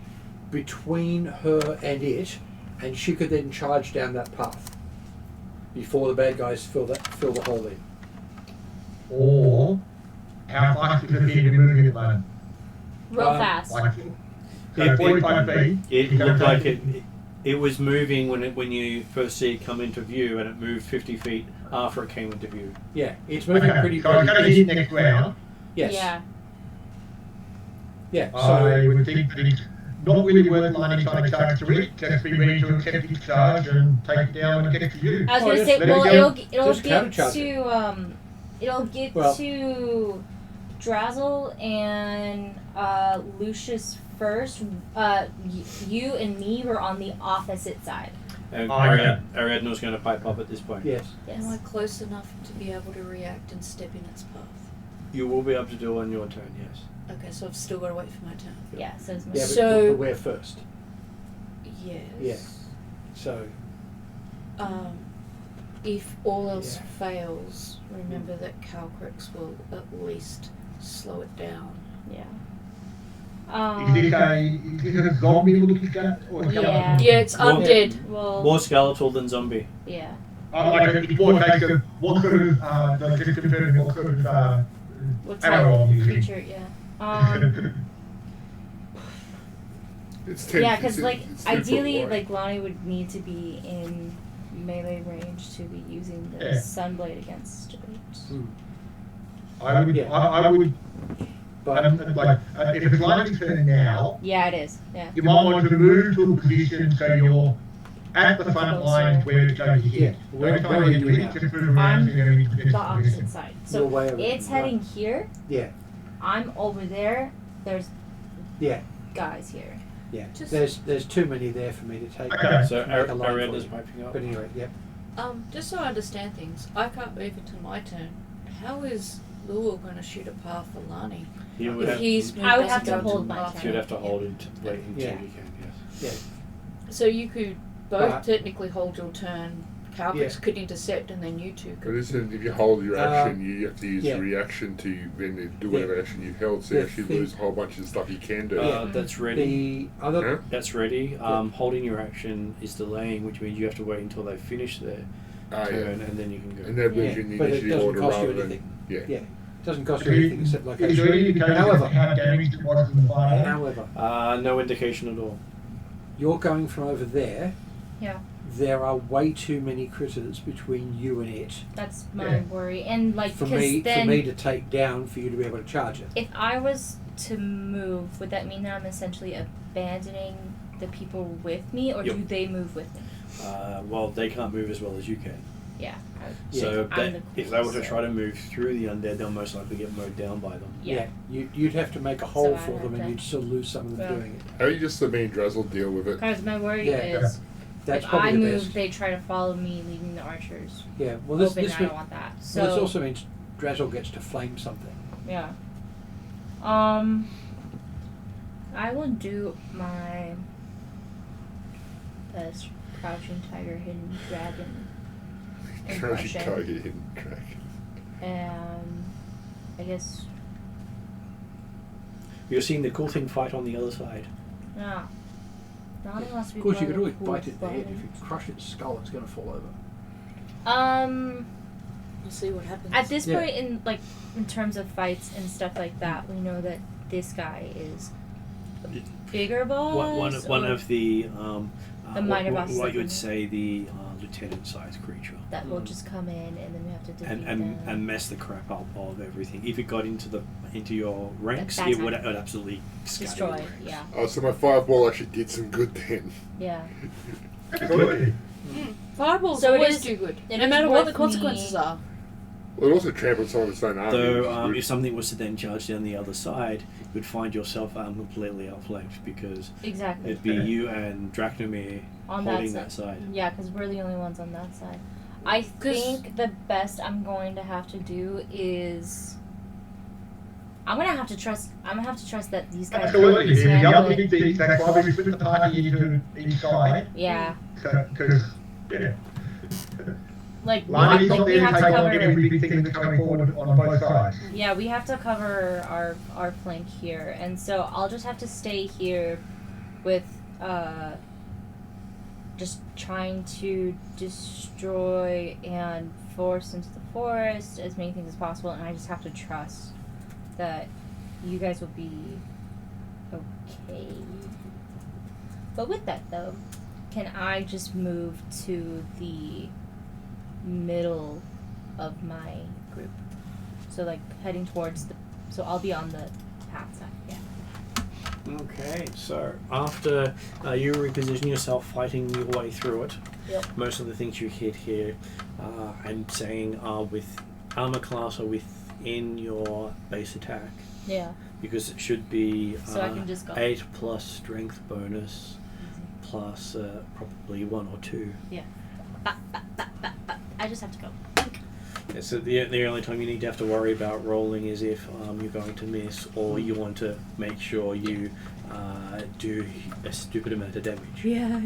between her and it, and she could then charge down that path before the bad guys fill the hole in. Or, how fast is it here to move it, man? Real fast. Like, so It- 45 feet. It you can looked like take- it was moving when you first see it come into view, and it moved 50 feet after it came into view. Yeah, it's moving Okay, pretty. so it's going to hit next round. Yes. Yeah. Yeah. So I would think that it's not really worth Lani trying to charge to it, just be ready to accept its charge and take it down when it gets to you. I was Oh, gonna just say, let it well, go. it'll Just get countercharge it'll get Well- to Drazzle and Lucius first. You and me were on the opposite side. And Okay. Ariadne's going to pipe up at this point. Yes. Yes. Am I close enough to be able to react and step in its path? You will be able to do it on your turn, yes. Okay, so I've still got to wait for my turn. Yeah, so it's Yeah, So- but we're first. Yes. Yeah. So, If all else Yeah. fails, remember that Calcrix will at least slow it down. yeah. Is it a zombie looking guy? Or a Yeah. skeleton? Yeah, it's Well- undead. Well, More skeletal than zombie. yeah. Like before it takes a, what sort of, like just confirming what sort of, What arrow type I'm of using. creature? Yeah. It's 10. Yeah, because like it's 10 foot ideally, wide. like Lonnie would need to be in melee range to be using the Yeah. Sunblade against it. I would, Yeah. I would, but if it's Lightning's turn now, Yeah, it is. Yeah. you might want to move to a position so you're at the front line where it's going to hit. Yeah, where Don't try are and you hit now? it, just move around I'm so you're in a The opposite position. side. You're So way over it's there, heading right. here. yeah, I'm over there. There's yeah, guys here. yeah. Just- There's too many there for me to take. Okay. So to make a line for Ariadne's you. piping up. But anyway, yep. Just so I understand things, I can't move until my turn. How is Lua going to shoot a path for Lani? You would If have, he's moved I would doesn't have to go hold the my path. turn. you'd have to hold it wait until Yeah. you can, yes. Yeah, So you could both But- technically hold your turn. Calcrix Yeah. could intercept, and then you two But could. isn't if you hold your action, you have to use yeah. the reaction to then do whatever action you've held, so you The actually thing- lose a whole bunch of stuff you can do. That's ready. the other Huh? That's ready. Holding your action is delaying, which means you have to wait until they finish their Ah, turn, yeah. and then you can go. And that Yeah. moves you in the but it initiative doesn't order cost you rather than anything. yeah. Yeah, it doesn't cost you anything except like Is there any indication of However, how damaged it was from the fire? however, No indication at all. you're going from over there. Yeah. There are way too many critters between you and it That's my Yeah. worry. And like, for because me then to take down for you to be able to charge it. if I was to move, would that mean that I'm essentially abandoning the people with me, or Yep. do they move with me? Well, they can't move as well as you can. Yeah. So I'm that, the if they were to closest. try to move through the undead, they'll most likely get mowed down by them. Yeah. You'd have to make a hole I for have them, and to- you'd still lose some of them Well- doing it. How do you just let me and Drazzle deal with it? Because my worry Yeah. is That's if probably I the move, best. they try to follow me, leaving the archers. Yeah. Well, this hoping this, I mean- don't want that. well, So this also means Drazzle gets to flame something. yeah. I will do my best crouching tiger, hidden dragon Crouching impression. tiger, hidden dragon. And I guess You're seeing the cool thing fight on the other side. yeah. Not unless we Of course, you play could always cool bite it in the head. fighting. If you crush its skull, it's going to fall over. We'll see what happens. At this Yeah. point, in terms of fights and stuff like that, we know that this guy is a bigger boss. One or of the The minor bosses what that you would can- say the lieutenant-sized creature, that will just come in and then we have to defeat and them. and mess the crap up of everything. If it got into your ranks, That it would time. absolutely scatter destroy. your ranks. Yeah, Oh, so my fireball actually did some good then. yeah. Absolutely. Fireballs So it always is- do good, it no is matter what the worth consequences me- are. Well, it also trampled some of its own army. which is Though, good. if something was to then charge down the other side, you'd find yourself completely outflanked because Exactly. it'd be you and Drachnomir On holding that that side. Yeah, because we're the only ones on that side. I 'Cause- think the best I'm going to have to do is I'm gonna have to trust that these guys Absolutely. can The handle other it. thing, that's why we split the party into each side. Yeah, Because, yeah. like Lani's we not there to have to take on cover. every big thing that's coming forward on both sides. Yeah, we have to cover our flank here, and so I'll just have to stay here with just trying to destroy and force into the forest as many things as possible, and I just have to trust that you guys will be okay. But with that though, can I just move to the middle of my group? So like heading towards so I'll be on the path side, yeah. Okay, so after you reposition yourself, fighting your way through it, Yep. most of the things you hit here, I'm saying are with armor class or within your base attack, Yeah. because it should be So I can just go. 8 plus strength bonus plus probably 1 or 2. Yeah. I just have to go. Yeah, so the only time you need to have to worry about rolling is if you're going to miss, or you want to make sure you do a stupid amount of damage. Yeah.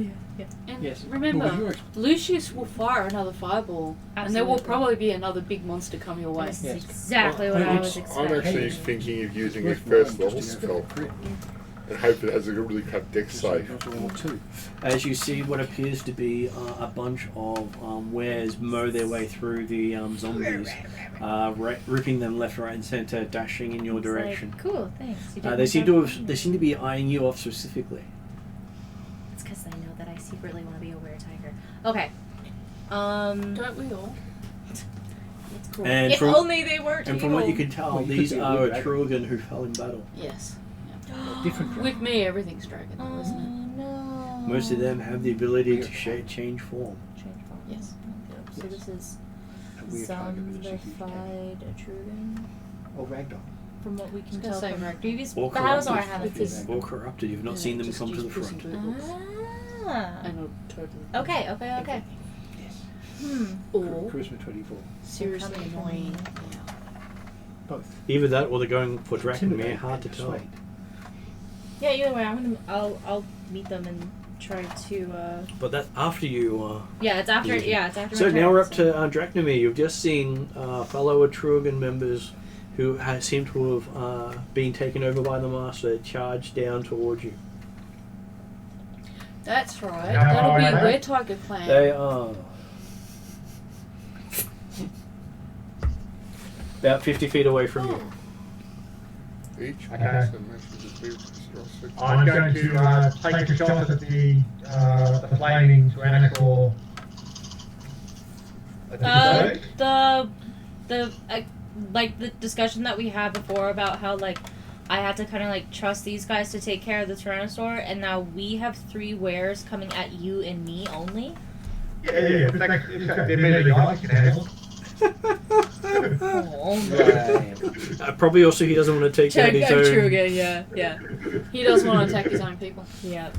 And Yes. remember, Well, you're- Lucius will fire another fireball, and there will Absolutely. probably be another big monster come your way. This Yes. is exactly what Well, I was I'm expecting. actually thinking of using a Worth first one level just to spell go for it. and hope it has a really cut deck save. Not one or two. As you see what appears to be a bunch of wares mow their way through the zombies, ripping them left, right, and centre, dashing in your It's direction. like, cool, thanks. You didn't They seem have to me have, here. they seem to be eyeing you off specifically. It's because they know that I secretly want to be a were-tiger. Okay. Don't we all? It's cool. And if from- only they weren't And from what you evil. can tell, Well, you these could be a are wood dragon. Atruaghin who fell in battle. Yes. Different. With me, everything's dragon, Oh though, isn't it? no. Most of them have the ability to change form. Change form. Yes. So this is A weird kind of it's a huge game. zombified Atruaghin. Or ragdoll. From what we can gonna tell say from Ragdoll. previous Or battles, or I corrupted. haven't Because- seen Or corrupted. You've not seen them just come to use the Puss in front. Boot books. Ah. I know, totally. Okay. Yes. Or Charisma 24. seriously Coming from- annoying. Both. Either that or they're going for Dracomir. Intimidate Hard to and tell. persuade. Yeah, either way, I'll meet them and try to. But that's after you. Yeah, it's after. Yeah. Yeah, it's after. So my now turn, we're up so- to Dracomir. You've just seen fellow Atruaghin members who seem to have been taken over by the Master charge down towards you. That's right. No, That'll be I- a Were Tiger clan. They are about 50 feet away from you. Each Okay. person matches a clear physical I'm going to take a shot at the flaming tyrannical. The like the discussion that we had before about how like I had to kind of like trust these guys to take care of the Tyrannosaur, and now we have 3 wares coming at you and me only. Yeah. It's got the ability I can handle. Probably also he doesn't want to take down his own. yeah. He does want to attack his own people. Yeah.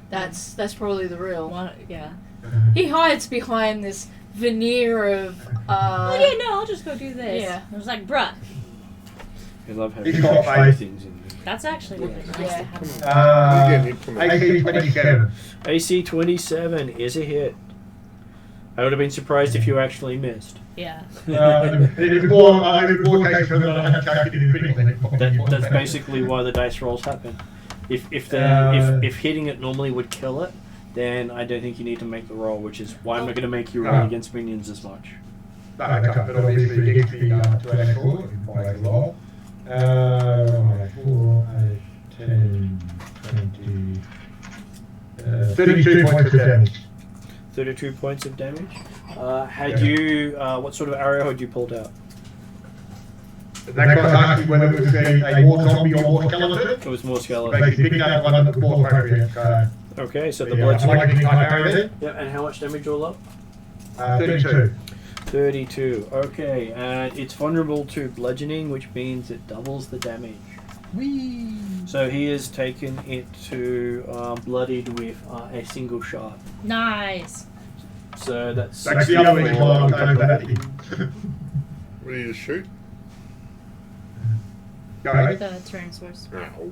That's probably the real. Yeah. He hides behind this veneer of. Oh yeah, no, I'll just go do this. Yeah. I was like, bruh, I love having He's got five faith. things in there. that's actually really nice Yeah. to have. Again, implement. AC 27. AC 27 is a hit. I would have been surprised if you actually missed. Yeah. Before came from I had calculated critically. That's basically why the dice rolls happen. If hitting it normally would kill it, then I don't think you need to make the roll, which is why I'm not going to make you roll against minions as much. No, but obviously against the tyrannical, it requires a roll. 4, 8, 10, 20, 32 points of damage. 32 points of damage. Had you what sort of arrow had you pulled out? That got asking whether it was a war zombie or war skeleton. It was more skeleton. Basically, picked up one of the more appropriate. Okay, so the I blood's like the type arrow there. Yep, and how much damage all up? 32. 32. Okay, and it's vulnerable to bludgeoning, which means it doubles the damage. Whee! So he has taken it to bloodied with a single shot. Nice. So that's That's the other reason why I'm going back. Ready to shoot? Go ahead. The Tyrannosaurus. No.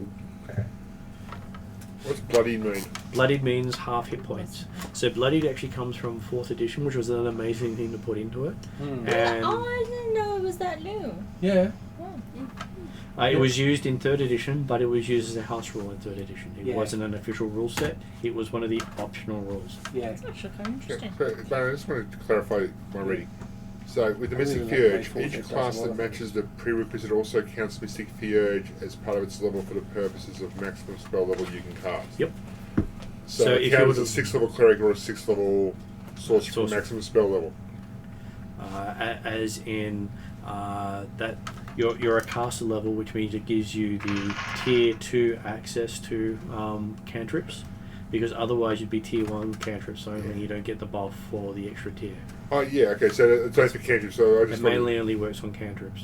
Okay. What's bloody mean? bloodied means half hit points. So bloodied actually comes from 4th edition, which was an amazing thing to put into it. And Oh, I didn't know it was that new. Yeah. it was used in 3rd edition, but it was used as a house rule in 3rd edition. It Yeah. wasn't an official rule set. It was one of the optional rules. Yeah. That's actually kind of interesting. Baron, I just wanted to clarify my reading. So, with the Mystic really like Furge, Nightwalker, each it does class a lot that of matches the prerequisite also counts Mystic Furge as part of its level for the purposes of maximum spell level you can cast. Yep. So, So it if you counts were as a to- 6th level cleric or a 6th level sorcerer for Sorcerer. maximum spell level. As in that you're a caster level, which means it gives you the tier 2 access to cantrips, because otherwise you'd be tier 1 cantrips only. Yeah. You don't get the buff for the extra tier. Oh, yeah, okay, so it's only for cantrip, so I It just mainly only works on cantrips.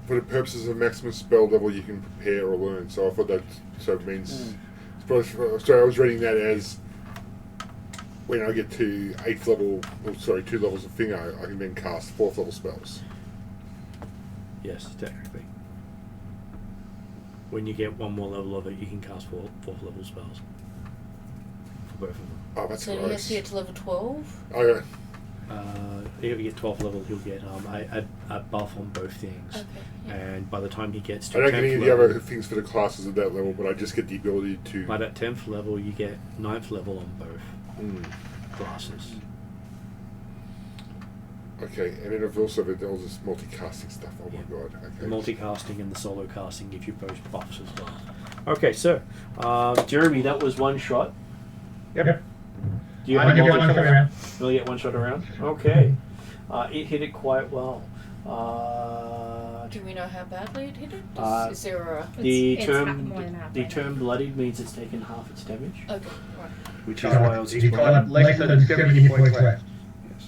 for the purposes of maximum spell level you can prepare or learn. So I thought that it means. So I was reading that as when I get to 8th level, 2 levels of Finger, I can then cast 4th level spells. Yes, technically. When you get one more level of it, you can cast 4th level spells. For both of them. Oh, that's So nice. he has to get to level 12? Okay. If he gets 12th level, he'll get a buff on both things. Okay. Yeah. And by the time he gets to I don't 10th get any of the level, other things for the classes at that level, but I just get the ability to. by that 10th level, you get 9th level on both classes. Okay, and then I've also got all this multicasting stuff. Oh Yeah. my god. The Okay. multicasting and the solo casting give you both buffs as well. Okay, so Jeremy, that was one shot. Yep. Do you I have give you one multi- shot around. You only get one shot around? Okay. It hit it quite well. Do we know how badly it hit it? Is there a... The It's term more than half the right term bloodied means it's taken half its damage, Okay, right. which is why I was He's got explaining. less than 70 points left. Yes.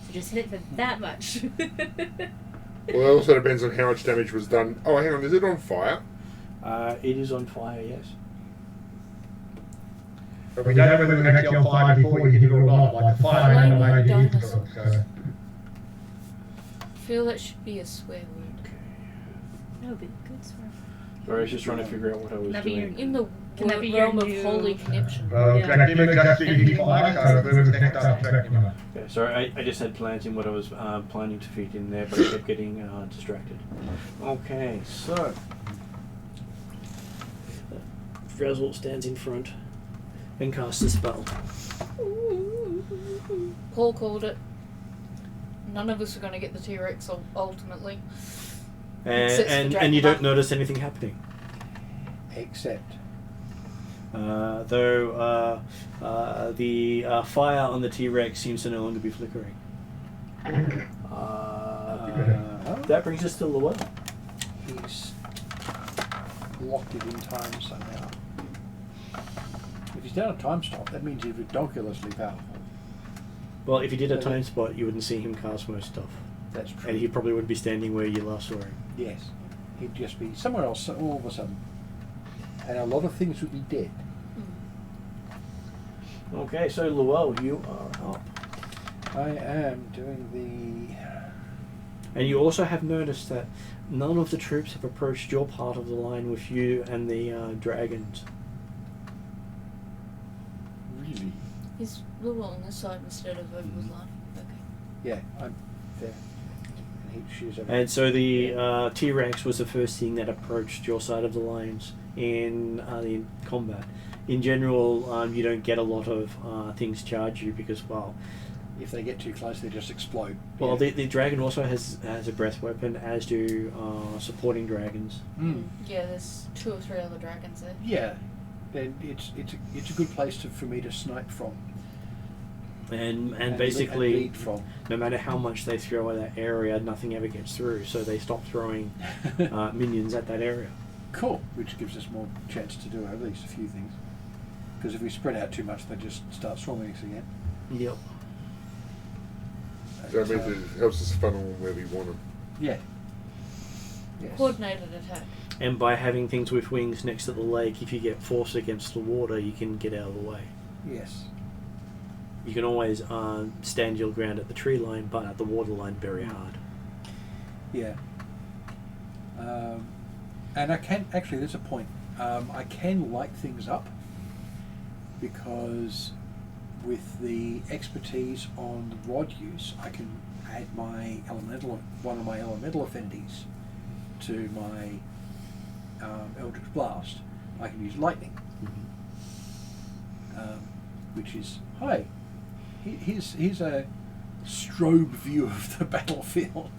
So just hit it for that much. Well, it also depends on how much damage was done. Oh, hang on, is it on fire? It is on fire, yes. But we don't know whether it was actually on fire before you hit it or not. Like the fire Flaming never made it hit, dinosaur. so. I feel that should be a swear word. That would be good swear. I was just trying to figure out what I was That'd be doing. In the Can that be your realm of new- holy connection. Well, Yeah. that image actually hit fire, so there was next up to Okay, sorry, I just had plans in what I was planning to feed in there, but I kept getting distracted. Okay, so Frazzle stands in front and casts a spell. Paul called it. None of us are going to get the T-Rex ultimately. Except for And you don't Dracula. notice anything happening. Except Though the fire on the T-Rex seems to no longer be flickering. That brings us to Llewellyn. he's locked it in time somehow. If he's down a time stop, that means he's ridiculously powerful. Well, if you did a time spot, you wouldn't see him cast most stuff. That's true. And he probably wouldn't be standing where you last saw him. Yes. He'd just be somewhere else all of a sudden. And a lot of things would be dead. Okay, so Llewellyn, you are up. I am doing And you also have noticed that none of the troops have approached your part of the line with you and the dragons. Really? Is Lua on this side instead of over his line? Okay. Yeah, I'm there. And she's over. And so the T-Rex was the first thing that approached your side of the lines in combat. In general, you don't get a lot of things charge you because, well, If they get too close, they just explode. well, Yeah. the dragon also has a breath weapon, as do supporting dragons. Mm. Yeah, there's 2 or 3 other dragons there. Yeah, then it's a good place for me to snipe from. And basically, lead from. no matter how much they throw at that area, nothing ever gets through. So they stop throwing minions at that area. Cool, which gives us more chance to do at least a few things. Because if we spread out too much, they just start swarming us again. Yep. So that means it helps us funnel where we want them. Yeah. Yes. Coordinated attack. And by having things with wings next to the lake, if you get forced against the water, you can get out of the way. Yes. You can always stand your ground at the tree line, but at the water line, very hard. Yeah. And I can actually. There's a point. I can light things up because with the expertise on the rod use, I can add one of my elemental affinities to my Eldritch Blast. I can use lightning, which is hi. Here's a strobe view of the battlefield.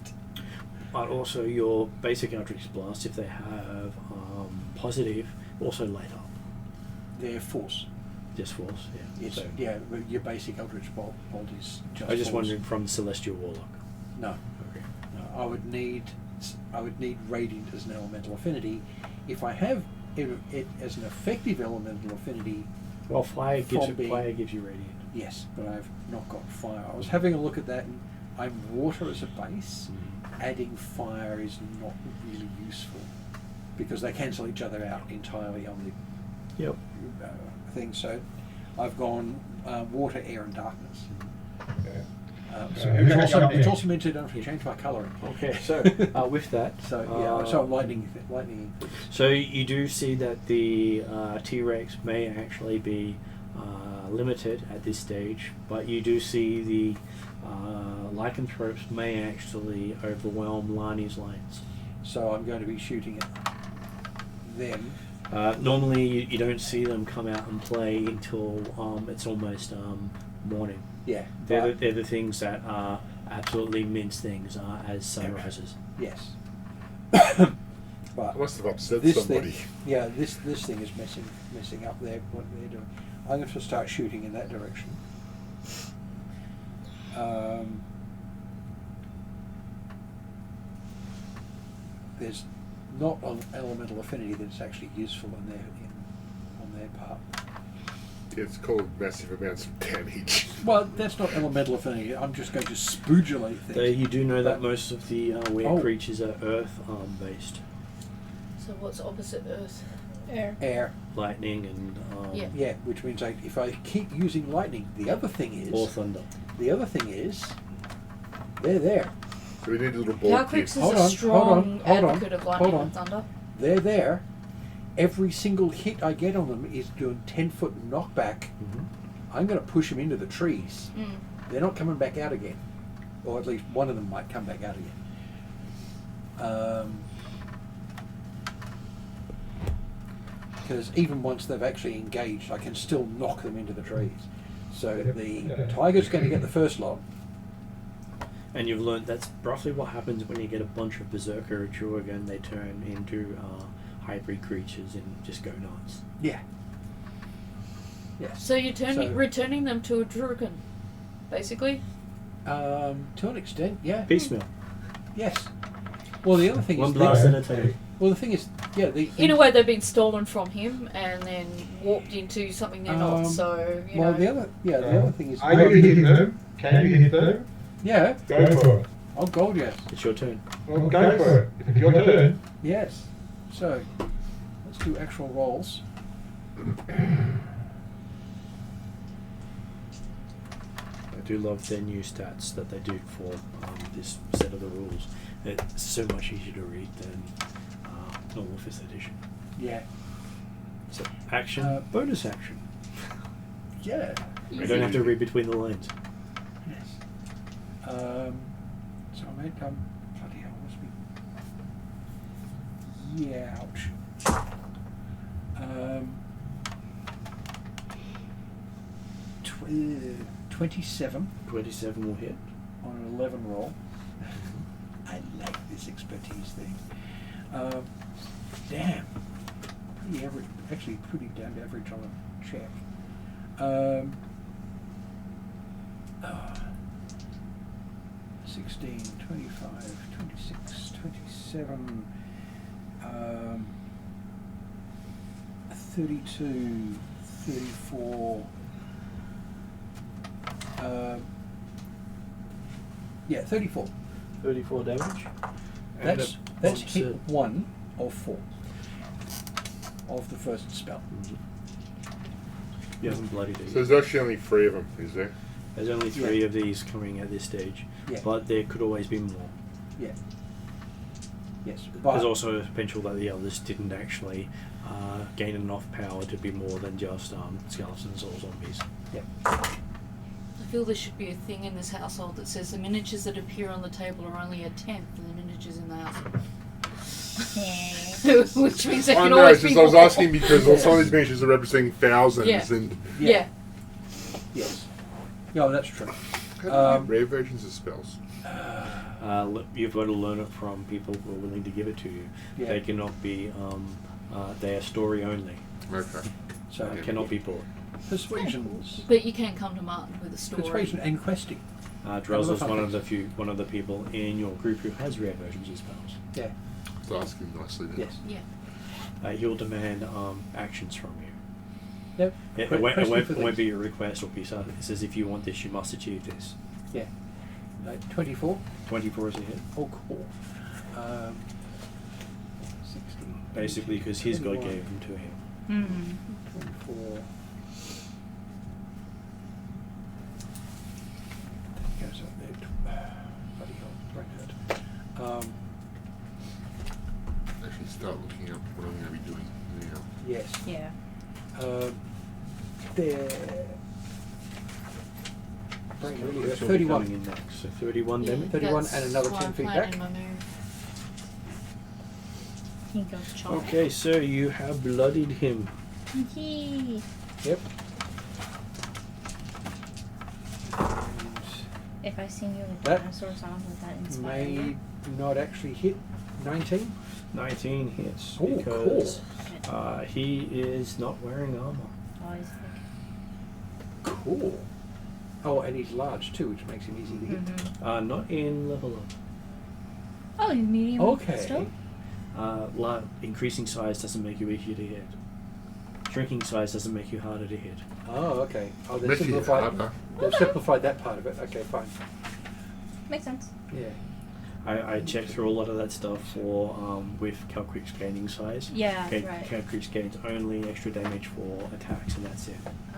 But also your basic Eldritch Blast, if they have positive, also light up. They're force. Just force, yeah. It's, So, yeah, but your basic Eldritch Bolt is just I was just force. wondering from Celestial Warlock. No, Okay. no, I would need Radiant as an elemental affinity. If I have it as an effective elemental affinity, Well, fire gives From being- you radiant. yes, but I've not got fire. I was having a look at that, and I'm water as a base, adding fire is not really useful because they cancel each other out entirely on the thing. So I've gone water, air, and darkness. Which also meant I don't have to change my colouring. Okay, so with that, So lightning. so you do see that the T-Rex may actually be limited at this stage, but you do see the lycanthropes may actually overwhelm Lani's lanes. So I'm going to be shooting at them. Normally you don't see them come out and play until it's almost morning. Yeah. They're the things that are absolutely mince things as sunrises. Yes. I But must have upset this somebody. thing, this thing is messing up what they're doing. I'm going to start shooting in that direction. There's not an elemental affinity that's actually useful on their part. It's called massive amounts of damage. Well, that's not elemental affinity. I'm just going to spoodulate things. You do know that But- most of the weird creatures are earth based. So what's opposite Earth? Air. Lightning and Yeah. Yeah, which means if I keep using lightning, the other thing or is thunder. they're there. So we need a little ball How quick's kit. is a strong advocate of lightning hold on. and thunder? They're there. Every single hit I get on them is doing 10-foot knockback. Mm-hmm. I'm going to push them into the trees. Mm. They're not coming back out again. Or at least one of them might come back out again. Because even once they've actually engaged, I can still knock them into the trees. So the tiger's going to get the first lot. And you've learned that's roughly what happens when you get a bunch of berserker Atruaghin. They turn into hybrid creatures and just go nuts. Yeah. Yes. So you're returning them to a Dragón, basically? To an extent, yeah. Piecemeal. Yes. Well, the other thing One is... blast in a tail. Well, the thing is, In a way, they've been stolen from him and then warped into something they're not. So you know. the other thing is... Are you hitting them? Can you hit them? Yeah. Go for it. Oh, gold, yes. It's your turn. Well, go for it. If it's your turn. Yes. So, let's do actual rolls. I do love their new stats that they do for this set of the rules. It's so much easier to read than normal 5th edition. Yeah. So action, bonus action. Yeah. You don't have to read between the lines. Yes. So I made bloody hell, must be. Yeah, ouch. 27 27 will hit. on an 11 roll. I like this expertise thing. Damn. Pretty average, actually pretty damn average on a check. 16, 25, 26, 27, 32, 34, 34. 34 damage. That's And hit 1 of 4 of the first spell. You haven't bloodied So it. there's actually only 3 of them, is there? There's only 3 of these coming at this stage, Yeah. but there could always be more. Yeah. Yes. There's also a potential that the others didn't actually gain enough power to be more than just skeletons or zombies. Yeah. I feel there should be a thing in this household that says the miniatures that appear on the table are only a tenth of the miniatures in the household. Which means they I can know, always it's be just I was more. asking because some of these miniatures are representing thousands Yeah. and Yeah. Yes. Yeah, that's true. rare versions of spells. You've got to learn it from people who are willing to give it to you. Yeah. They cannot be. They are story only. Okay. So Cannot be bought. persuasions, But you can come to Martin with a story. persuasion, and questing. Drell's is Another one of the people in your group who has rare versions of spells. Yeah. So asking nicely then. Yes. Yeah. He'll demand actions from you. Yep. It Question won't for be things. a request or piece. It says if you want this, you must achieve this. Yeah. 24. 24 is a hit. Oh, cool. 60. Basically, because his god 21, gave him to him. 24. That goes up there. Bloody hell, brain hurt. Actually, start looking up what I'm going to be doing now. Yes. Yeah. There. Brain really hurt. So 31. coming in next. So 31 damage. 31 That's and another why 10 I'm feet planning back. my move. He goes chomp. Okay, so you have bloodied him. Yee. Yep. If I sing you a That dinosaur song, would that inspire May you? not actually hit 19. 19 hits Oh, because he is not wearing armor. Oh, he's Cool. Oh, and he's large too, which makes him easy to hit. Mm-hmm. Not in level up. Oh, he's medium. Okay. Still? Increasing size doesn't make you easier to hit. Shrinking size doesn't make you harder to hit. Oh, okay. Oh, they've Make it simplified, harder. they've simplified that part of it. Okay, fine. Makes sense. Yeah. I checked through a lot of that stuff for with Calcrick's gaining size. Yeah, right. Calcrick's gains only extra damage for attacks, and that's it.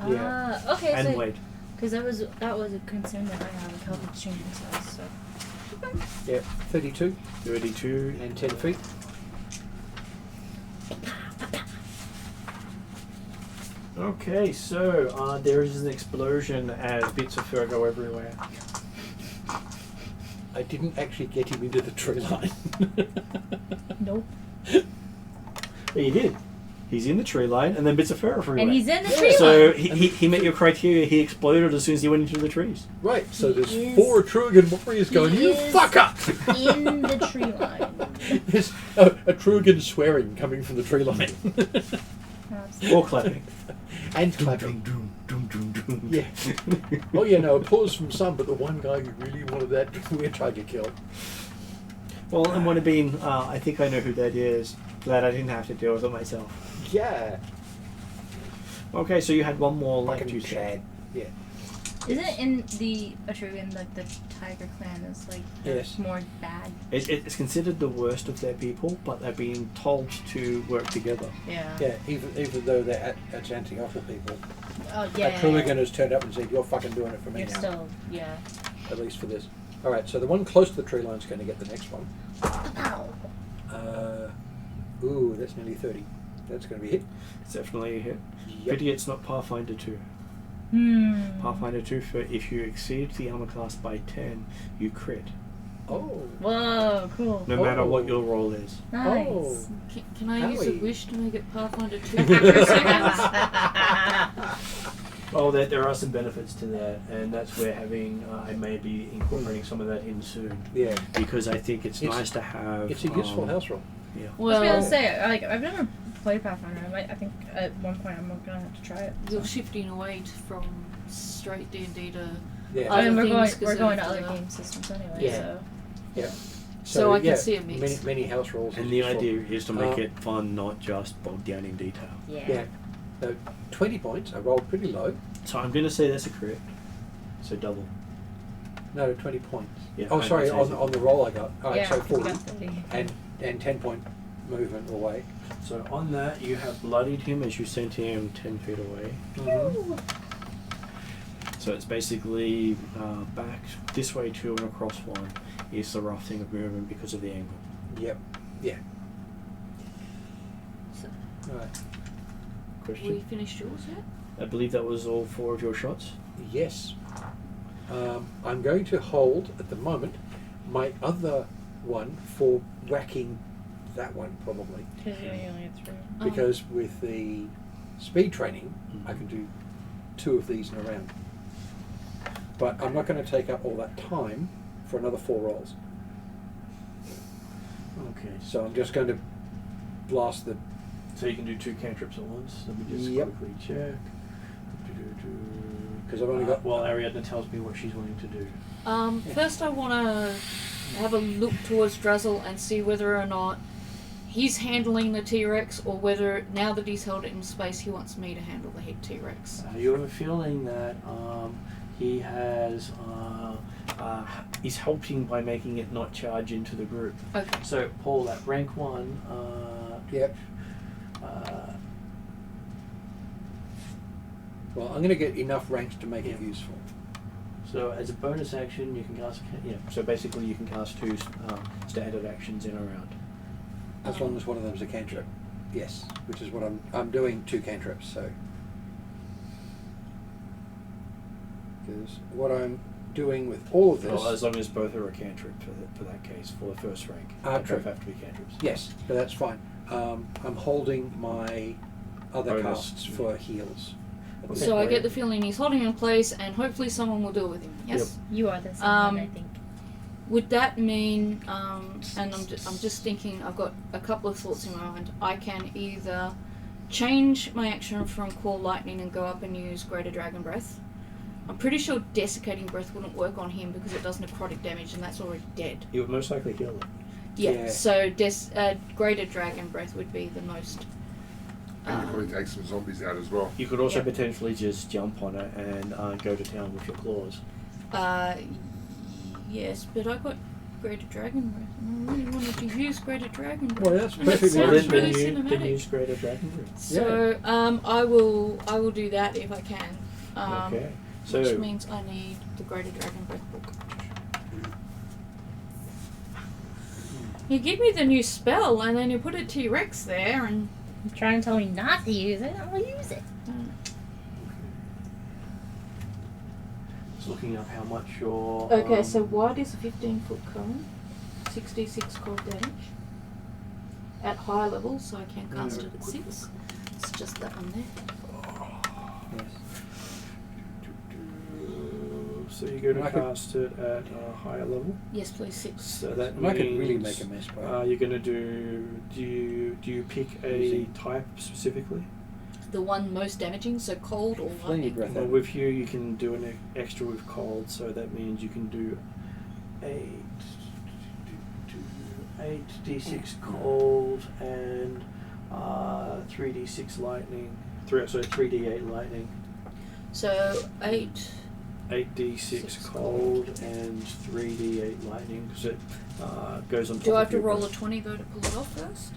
Yeah. Okay. And so, weight. because that was a concern that I have with health changing size. So. Yeah. 32 32. and 10 feet. Okay, so there is an explosion as bits of fur go everywhere. I didn't actually get him into the tree line. Nope. You did. He's in the tree line, and then bits of fur everywhere. And he's in the tree So line. he met your criteria. He exploded as soon as he went into the trees. Right, so He there's is- 4 Atruaghin warriors going, he you is fucker! in the tree line. There's Atruaghin swearing coming from the tree line. Or clapping. And clapping. Doom, doom, doom, doom. Yeah. Oh yeah, no, applause from some, but the one guy who really wanted that, we're trying to kill. Well, and would have been, I think I know who that is. Glad I didn't have to deal with it myself. Yeah. Okay, so you had one more left, Fucking you said. Chad. Yeah. Isn't in the Atruaghin like the Tiger Clan is like Yes. more bad? It's considered the worst of their people, but they're being told to work together. Yeah. Yeah, even though they're Atlantic awful people. Oh yeah. Atruaghin has turned up and said, you're fucking doing it for me You're now. still At least for this. Alright, so the one close to the tree line is going to get the next one. Ow. Ooh, that's nearly 30. That's going to be hit. It's definitely a hit. Yep. Pity it's not Pathfinder 2. Pathfinder 2, for if you exceed the armor class by 10, you crit. Oh. Whoa, cool. No matter what Oh. your roll is. Nice. Oh. Can I use a Howie. wish to make it Pathfinder 2 for seconds? Oh, there are some benefits to that, and that's where having, I may be incorporating some of that in soon. Yeah. Because I think it's It's- nice to have... It's a useful house roll. Yeah. I was gonna Well, say, like, I've never played Pathfinder. I think at one point I'm gonna have to try it. you're shifting away from straight D&D to... Yeah. I mean, Other we're things going to 'cause other of, game systems anyway. Yeah. So Yeah. So I can yeah, see a mix. Many house rolls. And is the useful. idea is to make Uh, it fun, not just bogged down in detail. Yeah. So 20 points. I rolled pretty low. So I'm going to say that's a crit. So double. No, 20 points. Yeah, Oh, I sorry, know, so on the roll I got. Alright, yeah, so 'cause you 40. got 30. And 10 point movement away. So on that, you have bloodied him as you sent him 10 feet away. So it's basically back this way 2 and across 1 is the rough thing of movement because of the angle. Yep. Yeah. So, Alright. Question? we finished yours yet? I believe that was all 4 of your shots. Yes. I'm going to hold at the moment my other one for whacking that one probably. Because you only get 3. Because with the speed training, I can do 2 of these in a round. But I'm not going to take up all that time for another 4 rolls. Okay. So I'm just going to blast the... So you can do 2 cantrips at once. Let me just Yep. quickly check. Because I've only got... Well, Ariadne tells me what she's wanting to do. First I want to have a look towards Drazzle and see whether or not he's handling the T-Rex, or whether, now that he's held it in space, he wants me to handle the head T-Rex. You have a feeling that he has is helping by making it not charge into the group. Okay. So, Paul, at rank 1, Yep. Well, I'm going to get enough ranks to make it useful. so as a bonus action, you can cast. So basically, you can cast 2 standard actions in a round. As long as one of them's a cantrip. Yes, which is what I'm doing 2 cantrips, so. Because what I'm doing with all of this. Well, as long as both are a cantrip for that case, for the first rank. They True. both have to be cantrips. Yes, but that's fine. I'm holding my other Bonus. casts for heals. at this So I point. get the feeling he's holding in place, and hopefully someone will deal with him. Yes. You are the same one, I think. Would that mean? And I'm just thinking. I've got a couple of thoughts in my mind. I can either change my action from Call Lightning and go up and use Greater Dragon Breath. I'm pretty sure Desiccating Breath wouldn't work on him because it does necrotic damage, and that's already dead. You would most likely heal it. Yeah. Yeah. So Greater Dragon Breath would be the most. And you probably take some zombies out as well. You could also Yeah. potentially just jump on it and go to town with your claws. Yes, but I got Greater Dragon Breath, and I really wanted to use Greater Dragon Breath. Well, that's And it perfectly sounds reasonable. really then cinematic. use Greater Dragon Breath. So I will do that if I can. Okay. So Which means I need the Greater Dragon Breath book. You give me the new spell, and then you put a T-Rex there, and You're trying to tell me not to use it, I'll use it. just looking up how much your okay. So wide is a 15-foot cone, 66 cold damage at higher levels, so I can cast it at 6. It's just that one there. So you're going I to could- cast it at a higher level. Yes, please 6. So that And I could really means, make a mess by it. you're going to do you pick a Easy. type specifically? The one most damaging, so cold or Flingy lightning. breath. Well, with you can do an extra with cold, so that means you can do 8d6 cold and 3d6 lightning. 3d8 lightning. So 8. 8d6 Six cold and 3d8 lightning because it goes on top Do I of have to your roll a breath. 20 though to pull it off first?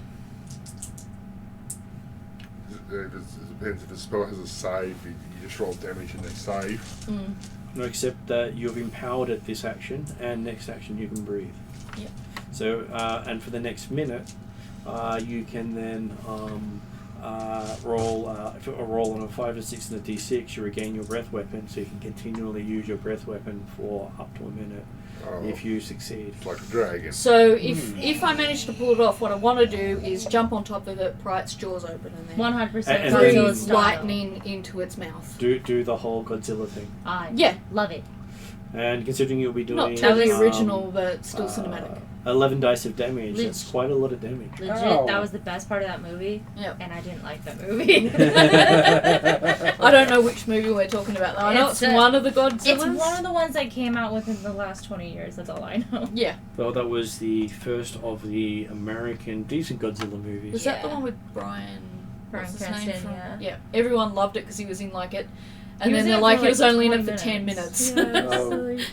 It depends if the spell has a save. You just roll damage and they save. Mm. No, except that you've empowered at this action, and next action you can breathe. Yep. So, and for the next minute, you can then roll if a roll on a 5 or 6 and a d6. You regain your breath weapon, so you can continually use your breath weapon for up to a minute if you succeed. It's like a dragon. So if I manage to pull it off, what I want to do is jump on top of it, pry its jaws open, and then 100% And breathe Godzilla style. lightning into its mouth. Do the whole Godzilla thing, I Yeah. love it. and considering you'll be doing Not totally was, original, but still cinematic. 11 dice of damage. Lich. That's quite a lot of damage. Legit, Ow. that was the best part of that movie, Yep. and I didn't like that movie. I don't know which movie we're talking about though. I know It's it's a- one of the Godzillas. It's one of the ones that came out within the last 20 years, that's all I know. Yeah. Well, that was the first of the American decent Godzilla movies. Was that the Yeah. one with Brian? Brian what's his name Cranston, from? yeah. Everyone loved it because he was in like it. He And was then in they're it like, for, he was only in it 20 for 10 minutes. Yeah, Oh. silly.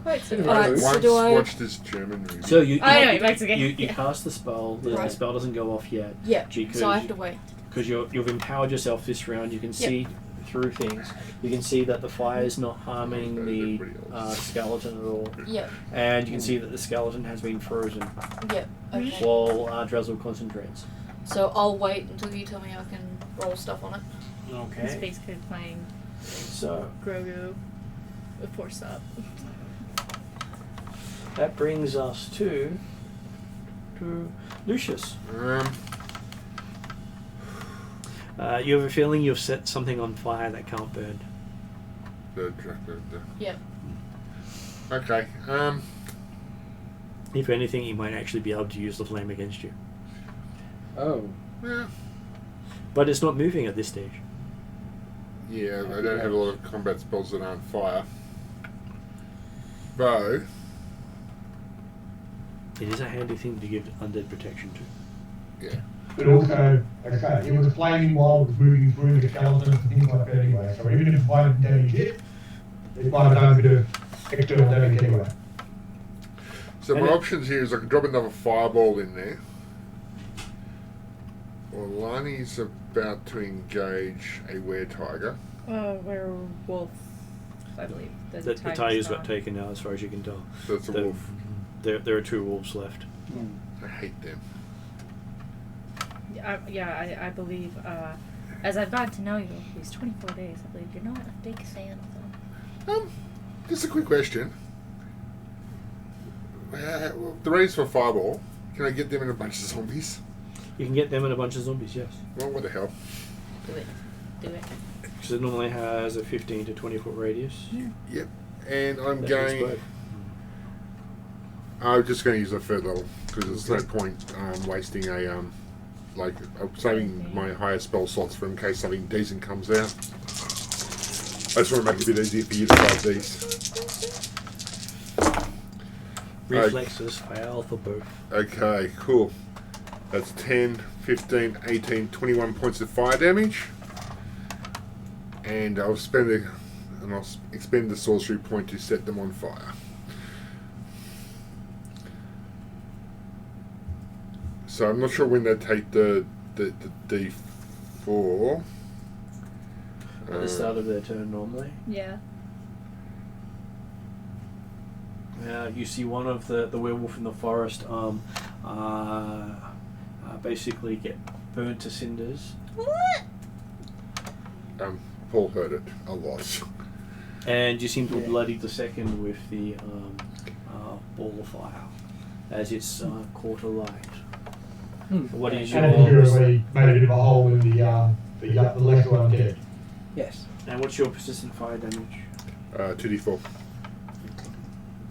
Quite silly. Alright, so Once do I- watched this German movie. So you I know, Mexican. you Yeah. cast the spell. The Right. spell doesn't go off yet. Yeah. Because So I have to wait. Because you've empowered yourself this round. You can see through things. You can see that the fire is not harming the skeleton at all, Yep. and you can see that the skeleton has been frozen Yep. Okay. while Drazzle concentrates. So I'll wait until you tell me I can roll stuff on it. He's Okay. basically playing So Grogu with Force Up. that brings us to Lucius. You have a feeling you've set something on fire that can't burn. Yep. Okay. If anything, he might actually be able to use the flame against you. Oh. But it's not moving at this stage. Yeah, they don't have a lot of combat spells that aren't fire. Though, It is a handy thing to give undead protection to. yeah. But also, like I say, it was flaming while it was moving through the skeletons and things like that anyway. So even if I didn't damage it, it might have done a bit of external damage anyway. So my And options here is I can drop another fireball in there. Well, Lani's about to engage a were-tiger. Werewolf, I believe. The tiger's got taken now, as far as you can tell. So it's a The- wolf. There are 2 wolves left. I hate them. I believe, as I've gotten to know you these 24 days, I believe you're not a big fan of them. Just a quick question. The race for fireball, can I get them in a bunch of zombies? You can get them in a bunch of zombies, yes. Well, what the hell? Do it. Do it. Because it normally has a 15 to 20 foot radius. Yep. And I'm That going... explode. I'm just going to use a third level because there's no point wasting a saving my higher spell slots for in case something decent comes out. I just want to make it a bit easier for you to fight these. Reflexes fail for both. Okay, cool. That's 10, 15, 18, 21 points of fire damage, and I'll expend the sorcery point to set them on fire. So I'm not sure when they take the D4. At the start of their turn normally. Yeah. You see one of the werewolf in the forest basically get burnt to cinders, What? Paul heard it a lot. and you seem to have bloodied the second with the ball of fire as it's caught alight. What is And your figuratively made a bit of a hole in the lesser undead. Yes. and what's your persistent fire damage? 2d4.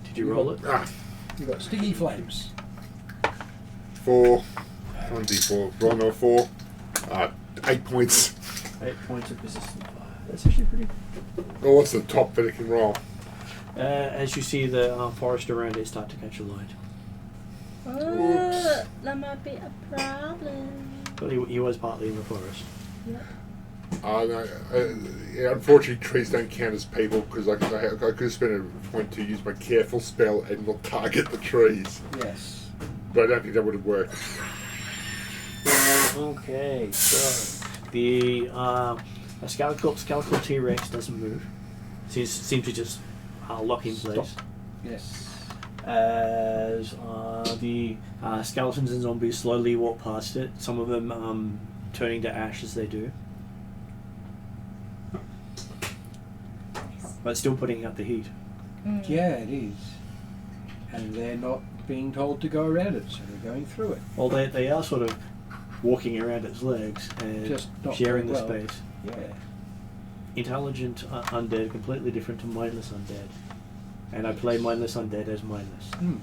Did you roll it? You've got sticky flames. 4. 1d4. Roll no 4. 8 points. 8 points of persistent fire. That's actually pretty. Oh, what's the top that it can roll? As you see the forest around it start to catch alight. That might be a problem. But he was partly in the forest. Yep. No, yeah, unfortunately, trees don't count as people because I could have spent a point to use my careful spell and not target the trees. Yes. But I don't think that would have worked. Okay, so the skeletal T-Rex doesn't move. Seems to just lock in place. Stop. Yes. As the skeletons and zombies slowly walk past it, some of them turning to ash as they do. But still putting out the heat. Yeah, it is. And they're not being told to go around it, so they're going through it. Well, they are sort of walking around its legs and Just not sharing the very well. space. Yeah. Intelligent undead, completely different to mindless undead. And I play mindless undead as mindless. Hmm.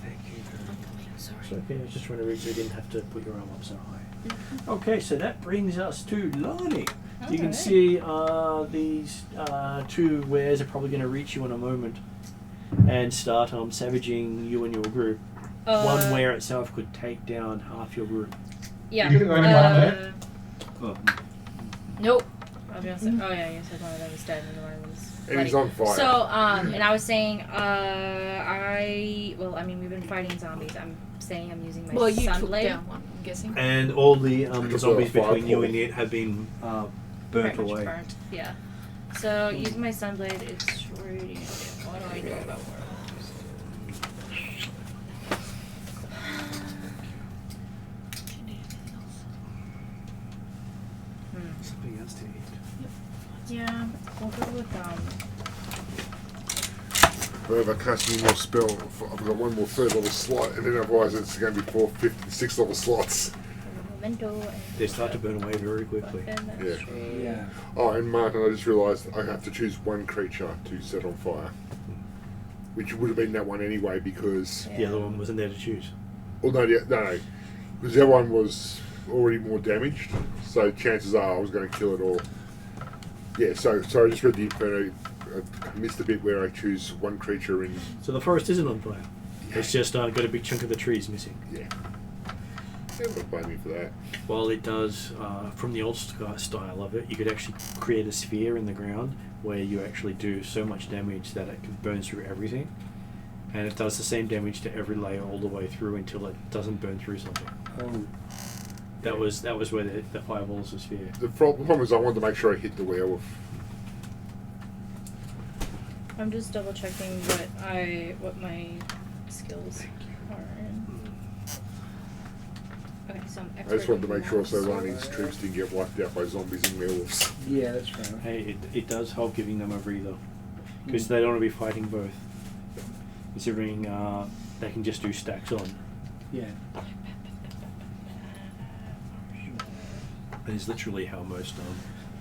Thank you very much. Sorry. So, okay, I was just trying to reach so you didn't have to put your arm up so high. Okay, so that brings us to Lani. You can Alright. see these 2 wares are probably going to reach you in a moment and start savaging you and your group. One ware itself could take down half your group. Yeah. You think there's only one there? Oh. Nope. I was gonna say, oh yeah, you said one of them was dead and the one was. And he's bloody. on fire. So, and I was saying, we've been fighting zombies. I'm saying I'm using my Well, you took sunblade. down one, I'm guessing. And all the zombies fire between you pole. and it have been Pretty burnt much away. burnt. Yeah. So using my sunblade, it's radiant. What do I know about worms? Something else to eat. Yeah, we'll go with If I cast any more spell, I've got one more third level slot, and then otherwise it's going to be 4, 5, 6 level slots. memento and They start to burn away very quickly. weapon, Yeah. trade. Yeah. Oh, and Martin, I just realised I have to choose one creature to set on fire. Which would have been that one anyway, because... The other one wasn't there to choose. Well, no, because the other one was already more damaged, so chances are I was going to kill it all. Yeah, so I just read the Inferno. I missed the bit where I choose one creature in... So the forest isn't on fire. It's just got a big chunk of the trees missing. Yeah. Yeah, I'm not blaming for that. While it does, from the old style of it, you could actually create a sphere in the ground where you actually do so much damage that it can burn through everything. And it does the same damage to every layer all the way through until it doesn't burn through something. Oh, That was where the fireballs the sphere. The problem is I wanted to make sure I hit the werewolf. I'm just double checking what my skills are in. Okay, so I'm I just wanted to expert make sure so in Lonnie's troops didn't get wiped out by zombies and werewolves. yeah, that's right. Hey, it does help giving them a breather. Because they don't want to be fighting both. Considering they can just do stacks on. Yeah. That is literally how most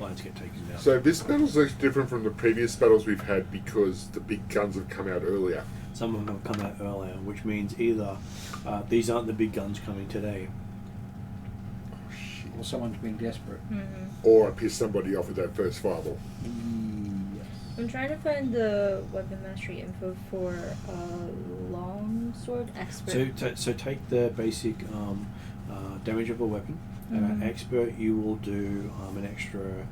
lines get taken down. So this battle's actually different from the previous battles we've had because the big guns have come out earlier. Some of them have come out earlier, which means either these aren't the big guns coming today. Or someone's being desperate. Mm-hmm. Or I pissed somebody off with that first fireball. Yes. I'm trying to find the weapon mastery info for longsword expert. So take the basic damage of a weapon. Mhm. Expert, you will do an extra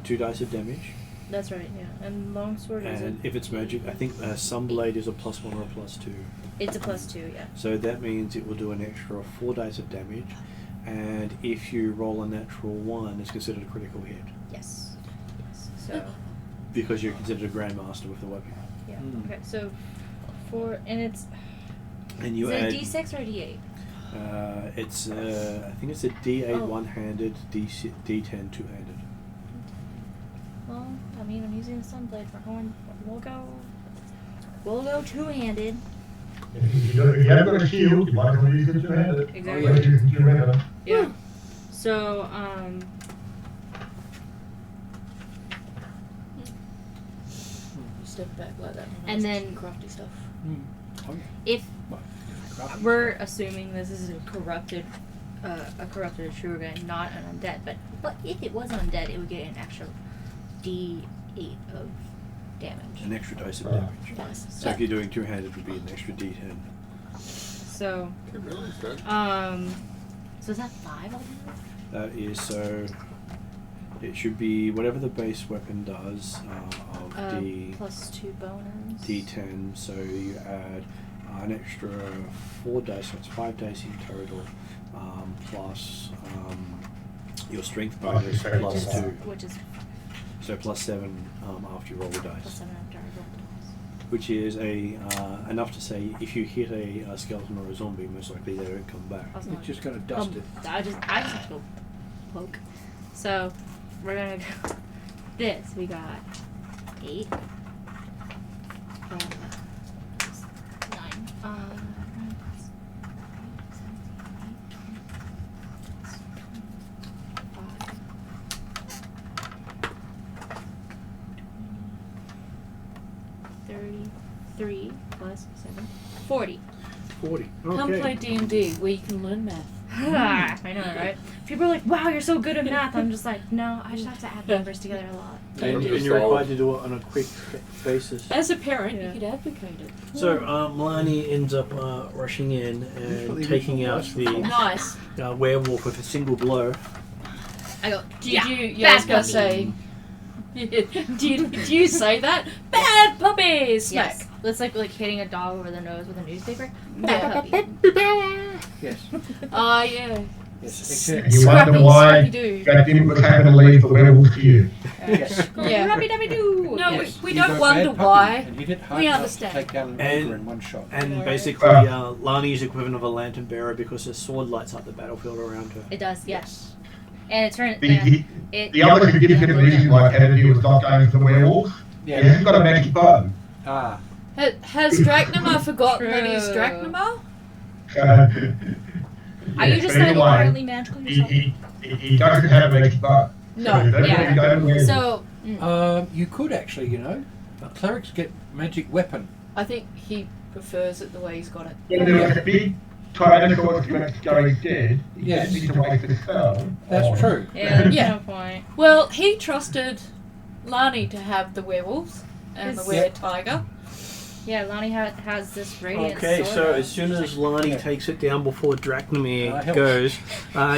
2 dice of damage. That's right, yeah. And longsword is And if it's magic, I think some blade is a +1 or a +2. it's a +2, yeah. So that means it will do an extra 4 dice of damage. And if you roll a natural 1, it's considered a critical hit. Yes. Yes. So Because you're considered a grandmaster with the weapon. yeah. Mm. Okay, so and it's And you is add. it a D6 or a D8? It's I think it's a D8 Oh. one-handed, D10 two-handed. Well, I mean, I'm using the sunblade for horn. We'll go two-handed. If you haven't got a shield, you might as well use it two-handed. Exactly. Unless you can do weapon. Yeah. So Step back like that. And then- crafty stuff. Oh, if well, crap. we're assuming this is a corrupted Atruaghin, not an undead, but if it was undead, it would get an extra D8 of damage. An extra dice of damage. Yes. So if you're doing two-handed, it would be an extra D10. So Didn't realize that. so is that 5 altogether? That is so. It should be whatever the base weapon does of +2 bonus. D10. So you add an extra 4 dice, so it's 5 dice in total, plus your strength bonus Okay. plus 2. Which is So +7 after you roll the dice. +7 after I roll the dice. Which is enough to say if you hit a skeleton or a zombie, most likely they don't come back. I was It's like, just going to dust it. I just have to go poke. So we're gonna go this. We got 8. 9. 33 plus 7. 40. 40. Come play D&D where you can learn math. I know, right? People are like, wow, you're so good at math. I'm just like, no, I just have to add numbers together a lot. And you're required to do it on a quick basis. As a parent, Yeah. you could advocate it. So Milani ends up rushing in and taking out the Nice. werewolf with a single blow. I go, Did yeah, you? Yeah, I was bad gonna puppy. say. do you say that? Bad puppies. Smack. Yes. It's like hitting a dog over the nose with a newspaper. Yeah. Bad puppy. Yes. Oh yeah. Yes. And Except, you wonder Scrappy, why Scrappy-Doo. that didn't was having to leave the werewolf to you. yes. Yeah. Rabby-dabby-doo. No, Yes. we You don't got a wonder bad puppy why. And hit it hard We enough understand. To take down an And- ogre in one shot. And Right. basically, Lani is equivalent of a lantern bearer because her sword lights up the battlefield around her. It does, yes. And it turns. The other significant reason why Kennedy was not going for the werewolf Yeah. is he's got a magic bow. Ah. Has Drachnamar forgotten that he's True. Drachnamar? Are you just like inherently magical yourself? He doesn't have a magic bow. No, yeah. So You could actually, clerics get magic weapon. I think he prefers it the way he's got it. When there was a big Tyrannosaurus Rex going dead, he Yes. didn't need to waste a spell. That's true. Yeah, there's Yeah. no point. Well, he trusted Lani to have the werewolves and the Yes. were tiger. Yeah, Lonnie has this radiant Okay, sword so up. as soon as Lani takes it down before Drachnamir help. goes,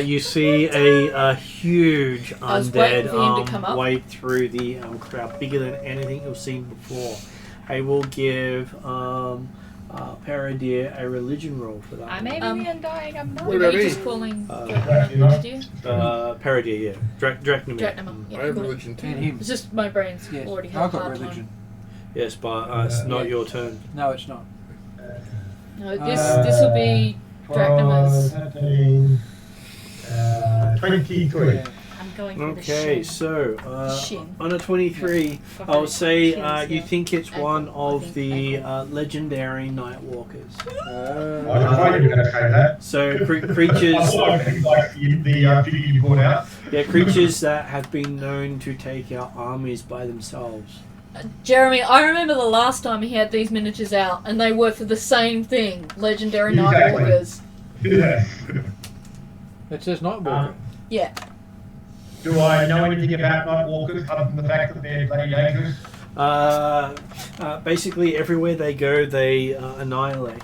you see a huge I was waiting for him to undead come up. wade through the crowd, bigger than anything you've seen before. I will give Paradir a religion roll for that. I may be Um, the undying. I'm not. What Were about you me? just calling Dracula. did you? Paradir, yeah. Drachnamir. Drachnamir, I yeah, have cool. religion too. And him. It's just my brain's Yes, already had a I've got hard religion. Yes, but it's not Yeah. your turn. No, it's not. time. No, this will be 12, Drachnamir's. 13, 23. I'm going for the Okay, shin. so Shin. on a 23, Go for I'll the say shins, you yeah. think it's one Ankle, of I think the ankle. legendary Nightwalkers. I thought you were going to say that. So I creatures, thought I could like the figure you brought out. yeah, creatures that have been known to take out armies by themselves. Jeremy, I remember the last time he had these miniatures out, and they were for the same thing: legendary Exactly. Nightwalkers. Yeah. It says Nightwalker. Yeah. Do I know anything about Nightwalkers other than the fact that they're bloody dangerous? Basically, everywhere they go, they annihilate.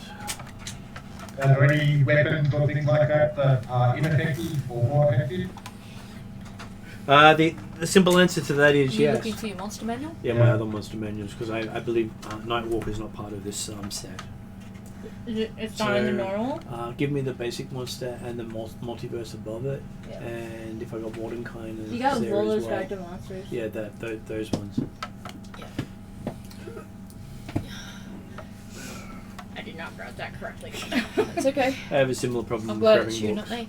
Are there any weapons or things like that that are ineffective or more effective? The simple answer to that is Are you yes. looking for your monster manual? Yeah, my other monster manuals, because I believe Nightwalker is not part of this set. It's not in the normal. Give me the basic monster and the multiverse above it, Yeah. and if I got Mordenkainen and You got there Volo's as well. Guide to Monsters. Yeah, those ones. I did not grab that correctly. It's okay. I have a similar problem I'm with glad grabbing it's you, books. not me.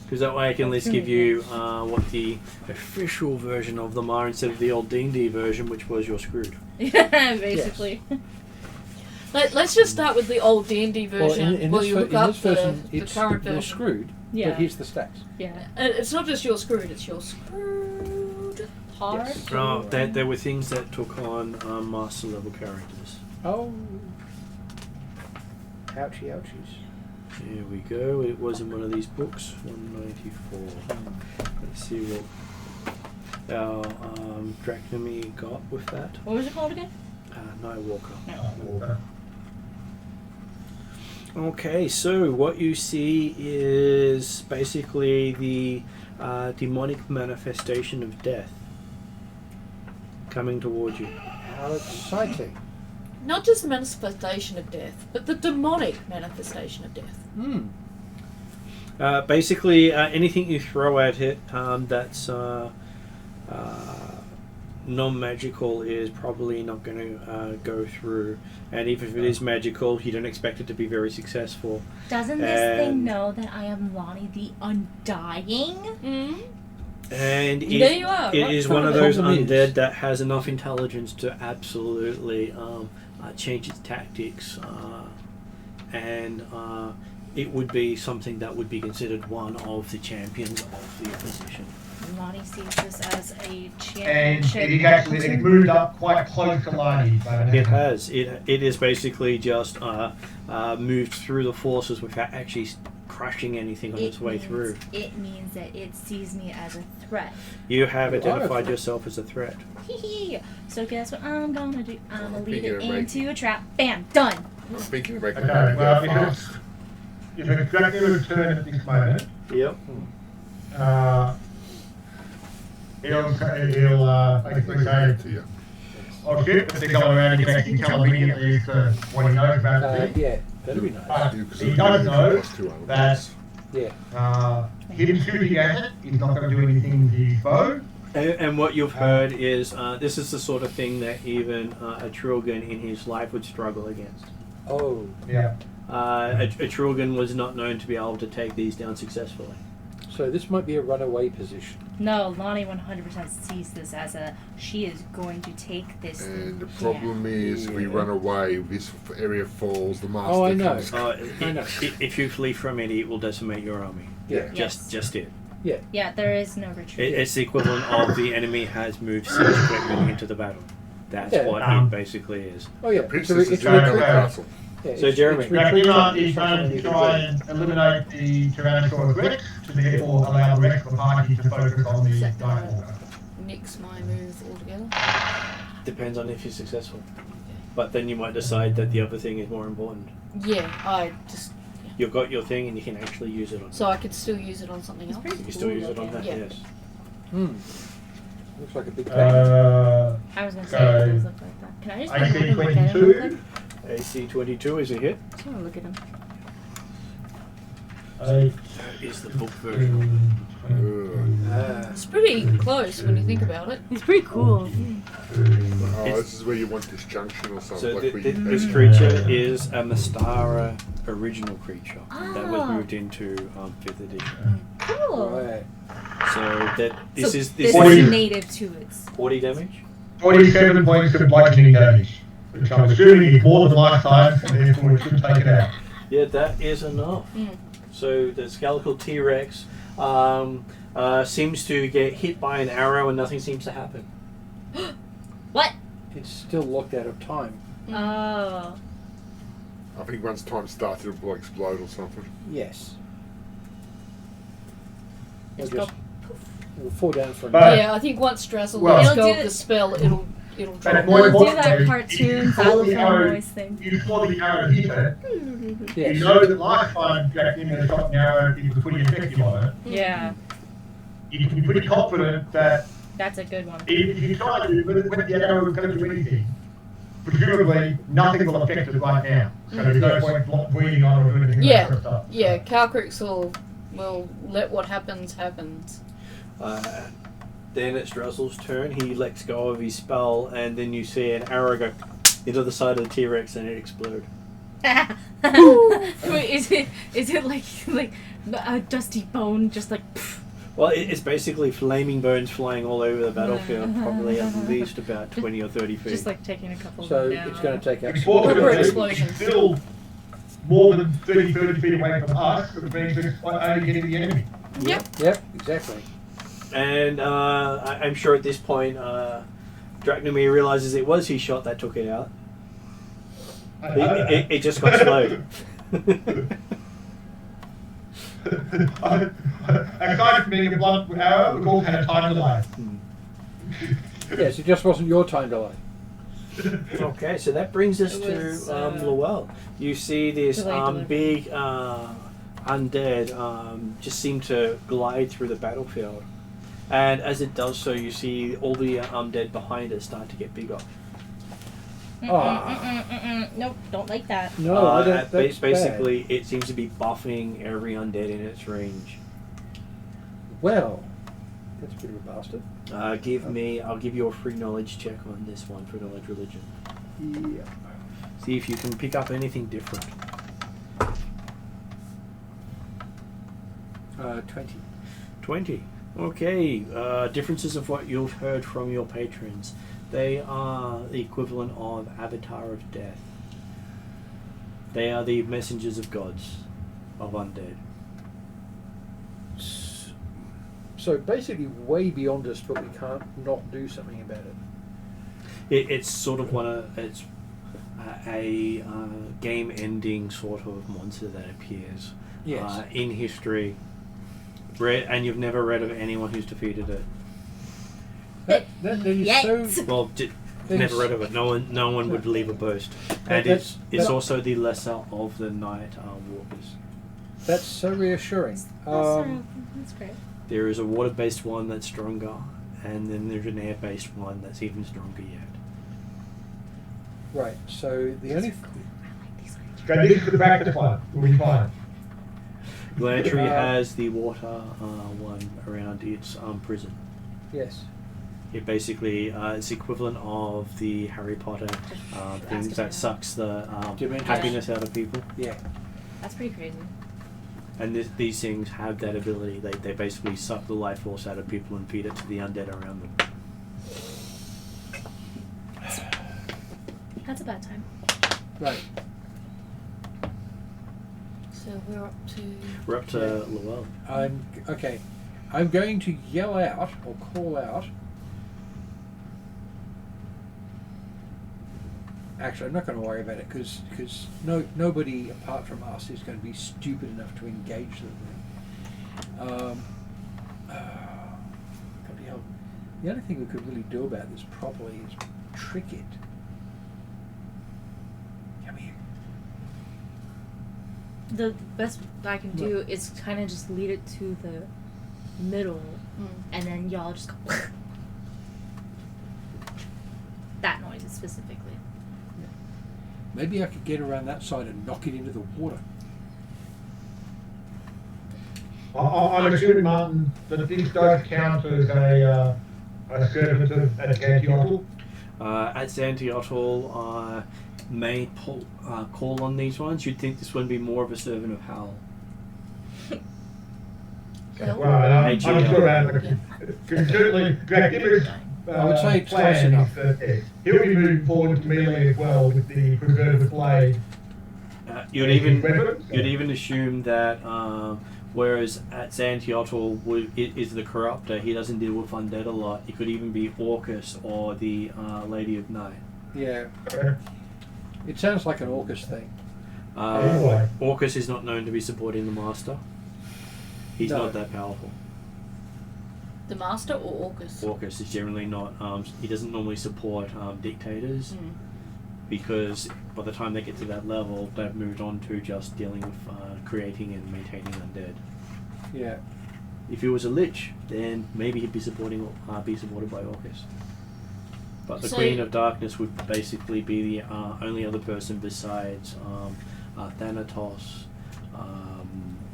Because that way I can at least give you what the official version of them are instead of the old D&D version, which was you're screwed. Yeah, basically. Let's just start with the old D&D version. in while this, you ver- look in up this version, the it's current you're version. screwed. Yeah. But here's the stats. Yeah. It's not just you're screwed; it's you're screwed. Hard. Yes. There were things that took on master level characters. Oh. Ouchie, ouchies. Here we go. It was in one of these books, 194. Let's see what our Drachnamir got with that. What was it called again? Nightwalker. No. Okay, so what you see is basically the demonic manifestation of death coming towards you. How exciting. Not just the manifestation of death, but the demonic manifestation of death. Basically, anything you throw at it that's non-magical is probably not going to go through. And even if it is magical, you don't expect it to be very successful. Doesn't this thing And- know that I am Lonnie the Undying? Mm. And There you are. it right? is But one of the those problem is- undead that has enough intelligence to absolutely change its tactics, and it would be something that would be considered one of the champions of the opposition. Lonnie sees this as a And championship. it actually it moved up quite close to Lani. It has. It is basically just moved through the forces without actually crushing anything on its way means- through. It means that it sees me as a threat. You have You are a identified threat. yourself as a threat. So guess what I'm gonna do? I'm gonna lead it Thinking of into a trap. Bam! Done! I'm thinking of making Okay, well, it fast. if it's Dracula's turn at this moment, Yep. he'll basically say, To you. oh shit, but they're going around and can tell immediately as to what he knows about the thing. Yeah, that'd be nice. But You, 'cause he it does know costs 200 that bucks. Yeah. him shooting at it is not going to do anything to his bow. And what you've heard is this is the sort of thing that even Atruaghin in his life would struggle against. Oh. Yeah. Atruaghin was not known to be able to take these down successfully. So this might be a runaway position. No, Lonnie 100% sees this as she is going to take this. And the thing problem down. is, if we Yeah. run away, this area falls, the master Oh, I know. comes. I know. If you flee from it, it will decimate your army. Yeah. Yes. Just it. Yeah, there is no retreat. It's the equivalent of the enemy has moved siege equipment into the battle. That's Yeah. what it basically is. Oh yeah. Princess is it's a doing the retreat. castle. Yeah, So, Jeremy. Dracula is going to try and eliminate the Tyrannosaurus Rex to therefore allow the rest of the party to focus on the Nightwalker. Nix my move altogether. Depends on if you're successful. but then you might decide that the other thing is more important. Yeah, I just. You've got your thing and you can actually use it on So I could still use it on something It's else? pretty You can still use it on looking. that, Yeah. yes. Looks like a big thing. I was gonna say it does look like that. Can I just I have a see look at him real 22. quick? AC22 is a hit. Just wanna look at him. Eight, That is the book version. It's pretty close when you think about it. He's pretty cool. Oh, this is where you want disjunction or something. So like where you this best- creature is a Mystara original creature that was Ah. moved into 5th edition. Cool. Right. So that this So is this Forty. is native to its. 40 damage. 47 points of bludgeoning damage, which I'm assuming is more than lifetime, and therefore it should take it out. Yeah, that is enough. Mm. So the skeletal T-Rex seems to get hit by an arrow and nothing seems to happen. What? It's still locked out of time. Oh. I think once time starts, it'll explode or something. Yes. It's We'll just we'll fall down for a But- minute. Yeah, I think once Strazzle Well- lets It'll go do of the it- spell, it'll And drop. more We'll do that importantly, cartoon if you saw the xylophone arrow- noise thing. You saw the arrow hit it, Yes. you know that last time Jack Nimmo shot an arrow, it was pretty effective on it. Yeah, You can be pretty confident that that's a good one. if you try to, when the arrow is going to do anything, presumably nothing will affect it right now. So there's no point bleeding on or doing anything like that sort of stuff. Yeah, Calcrix will let what happens. Then it's Druzzle's turn. He lets go of his spell, and then you see an arrow go into the side of the T-Rex, and it explodes. Wait, is it like a dusty bone, just like? Pff. Well, it's basically flaming bones flying all over the battlefield, probably at least about 20 or 30 feet. Just like taking a couple. So of them down. it's going to take out. Unfortunately, Rubber it's explosion. still more than 30 feet away from us, which means it's only getting the enemy. Yep. Yep, exactly. And I'm sure at this point, Dracnomir realizes it was his shot that took it out. It just got slowed. Aside from being a blunt arrow, it also had a time delay. Yes, it just wasn't your time delay. Okay, so that brings us It to was, Lowell. You see this delayed delivery. big undead just seem to glide through the battlefield. And as it does so, you see all the undead behind it start to get bigger. Nope, don't like that. No, I don't. That's Basically, it seems to be buffing every undead in its range. bad. Well, that's a bit of a bastard. I'll give you a free knowledge check on this one for knowledge religion. Yeah. See if you can pick up anything different. 20. 20. Okay. Differences of what you've heard from your patrons. They are the equivalent of Avatar of Death. They are the messengers of gods, of undead. So basically, way beyond us, but we can't not do something about it. It's sort of it's a game-ending sort of monster that appears Yes. in history. And you've never read of anyone who's defeated it. That is Yet. so. Well, never read of it. No one would believe a boast. And it's that's- also the lesser of the Night Walkers. That's so reassuring. That's great. There is a water-based one that's stronger, and then there's an air-based one that's even stronger yet. Right. So the only. Go this is the practice one. We'll be fine. Glantry has the water one around its prison. Yes. It basically is equivalent of the Harry Potter things that sucks the Dementia. happiness out of people. Yeah. That's pretty crazy. And these things have that ability. They basically suck the life force out of people and feed it to the undead around them. That's a bad time. Right. So we're up to. We're up to Lowell. Okay. I'm going to yell out or call out. Actually, I'm not going to worry about it because nobody apart from us is going to be stupid enough to engage them. Bloody hell. The only thing we could really do about this properly is trick it. The best I can do is kind of just lead it to the middle, and then y'all just go. That noise specifically. Maybe I could get around that side and knock it into the water. I'm assuming, Martin, that this does count as a servant of Xantiotl. At Xantiotl, may call on these ones. You'd think this would be more of a servant of Hal. Well, I'm sure about it. Certainly, Activity's I would say it's close plan enough. is that he'll be moving forward to melee as well with the preserved blade. You'd even assume that whereas at Xantiotl is the corruptor, he doesn't deal with undead a lot. It could even be Orcus or the Lady of Night. Yeah. It sounds like an Orcus thing. Anyway. Orcus is not known to be supporting the Master. He's No. not that powerful. The Master or Orcus? Orcus is generally not. He doesn't normally support dictators because by the time they get to that level, they've moved on to just dealing with creating and maintaining undead. Yeah. If he was a lich, then maybe he'd be supported by Orcus. But the So- Queen of Darkness would basically be the only other person besides Thanatos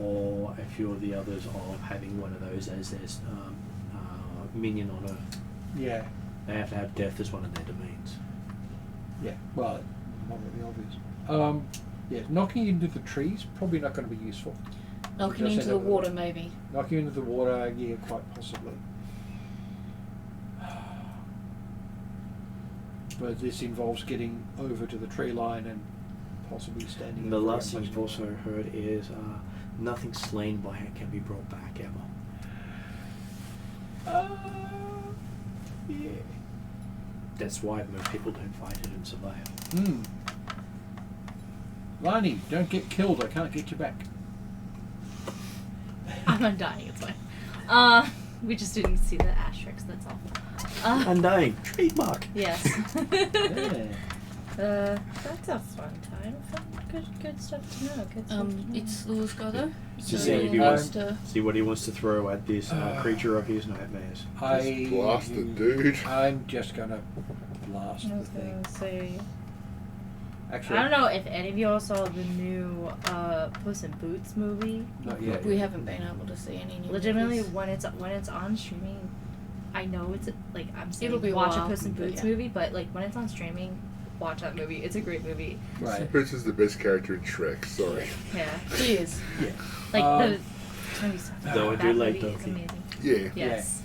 or a few of the others of having one of those as their minion on Earth. Yeah. They have to have death as one of their domains. Yeah. Well, not really obvious. Yeah. Knocking into the trees probably not going to be useful. Knocking Just into the end up water, with maybe. Knocking into the water, yeah, quite possibly. But this involves getting over to the tree line and possibly standing. The in last front thing of I've also heard is nothing slain by it can be brought back ever. Yeah. That's why most people don't fight it and survive. Lani, don't get killed. I can't get you back. I'm undying. It's fine. We just didn't see the asterisks. That's all. Undying trademark. Yes. Yeah. That's a fun time. Good stuff to know. Good stuff to know. It's Lewis go though. To So see if he Lewis wants to- see what he wants to throw at this creature of his nightmares. Just blast the dude. I'm just gonna blast I the was thing. gonna say. Actually, I don't know if any of y'all saw the new Puss in Boots movie. not yet. We haven't been able to see any new Legitimately, movies. when it's on streaming, I know it's like I'm saying It'll be a watch while, a Puss in but Boots yeah. movie, but like when it's on streaming, watch that movie. It's a great movie. Right. Boots is the best character in Shrek. Sorry. Yeah, He is. like Um, the. Tony Stark. Though I that do movie like is Donkey. amazing. Yeah. Yes.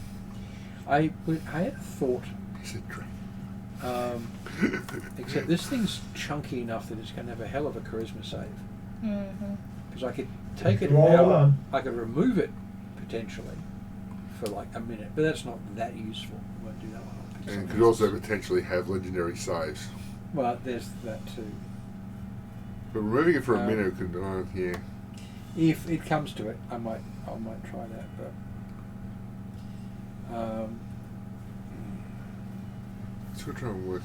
I had a thought, He said Drake. except this thing's chunky enough that it's going to have a hell of a charisma save. Mm-hmm. Because I could take it Roll out, on. I could remove it potentially for like a minute, but that's not that useful. I won't do that one. I'll pick And something could also else. potentially have legendary saves. Well, there's that too. But removing it for a Um, minute could, yeah. If it comes to it, I might try that, but Let's go try and work.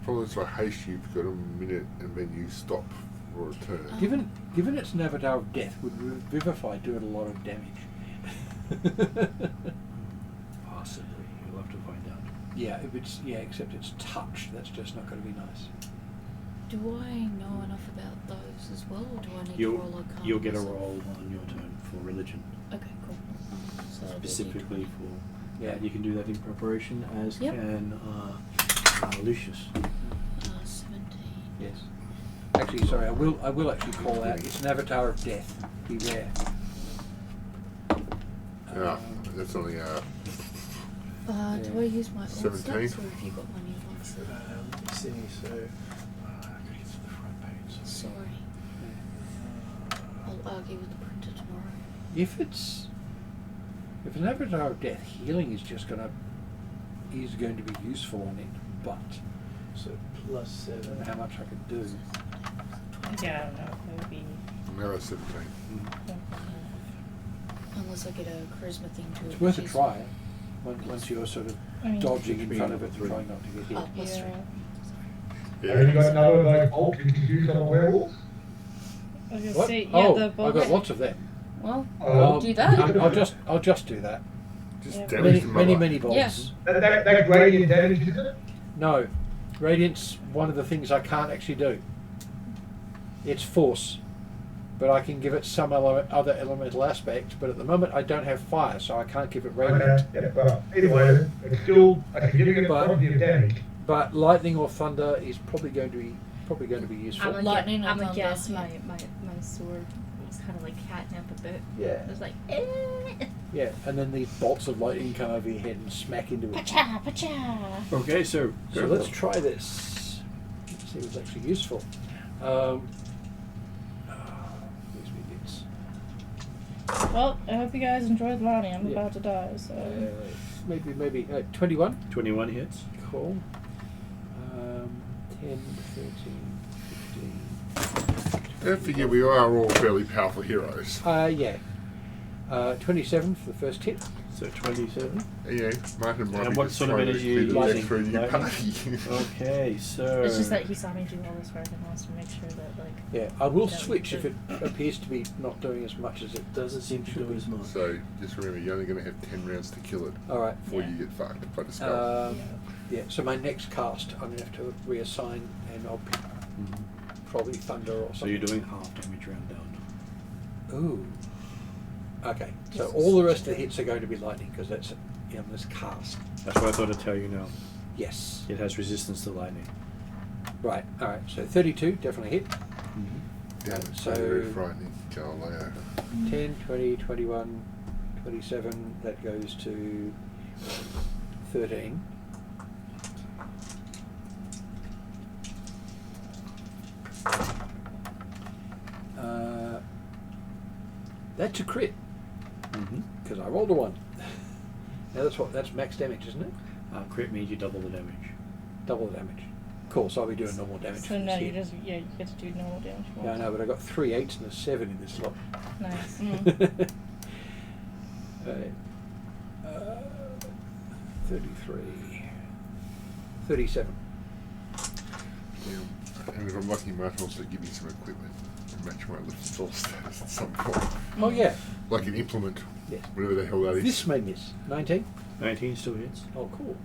Problem is, if I haste you, you've got a minute and then you stop for a turn. given its Navadar of Death, would Revivify do it a lot of damage? Possibly. You'll have to find out. Yeah, except it's touch. That's just not going to be nice. Do I know enough about those as well, or do I need to roll a card? You'll get a myself? roll on your turn for religion. Okay, cool. So that'll be a Specifically D20. for Yeah. you can do that in preparation, as Yep. can Lucius. 17. Yes. Actually, sorry, I will actually call out. It's an Avatar of Death. Beware. Yeah, that's only Do Yeah. I use my old 17. stats, or have you got my new ones? Let me see. So, I gotta get to the front page. Sorry. I'll argue with the printer tomorrow. If an Avatar of Death, healing is going to be useful on it, but So plus I don't 7. know how much I could do. Yeah, I don't know. It would be. another 17. Unless I get a charisma thing to It's it. worth a which is- try. Once you're sort of I mean, dodging in Which front of means it and trying not to get hit. Oh, plus Yeah. 3. Have you got another of those bolts you can use on the werewolves? I was gonna What? say, yeah, Oh, the I've bolts. got lots of them. Well, Oh. do that. I'll just do that. Just Yeah. damage Many them. many bolts. Yeah. That radiant damage, is it? No, radiant's one of the things I can't actually do. It's force, but I can give it some other elemental aspects. But at the moment, I don't have fire, so I can't give it radiant. Okay, yeah, well, anyway, it's still a significant But- quantity of damage. But lightning or thunder is probably going to be useful. I'm Lightning or I'm thunder. guess my sword was kind of like catnip a bit. Yeah. It was like, eh. Yeah, and then the bolts of lightning come over your head and smack into it. Pacha, pacha. Okay, so So let's try this. Let's see what's actually useful. Where's my bits? Well, I hope you guys enjoyed Lonnie. I'm Yeah. about to die, so. Maybe 21. 21 hits. Cool. 10, 13, 15. Don't forget, we are all fairly powerful heroes. Yeah. 27 for the first hit. So 27. Yeah, Martin might And be what just sort of trying to energy are you clear the decks using? for a new Lightning? party. Okay, so It's just that he saw me do all this work and wants to make sure that, like. Yeah, I will Yeah, switch if good. it appears to be not doing as much as it does. doesn't seem to do as much. So just remember, you're only going to have 10 rounds to kill it All right. before Yeah. you get fucked by the spell. Yeah, so my next cast, I'm going to have to reassign, and I'll pick probably thunder or something. So you're doing half damage round down. Ooh. Okay, so all the rest of the hits are going to be lightning because that's this cast. That's what I thought I'd tell you now. Yes. It has resistance to lightning. Right. All right. So 32 definitely hit. Damn it, so- very frightening. Galileo. 10, 20, 21, 27. That goes to 13. That's a crit because I rolled a 1. Now that's max damage, isn't it? Crit means you double the damage. Double the damage. Cool. So I'll be doing normal damage. So for now this you hit. just, you get to do normal damage. Yeah, I know, but I got 3 8s and a 7 in this lot. Nice. Alright. 33. 37. Yeah. And if I'm lucky, Martin will also give me some equipment to match my lift spell status at some point. Oh yeah. Like an implement, Yes. whatever the hell that is. This may miss. 19. 19 still hits. Oh, cool.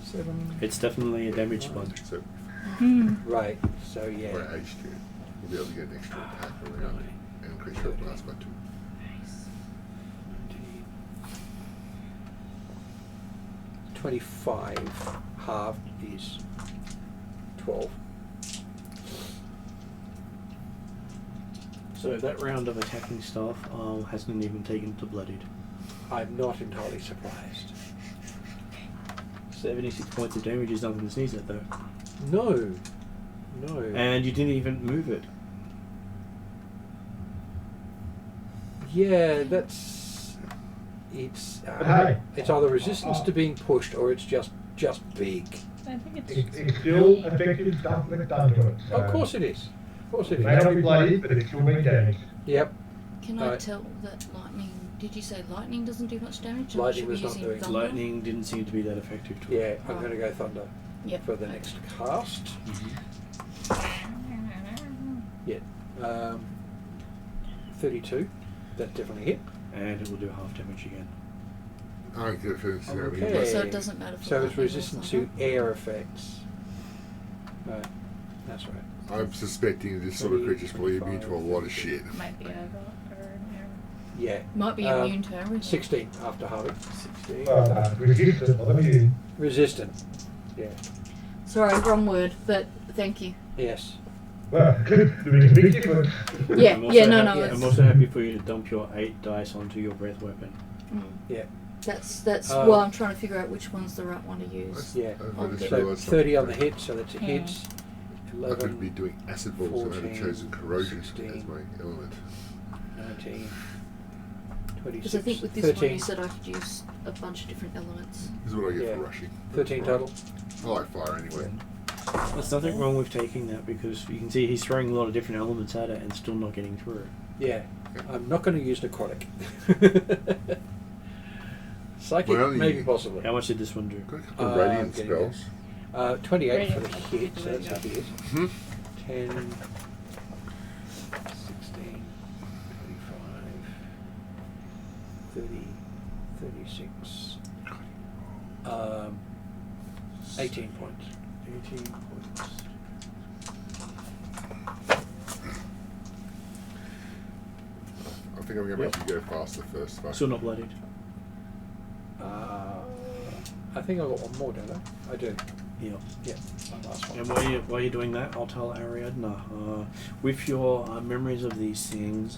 7. It's definitely a damage sponge. So, Right. So yeah. we're aged here. We'll be able to get an extra attack around and increase your blast by 2. 25 halved is 12. So that round of attacking stuff hasn't even taken to bloodied. I'm not entirely surprised. 76 points of damage is nothing to sneeze at though. No. No. And you didn't even move it. Yeah, it's Hey. it's either resistance to being pushed or it's just big. I think it's. It's still effective stuff when it's done to it. So Of course it is. Of course it It may not be is. bloody, but it's still being damaged. Yep. Can I Right. tell that lightning? Did you say lightning doesn't do much damage? Lightning Should we was not using doing- thunder? Lightning didn't seem to be that effective to Yeah, it. I'm going to go thunder Yep. for the next cast. Yeah. 32. That definitely hit. And it will do half damage again. I get a feeling it's going to be Okay. So it doesn't matter for So it's lightning or resistant to thunder? air effects. Right. That's right. I'm suspecting this sort of creature's probably immune to a lot of shit. Might be a Yeah. Might be immune to everything. 16 after halving. 16. Resistant, well, let me Resistant. Yeah. Sorry, wrong word, but thank you. Yes. well, there is a big difference. Yeah, I'm also yeah, no, ha- no. I'm It's, also happy for you to dump your 8 dice onto your breath weapon. Yeah. that's Uh, well, I'm trying to figure out which one's the right one to use. Yeah. I just So realised So 30 on the something. hit, so that's a Hmm. hit. I could be 11, doing acid balls and I had 14, chosen corrosion 16. as my element. 19, 26, Because I think with this 13, one you said I could use a bunch of different elements. This is what I get Yeah. for rushing. 13 total. I like fire anyway. There's nothing wrong with taking that because you can see he's throwing a lot of different elements at it and still not getting through it. Yeah. I'm not going to use necrotic. Psychic, Well, maybe you- possibly. How much did this one do? Got a couple of radiant getting spells. 28 for the Radiant hit, damage. so that's a hit. Hmm? 10, 16, 25, 30, 36, 18 points. 18 points. I think I'm going to make you go faster first. Fuck. Still not bloodied. I think I got one more, don't I? I do. Yeah. Yeah, my last one. And while you're doing that, I'll tell Ariadna, with your memories of these things,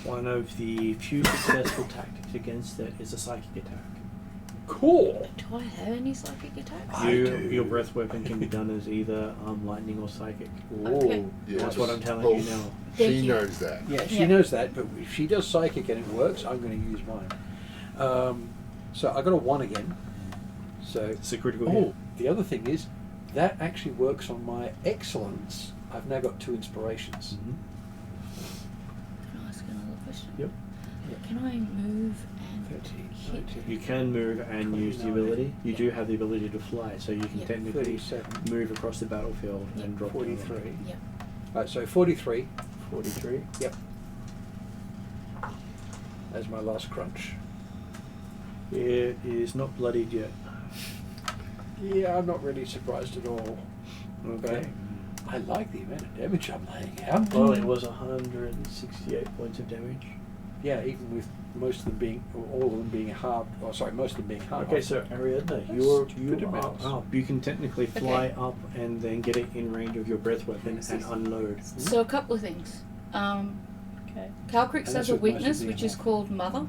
one of the few successful tactics against it is a psychic attack. Cool. Do I have any psychic attacks? I do. Your breath weapon can be done as either lightning or psychic. Okay. Yeah, That's what I'm telling you now. Thank She you. knows that. Yeah, she Yeah. knows that, but if she does psychic and it works, I'm going to use mine. So I got a 1 again. So It's a critical oh, hit. the other thing is that actually works on my excellence. I've now got 2 inspirations. Mhm. Can I ask another question? Yep. Can I move and 13, hit? 19, You can move and use the 29. ability. You do have the ability to fly, so you can Yeah. technically 37, move across the battlefield Yeah. and drop 43. down. Yeah. Right, so 43. 43. Yep. As my last crunch. It is not bloodied yet. Yeah, I'm not really surprised at all. Okay. I like the amount of damage I'm laying out. Well, it was 168 points of damage. Yeah, even with most of them being, or all of them being halved. Oh, sorry, most of them being halved. Okay, so Ariadna, That's you good are amounts. up. You can technically fly Okay. up and then get it in range of your breath weapon and unload. So a couple of things. Okay. Calcrix And has that's a with most of weakness the which is ammo. called Mother,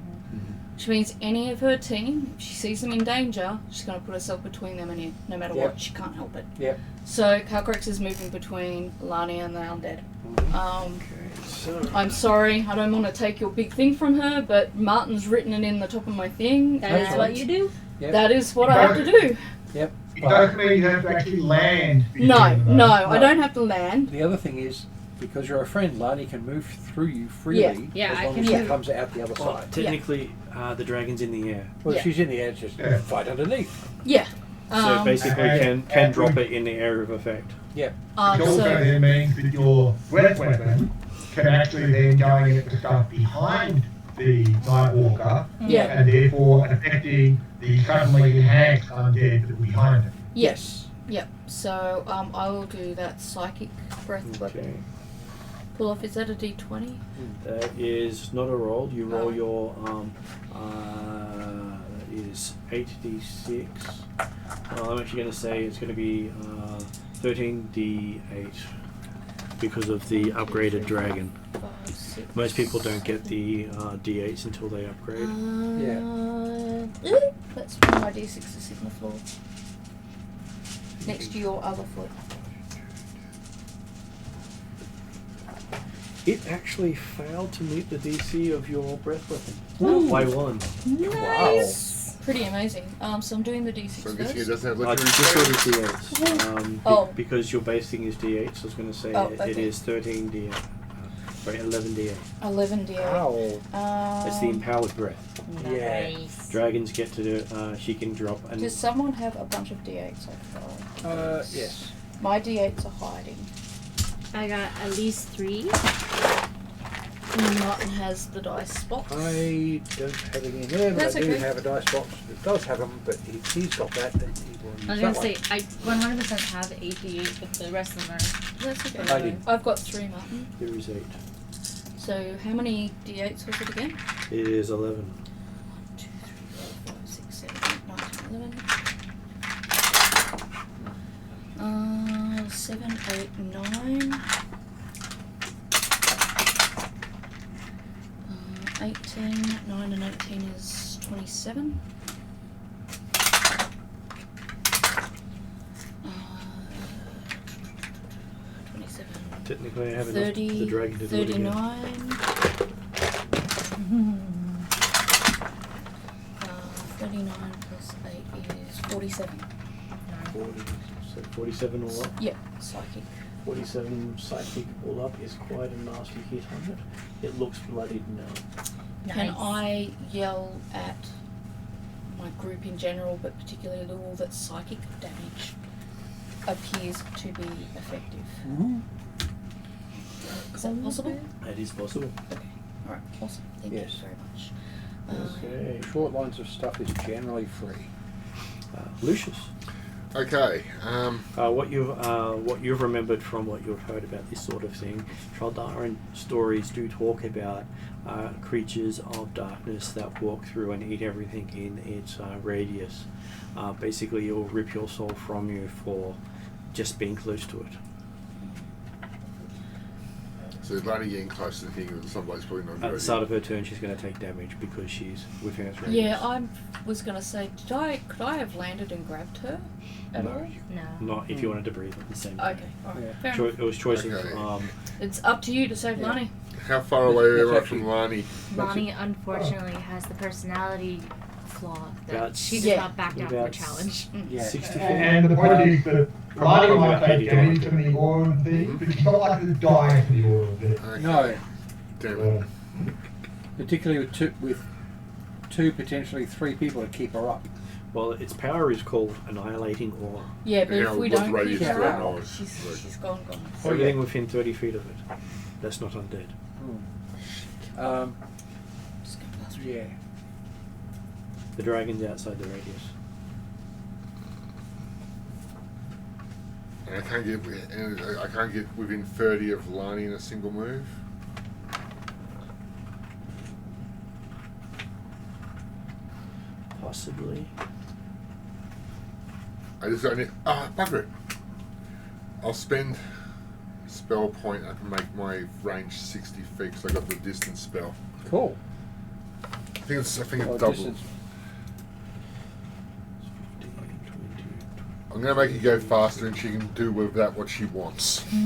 which means any of her team, if she sees them in danger, she's going to put herself between them and it, no matter Yep. what. She can't help it. Yep. So Calcrix is moving between Lani and the Undead. Okay, so I'm sorry, I don't want to take your big thing from her, but Martin's written it in the top of my thing. That That's is right. what you do? Yep. That is what I have to do. Yep. It doesn't mean you have to actually land. No, between them, no, though. I don't have to land. The other thing is, because you're a friend, Lani can move through you freely Yeah, as I long can as she move. comes out the other well, side. technically, the dragon's in the air, Well, Yeah. if she's in the air, just Yeah. fight underneath. Yeah. so basically and- can and drop we- it in the area of effect. It also so then means that your breath weapon can actually then go and get the stuff behind the Nightwalker, yeah, and therefore affecting the currently enhanced undead that are behind it. yes, yep. So I will do that psychic breath Okay. weapon. Pull off. Is that a D20? That is not a roll. You roll Oh. your that is 8d6. I'm actually going to say it's going to be 13d8 because of the upgraded dragon. 5, 6. Most people don't get the d8s until they upgrade. Let's put my D6 to sit on the floor next to your other foot. It actually failed to meet the DC of your breath weapon Ooh. by 1. Nice. Pretty amazing. So I'm doing the D6 So I'm guessing it first. doesn't have Just legendary go to spells. d8s. Oh. Because your base thing is d8, so I was going to say Oh, it okay. is 13d8. Sorry, 11d8. 11 D8. Ow. It's the empowered breath. Yeah. Nice. Dragons get to do, she can drop and Does someone have a bunch of D8s? Yes. My D8s are hiding. I got at least 3. Martin has the dice box. I don't have any in there, but That's I do okay. have a dice box that does have them, but if he's got that, then he will use I was that gonna one. say, I 100% have 88, but the rest of them are. That's okay. Hiding. I've got 3, Martin. there is 8. So how many D8s was it again? It is 11. 1, 2, 3, 4, 5, 6, 7, 8, 9, 10, 11. 7, 8, 9. 18. 9 and 18 is 27. 27. Technically, I have 30, enough the dragon to do it again. 39. 39 plus 8 is 47. 40, so 47 all up. Yep, psychic. 47 psychic all up is quite a nasty hit on it. It looks bloodied now. Can I yell at my group in general, but particularly Lul, that's psychic damage? appears to be effective. Mm-hmm. Is that possible? That is possible. Okay. Alright, awesome. Thank Yes. you very much. Okay. Short lines of stuff is generally free. Lucius, Okay. what you've remembered from what you've heard about this sort of thing, Traldaran stories do talk about creatures of darkness that walk through and eat everything in its radius. Basically, it will rip your soul from you for just being close to it. So Lani getting close to the thing with somebody's probably not At good. the start of her turn, she's going to take damage because she's within its radius. Yeah, I was gonna say, could I have landed and grabbed her at all? No. Not if you wanted to breathe at the same time. Okay, alright. Yeah. Fair enough. It was choice Okay. of It's up to you to save Yeah. money. How far away am I That's from Lani? Lonnie unfortunately has the personality flaw that That's- she does Yeah. not back down from a About challenge. Yeah. 60 feet. And the point is that Lani might take damage from the aura thing, but she's not likely to die from the aura thing. Okay. No, Damn it. particularly with two, potentially three people to keep her up. Well, its power is called Annihilating Aura. Yeah, but Yeah, if we what don't radius keep do her I up, know? she's gone. Oh, Everything yeah. within 30 feet of it. That's not undead. Just go past her. Yeah. The dragon's outside the radius. And I can't get within 30 of Lani in a single move. Possibly. I just got bugger it. I'll spend spell point. I can make my range 60 feet because I got the distance spell. Cool. I think it's Oh, double. distance. 15, 20, I'm gonna make you go faster, and she can do with that what she wants. 50.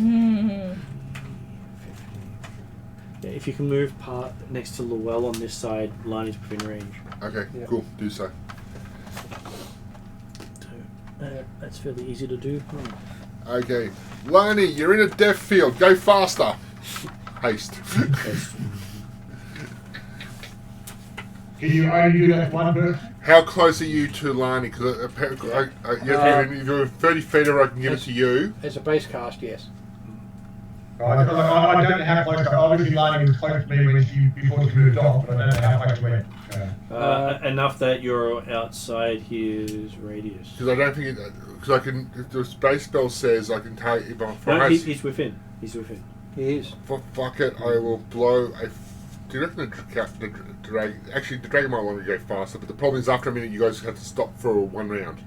Yeah, if you can move part next to Llewell on this side, line is within range. Okay, Yeah. cool. Do so. So, that's fairly easy to do. Okay, Lani, you're in a death field. Go faster. Haste. Can you only do that to one person? How close are you to Lani? Because if you're 30 feet, or I can give it to you. As a base cast, yes. Right, I don't know how close. Obviously, Lani was close to me before she moved off, but I don't know how close she went. Enough that you're outside his radius. Because I don't think because I can. If the space spell says I can take. If No, he's within. He's within. He is. Fuck it, I will blow a. Do you reckon the dragon? Actually, the dragon might want to go faster, but the problem is after a minute you guys have to stop for one round.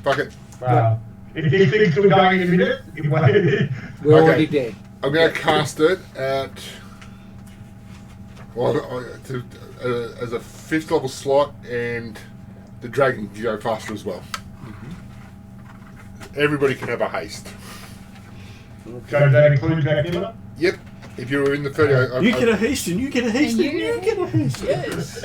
Fuck it. Wow. If these things still going in a minute, We're Okay. already dead. I'm going to cast it at. Well, as a 5th level slot, and the dragon can go faster as well. Everybody can have a haste. so that includes Magdalena? Yep. If you're in the 30, You get a haste and you get a haste And and you you get a haste. Yes.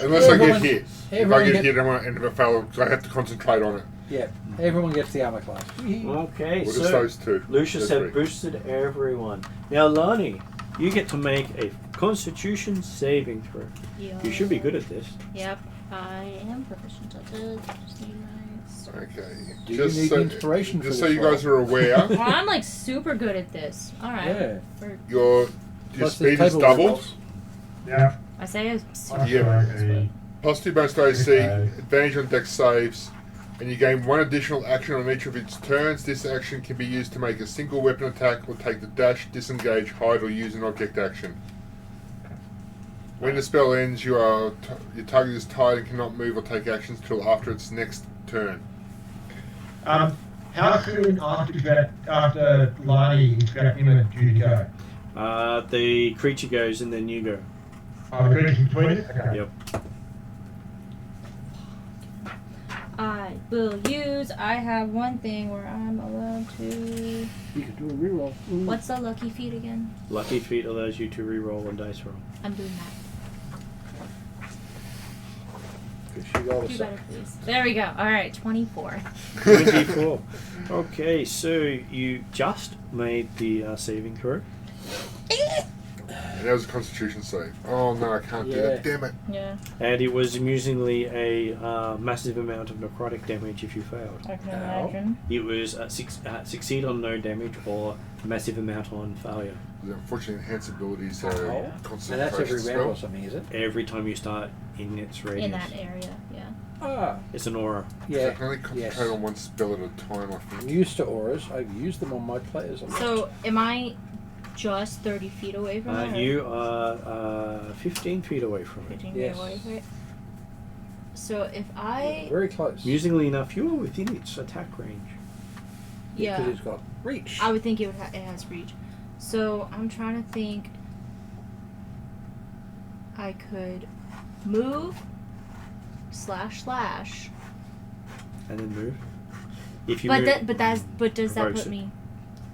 unless I get Everyone- hit. If I everyone get get- hit, I'm going to end up a fail because I have to concentrate on it. Yeah. Everyone gets the armor class. Okay, Or just so those two. Lucius Those have three. boosted everyone. Now, Lani, you get to make a Constitution saving throw. You should be good at this. Yep, I am proficient at it. Just need my Okay. Do you need inspiration for Just this so you guys are aware, Well, I'm like super good at this. Alright. Yeah. your Plus the speed is table doubled. levels. Yeah. I say I'm super Yeah. good at this, Plus 2 bonus to AC, Okay. advantage on dex saves, and you gain 1 additional action on each of its turns. This action can be used to make a single weapon attack or take the dash, disengage, hide, or use an object action. When the spell ends, your target is tied and cannot move or take actions until after its next turn. How soon after Lani is Magdalena due to go? The creature goes and then you go. Oh, the creature's between us? Okay. Yep. I will use. I have one thing where I'm allowed to. You can do a reroll. What's the lucky feat again? Lucky feat allows you to re-roll one dice roll. I'm doing that. Because she rolled a Do seven. better, please. There we go. Alright, 24. 24. Okay, so you just made the saving throw. And that was a Constitution save. Oh no, I can't do that. Damn it. Yeah, And it was amusingly a massive amount of necrotic damage if you failed. I can Ow. imagine. It was succeed on no damage or massive amount on failure. The unfortunate enhanced abilities Oh. are And that's concentration every round or spell. something, is it? Every time you start in its radius. In that area, yeah. Ah, It's an aura. So I yeah. can only concentrate Yes. on one spell at a time, I I'm think. used to auras. I've used them on my players. So, am I just 30 feet away from it? or You are 15 feet away from it. 15 Yes. feet away from it? So, if I... Very close. Amusingly enough, you are within its attack range. Yeah. Because it's got reach. I would think it has reach. So, I'm trying to think... I could move... // And then move. If you But move, does that provokes put it. me...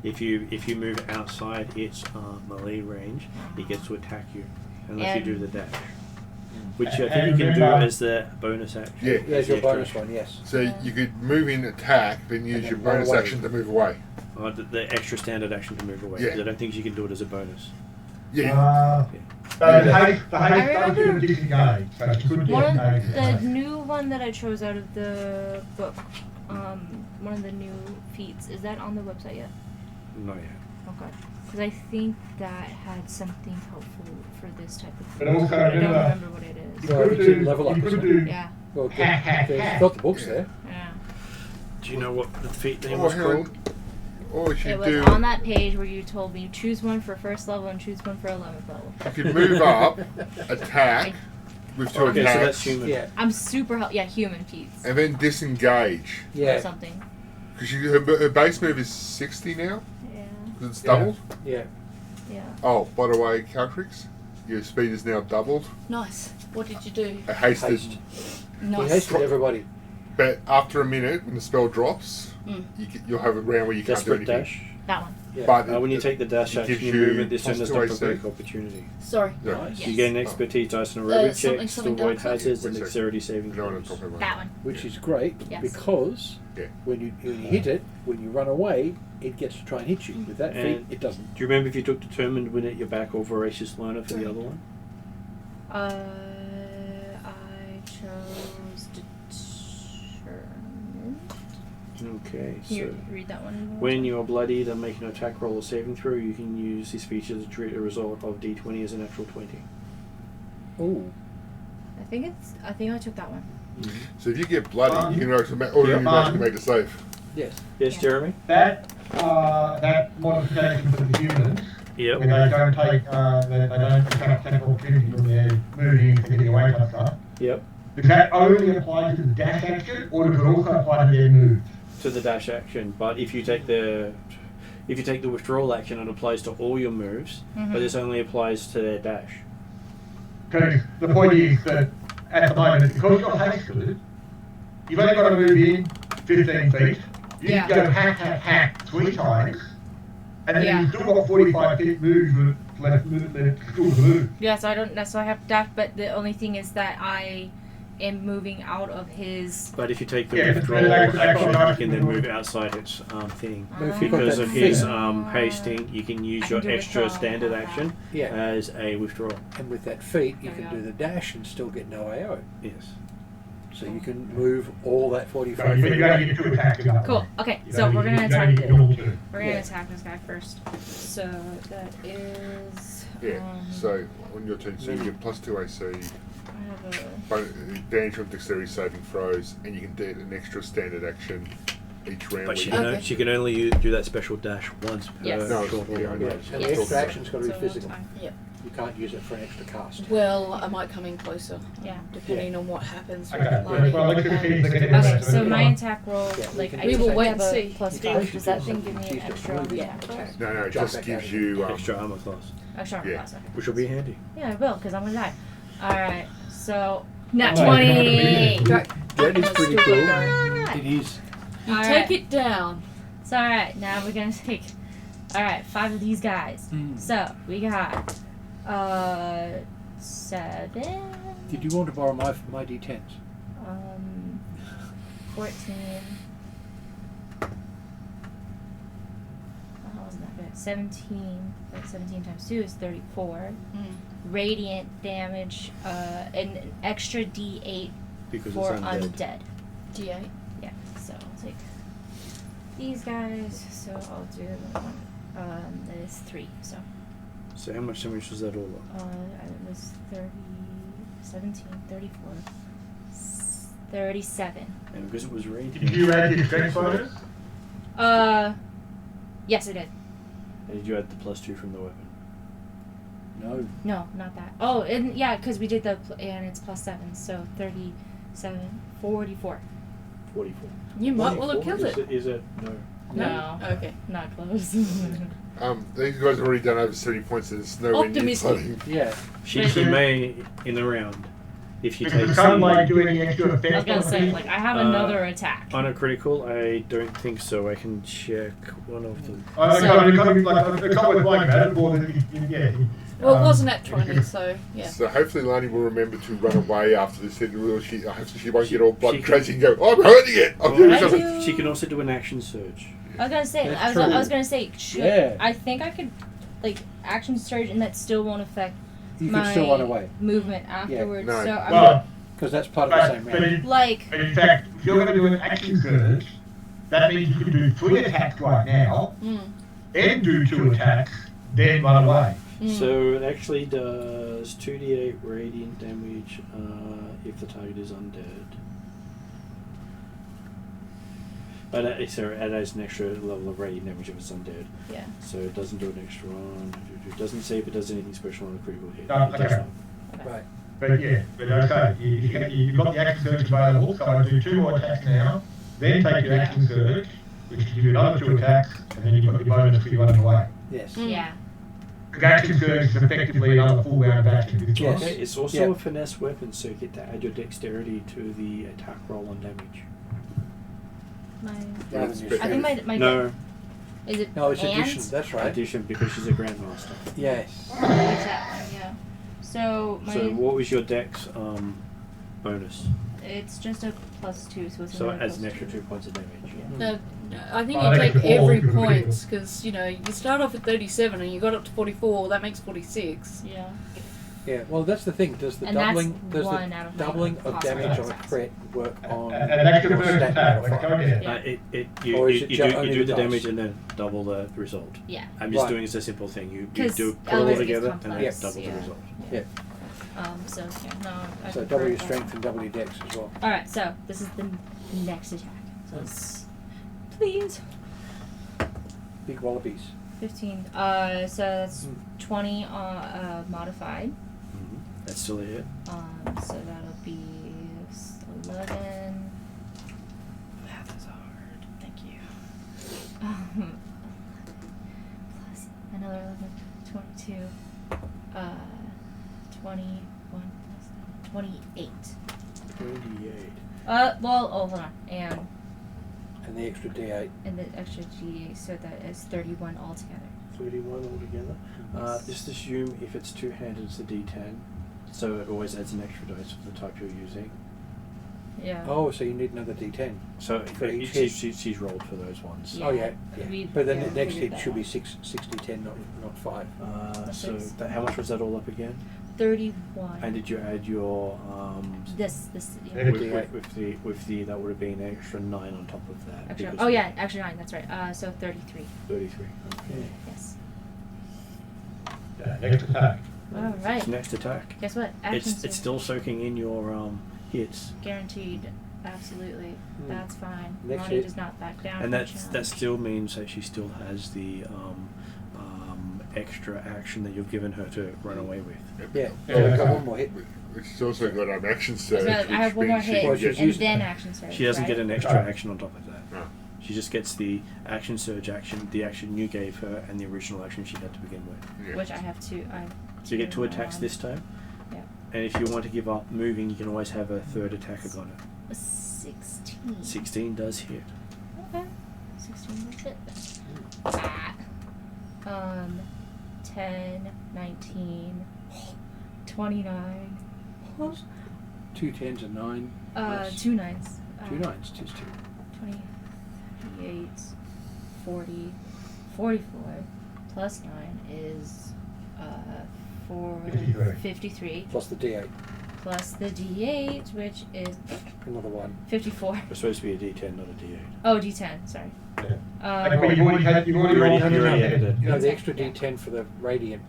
if you move outside its melee range, it gets to attack you, unless And- you do the dash, which I think And you can do remember- as the bonus action. Yeah. There's as your the extra bonus action. one, yes. So you could move in, attack, then use then your run bonus away. action to move away. The extra standard action to move away. Yeah. 'Cause I don't think you can do it as a bonus. Yeah. The haste I does remember- disengage, so you couldn't One of disengage. the new one that I chose out of the book, one of the new feats, is that on the website yet? Not yet. Okay. Because I think that had something helpful for this type of But thing. also I don't remember- remember what it is. Well, it's in level up, you isn't could it? do Yeah, Well, they've got the books there. yeah. Do you know what the feat name Oh, was hang on. called? Or you It should was do. on that page where you told me choose one for first level and choose one for 11th level. You could move up, attack with two Okay, so that's attacks, human. Yeah, I'm super human feats and then disengage. or yeah, something. Because her base move is 60 now, Yeah, because it's Yeah. doubled. yeah. yeah. Oh, by the way, Caltrix, your speed is now doubled. Nice. What did you do? A hasted. Haste. He Nice. hasted everybody. But after a minute, when the spell drops, Mm. you'll have a round where you can't do Desperate anything. dash. That one. Yeah. But When you take the dash it action, gives you you move at this turn plus does not 2 AC. provoke opportunity. Sorry. Yeah. Nice. Yes. You gain expertise dice and a aerobic something- check, still something avoid dark side? hazards and Wait a dexterity saving No, no, throws. talking about That one. Which is great Yes. because Yeah. when you hit it, when you run away, it gets to try and hit you. With that feat, And- it doesn't. Do you remember if you took Determined Win at your back or Voracious Learner for the other one? I chose determined. Okay, Can you so read that one? when you are bloodied and make an attack roll or saving throw, you can use this feature to treat a result of D20 as a natural 20. Ooh. I think I took that one. So if you get bloody, you can automatically make a save. Yes. Yes, Yeah. Jeremy? That modification for the humans, Yep. when they don't take, they don't take opportunity when they're moving to get away from stuff. Yep. Does that only apply to the dash action, or does it also apply to their move? To the dash action, but if you take the withdrawal action, it applies to all your moves, but this only applies to their dash. Because the point is that at the moment, because you're hasted, you've only got to move in 15 feet. You Yeah. can go hack 3 times, and then Yeah. you've still got 45 feet move left still to move. Yeah, so I don't necessarily have dash, but the only thing is that I am moving out of his. But if you take the Yeah, but withdrawal that's action, not- you can then move outside its thing. But if you've got Because that of his feat, hasting, you can use I your can do extra withdrawal, standard have that. action Yeah. as a withdrawal. And with that feat, you There we can go. do the dash and still get no AO. Yes. So you can move all that So 45 you're feet. going to get 2 attacks. in that Cool. one. Okay, You're so gonna we're get- gonna you're attack. get normal 2. We're gonna Yeah. attack this guy first. So that is. Yeah. So on your turn, so you Then- get plus 2 AC, I have a. advantage on dexterity saving throws, and you can do an extra standard action each round. But she where can, you- Okay. she can only do that special dash once per Yes. No, short yeah, I haul. know. Yeah. Yes. And Yes. the extra action's got to be So physical. that's fine. Yep. You can't use it for an extra cast. Well, I might come in closer. Yeah. Depending on what happens. with Okay, lighting well, let's and- just see if they can do Okay, that. so my attack roll, Yeah, we like can I do We just will that. wait have and a see. plus You 5. can Does that do thing something give me an she's just extra moving attack and roll? attack. No, it Jump just back gives out. you. Extra armor class, Extra armor Yeah. class. Okay. which will be handy. Yeah, I will, because I'm gonna die. Alright, so. Nat Oh, 20! no, That is pretty cool. Alright. It is. You Alright. take it down. So alright, now we're gonna take 5 of these guys. So we got 7 Did you want to borrow my D10s? 14. That wasn't that big. 17. Like 17 times 2 is 34. Mm. Radiant damage, an extra D8 Because for it's undead. undead. D8. Yeah, so I'll take these guys. So I'll do the one. That is 3. So So how much damage was that all up? it was 30, 17, 34, 37. And because it was radiant, Did you add your strength bonus? Yes, I did. and did you add the +2 from the weapon? No. No, not that. Oh, and yeah, because we did the and it's +7, so 37, 44. 44. You might well have killed Is it. Is it? No. No. Okay. Not close. These guys have already done over 30 points, and it's nowhere near Optimistic. flooding. Yeah. She may in the round if you Because take it's kind of like doing any extra effect. I was gonna say, like, I have another attack. on a critical. I don't think so. I can check one of them. I can't with flying about it, Well, it wasn't at 20, so yeah. So hopefully Lani will remember to run away after this. Hopefully she won't get all blood She crazy and go, I'm hurting it! I'm doing I something. do- She can also do an action surge. I was gonna say, That's I true. was gonna say, Yeah. I think I could, like, action surge, and that still won't affect You my can still run away. movement afterwards. No. So I'm Well, Because that's part of the same but round. like, in fact, if you're going to do an action surge, that means you can do 3 attacks right now, Mm. then do 2 attacks, then run away. Mm. So it actually does 2d8 radiant damage if the target is undead. But it adds an extra level of radiant damage if it's undead. yeah. So it doesn't do an extra on. It doesn't say if it does anything special on a critical hit. Oh, It does okay. not. Right. But yeah, but okay, you've got the action surge available, so I do 2 more attacks now, then take your action surge, which gives you another 2 attacks, and then you've got your bonus for you running away. Yes. Mm. Yeah. The action surge is effectively another full round of action. Yes. Okay, it's also Yeah. a finesse weapon, so you get to add your dexterity to the attack roll on damage. My, Rather It's than better. I think my No, is it No, it's and? addition. That's right. addition because she's a grandmaster. Yes. Exactly. Yeah. So my So what was your dex bonus? it's just a +2, so it's So it another adds an +2. extra 2 points of damage. No, I think Oh, you I take think every four. points because you start off at 37 and you got up to 44. That makes 46. Yeah. Yeah. Well, that's the thing. Does the And that's doubling one out of my doubling of possible damage on a attacks. crit work on And that's your the first stat attack, like, modifier? go ahead. Yeah. Or is it You only do the the dice? damage and then double the result. Yeah. I'm just Right. doing as a simple thing. You 'Cause do put it all otherwise it gets together and then complex, double yeah. the result. Yeah. So yeah, no. I So prefer double your that. strength and double your dex as well. All right. So this is the next attack. So it's please Big wallabies. 15. So that's 20 modified. Mm-hmm. That's still a hit. So that'll be 11. Math is hard. Thank you. Plus another 11, 22. 21 plus 28. 28. Well, hold on. And the extra d8. And the extra G8, so that is 31 altogether. 31 altogether. Yes. Just assume if it's two-handed, it's a d10. So it always adds an extra dice for the type you're using. Yeah. Oh, so you need another d10. So For each hit. she's rolled for those ones. Oh yeah. Yeah. we- But then yeah, the we next figured hit that should out. be 60 10, not 5. So Six. how much was that all up again? 31. And did you add your This, Yeah. with the that would have been an extra 9 on top of that. Extra, because oh of yeah, extra 9, that's right. So 33. 33. Okay. Yes. Next attack. Alright. So next attack. Guess what? Action It's surge. still soaking in your hits, Guaranteed. Absolutely. That's fine. Next Ronnie hit. does not back down. and from that challenge. still means that she still has the extra action that you've given her to run away with. Yeah. Yeah, So we've got okay. one more hit. She's also got an action So surge. I have one more which means she hit, can Well, she's get- and used- then action surge. She doesn't right? get an extra action on top of that. No. She just gets the action surge action, the action you gave her, and the original action she had to begin with. Yeah. Which I have to. So you get 2 attacks this time. Yeah. And if you want to give up moving, you can always have a third attack on it. A 16. 16 does hit. Okay. 16 will hit. Ah. 10, 19, 29. 2 10s and 9. plus 2 9s. 2 9s. Tis 2. 20, 38, 40, 44, plus 9 is 53. 53 Plus the D8. plus the D8, which is Another one. 54. It's supposed to be a D10, not a D8. Oh, D10. Sorry. Yeah. Um, But you've already rolled You already the added it. You know, the extra D10 for the radiant.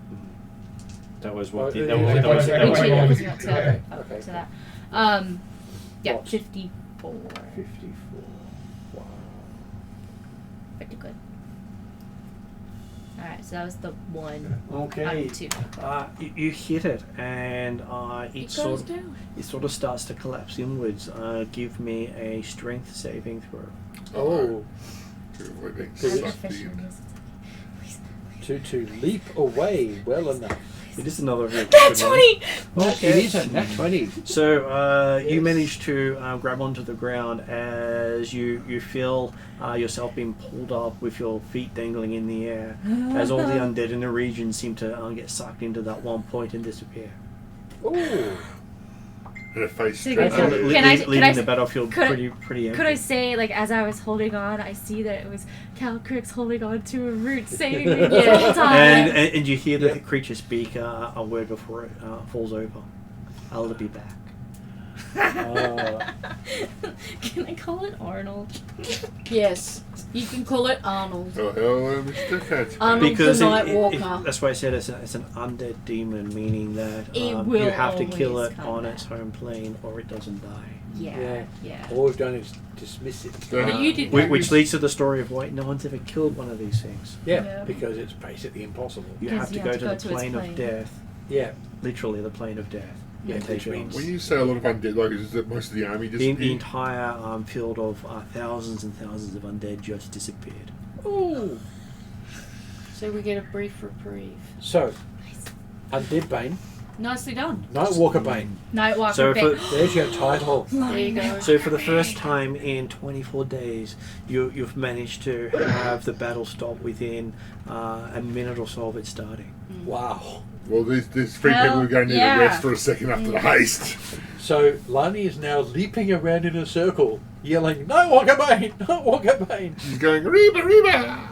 That was Oh, what. yeah, That yeah, was. yeah, That was. yeah, That which was. it yeah. was not till Okay. up Okay. to that. Yeah, What? 54. 54. Wow. Pretty good. Alright, so that was the one Okay. out of 2. You hit it, and It it goes sort down. it sort of starts to collapse inwards. Give me a strength saving throw. Oh. We're being Is it sucked in. To leap away well enough. It is another very That's good one. 20! Okay. It is a nat 20. So you Yes. manage to grab onto the ground as you feel yourself being pulled up with your feet dangling in the air, as all the undead in the region seem to get sucked into that one point and disappear. Ooh. And a face So straight Can over. I- leaving I- the battlefield could I- pretty empty. Could I say, like, as I was holding on, I see that it was Cal Crix holding on to a root saving me the Yeah. whole time. And you hear the Yep. creature speak a word before it falls over. I'll be back. Can I call it Arnold? Yes. You can call it Arnold. Oh, hello, Mr. Cat. Arnold Because the it- Nightwalker. that's why I said it's an undead demon, meaning that It will you have to kill always it come on back. its home plane or it doesn't die. Yeah. All we've done is dismiss it. But you did Which leads to the story of why no one's ever killed one of these things. Yeah, Yeah. because it's basically impossible. You 'Cause have to you go have to to the go to its plane of plane. death, Yeah. literally the plane of death. Yeah, and take which it means- on. When you say a lot of undead, like, is it most of the army The disappeared? entire field of thousands and thousands of undead just disappeared. Ooh. So we get a brief reprieve. So, Undead Bane, Nicely done. Nightwalker Bane. Nightwalker. So Bane. There's your title. There you go. So for the first time in 24 days, you've managed to have the battle stop within a minute or so of it starting. Wow. Well, these three Hell, people are going to need yeah. a rest for a second after the haste. So, Lani is now leaping around in a circle, yelling, Nightwalker Bane! Nightwalker Bane! She's going, Reba, Reba!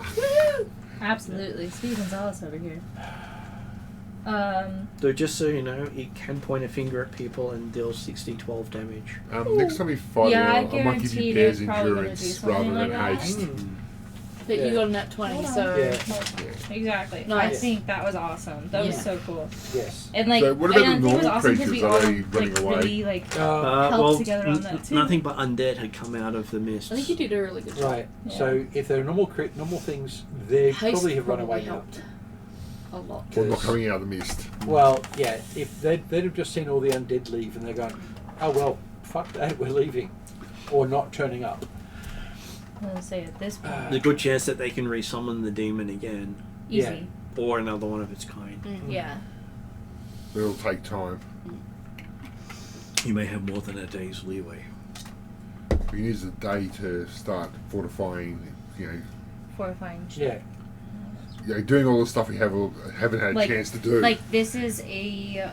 Absolutely. Steve Gonzalez over here. So just so you know, it can point a finger at people and deal 60-12 damage. Next time we fight, Yeah, I I might give guarantee you Bear's it's probably gonna do endurance something rather than like that. haste. But Yeah. you got a nat 20, Hold on. so... Yeah. Exactly. Nice. I think that was awesome. That was Yeah. so cool. Yes. And like, So what about and the I think it was normal awesome 'cause we creatures? Are all they running like away? really like Uh, helped together on that too. Nothing but undead had come out of the mist. I think you did a really good job. right. Yeah. So, if they're normal things, they Haste probably have run away now. helped a lot. Well, not coming out of the mist. Well, yeah, if they'd have just seen all the undead leave and they're going, oh well, fuck that, we're leaving. Or not turning up. I'm gonna say at this point, There's a good chance that they can resummon the demon again, easy. or another one of its kind. Yeah. It'll take time. You may have more than a day's leeway. We can use a day to start fortifying, Fortifying. Yeah. doing all the stuff we haven't had a Like- chance to do. Like this is a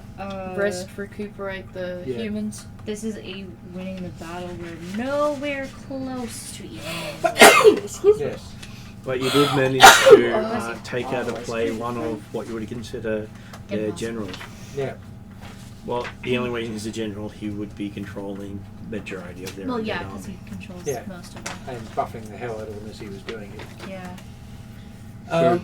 Rest, recuperate the Yeah. humans. This is a winning the battle. We're nowhere close to even. Yes. But you did manage to take out of play one of what you would consider their Impossible. generals. Yeah. Well, the only way he's a general, he would be controlling majority of their Well, undead yeah, because army. he controls Yeah. most of them. And buffing the hell out of them as he was doing it. Yeah,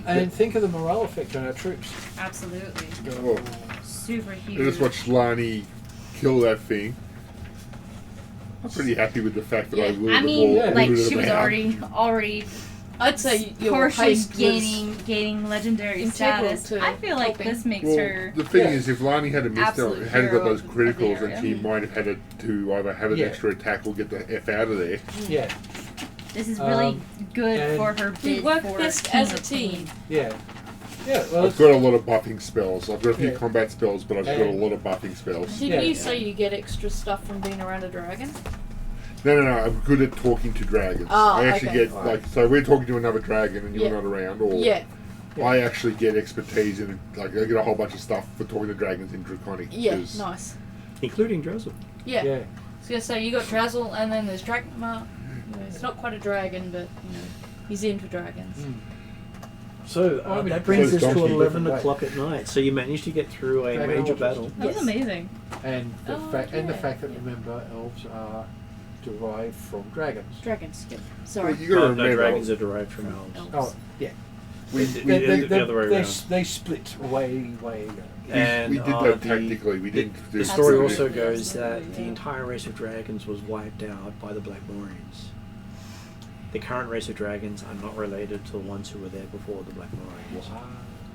And think of the morale effect on our troops. absolutely. Oh, Super I huge. just watched Lani kill that thing. I'm pretty happy with the fact that I lured I them mean, all, like lured she them was out. already I'd say your partially haste was... gaining legendary integral status. to I feel like helping. this makes Well, her. the thing Yeah. is, if Lani had missed out, Absolute hadn't got hero those of the criticals, area. and she might have had to either have an Yeah. extra attack or get the F out of there. Yeah. This is really good and for her We bid work for best King as a of team. Queen. Yeah. Yeah. Well, I've got a lot of buffing spells. I've got a few Yeah. combat spells, but I've got a lot of buffing spells. Didn't Yeah. you say you get extra stuff from being around a dragon? No, I'm good at talking to dragons. Oh, I actually okay. get, so we're talking to another dragon and you're Yeah. not around, or Yeah. I actually get expertise in, I get a whole bunch of stuff for talking to dragons in Draconic. Yeah, 'cause nice. Including Drizzle. Yeah. yeah. I was going to say, you got Drazzle, and then there's Dragma. It's not quite a dragon, but, he's into dragons. So Oh, I mean, that brings so us to donkey 11 different o'clock at night. So you managed to get through a Dragon major Ultras. battle. That was Yes. amazing. And the Oh, fact, and the okay. fact that remember elves are derived from dragons. Dragons. Yep. Well, Sorry. you got to No, remember. dragons are derived from elves. Oh, yeah. we The other way around. They split way ago. And we did that the- tactically. We didn't do The story Absolutely. also goes Absolutely, that the yeah. entire race of dragons was wiped out by the Blackmorians. The current race of dragons are not related to the ones who were there before the Blackmorians.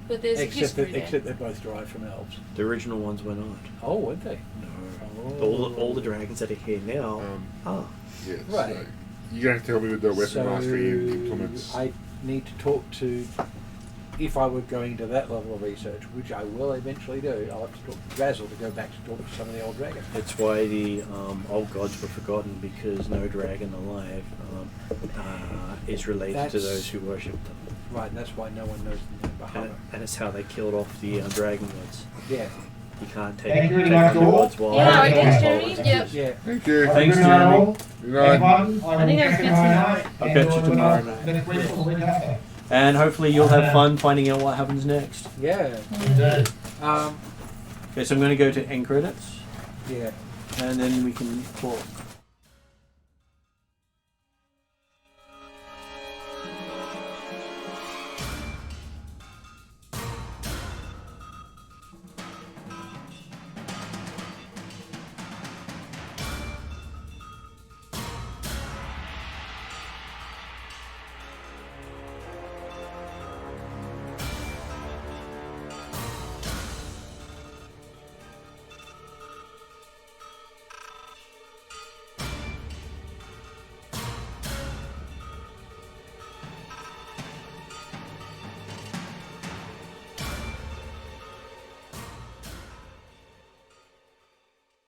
But there's a history there. Except they're both derived from elves. The original ones were not. Oh, weren't they? No. Oh. All the dragons that are here now are. Yes. Right. So you're going to tell me with the weapon mastery implements. I need to talk to, if I were going to that level of research, which I will eventually do, I'll have to talk to Basil to go back to talk to some of the old dragons. That's why the old gods were forgotten, because no dragon alive is related to That's- those who worship them. Right, and that's why no one knows the name Bahamut. And it's how they killed off the dragon gods. Yeah, You can't take, Thank you take very on much, the all. gods while Yeah, Alright, thanks, thanks, Jeremy. Yep. yeah. Thank you. Thanks, Good night, Jeremy. all. Good night. Everyone, I think will that's catch you good tomorrow tonight. night. I'll and catch you we'll tomorrow have night. Next week we'll be after. And hopefully you'll have fun finding out what happens next. Yeah. Indeed. Um, Okay, so I'm going to go to end credits, yeah. and then we can talk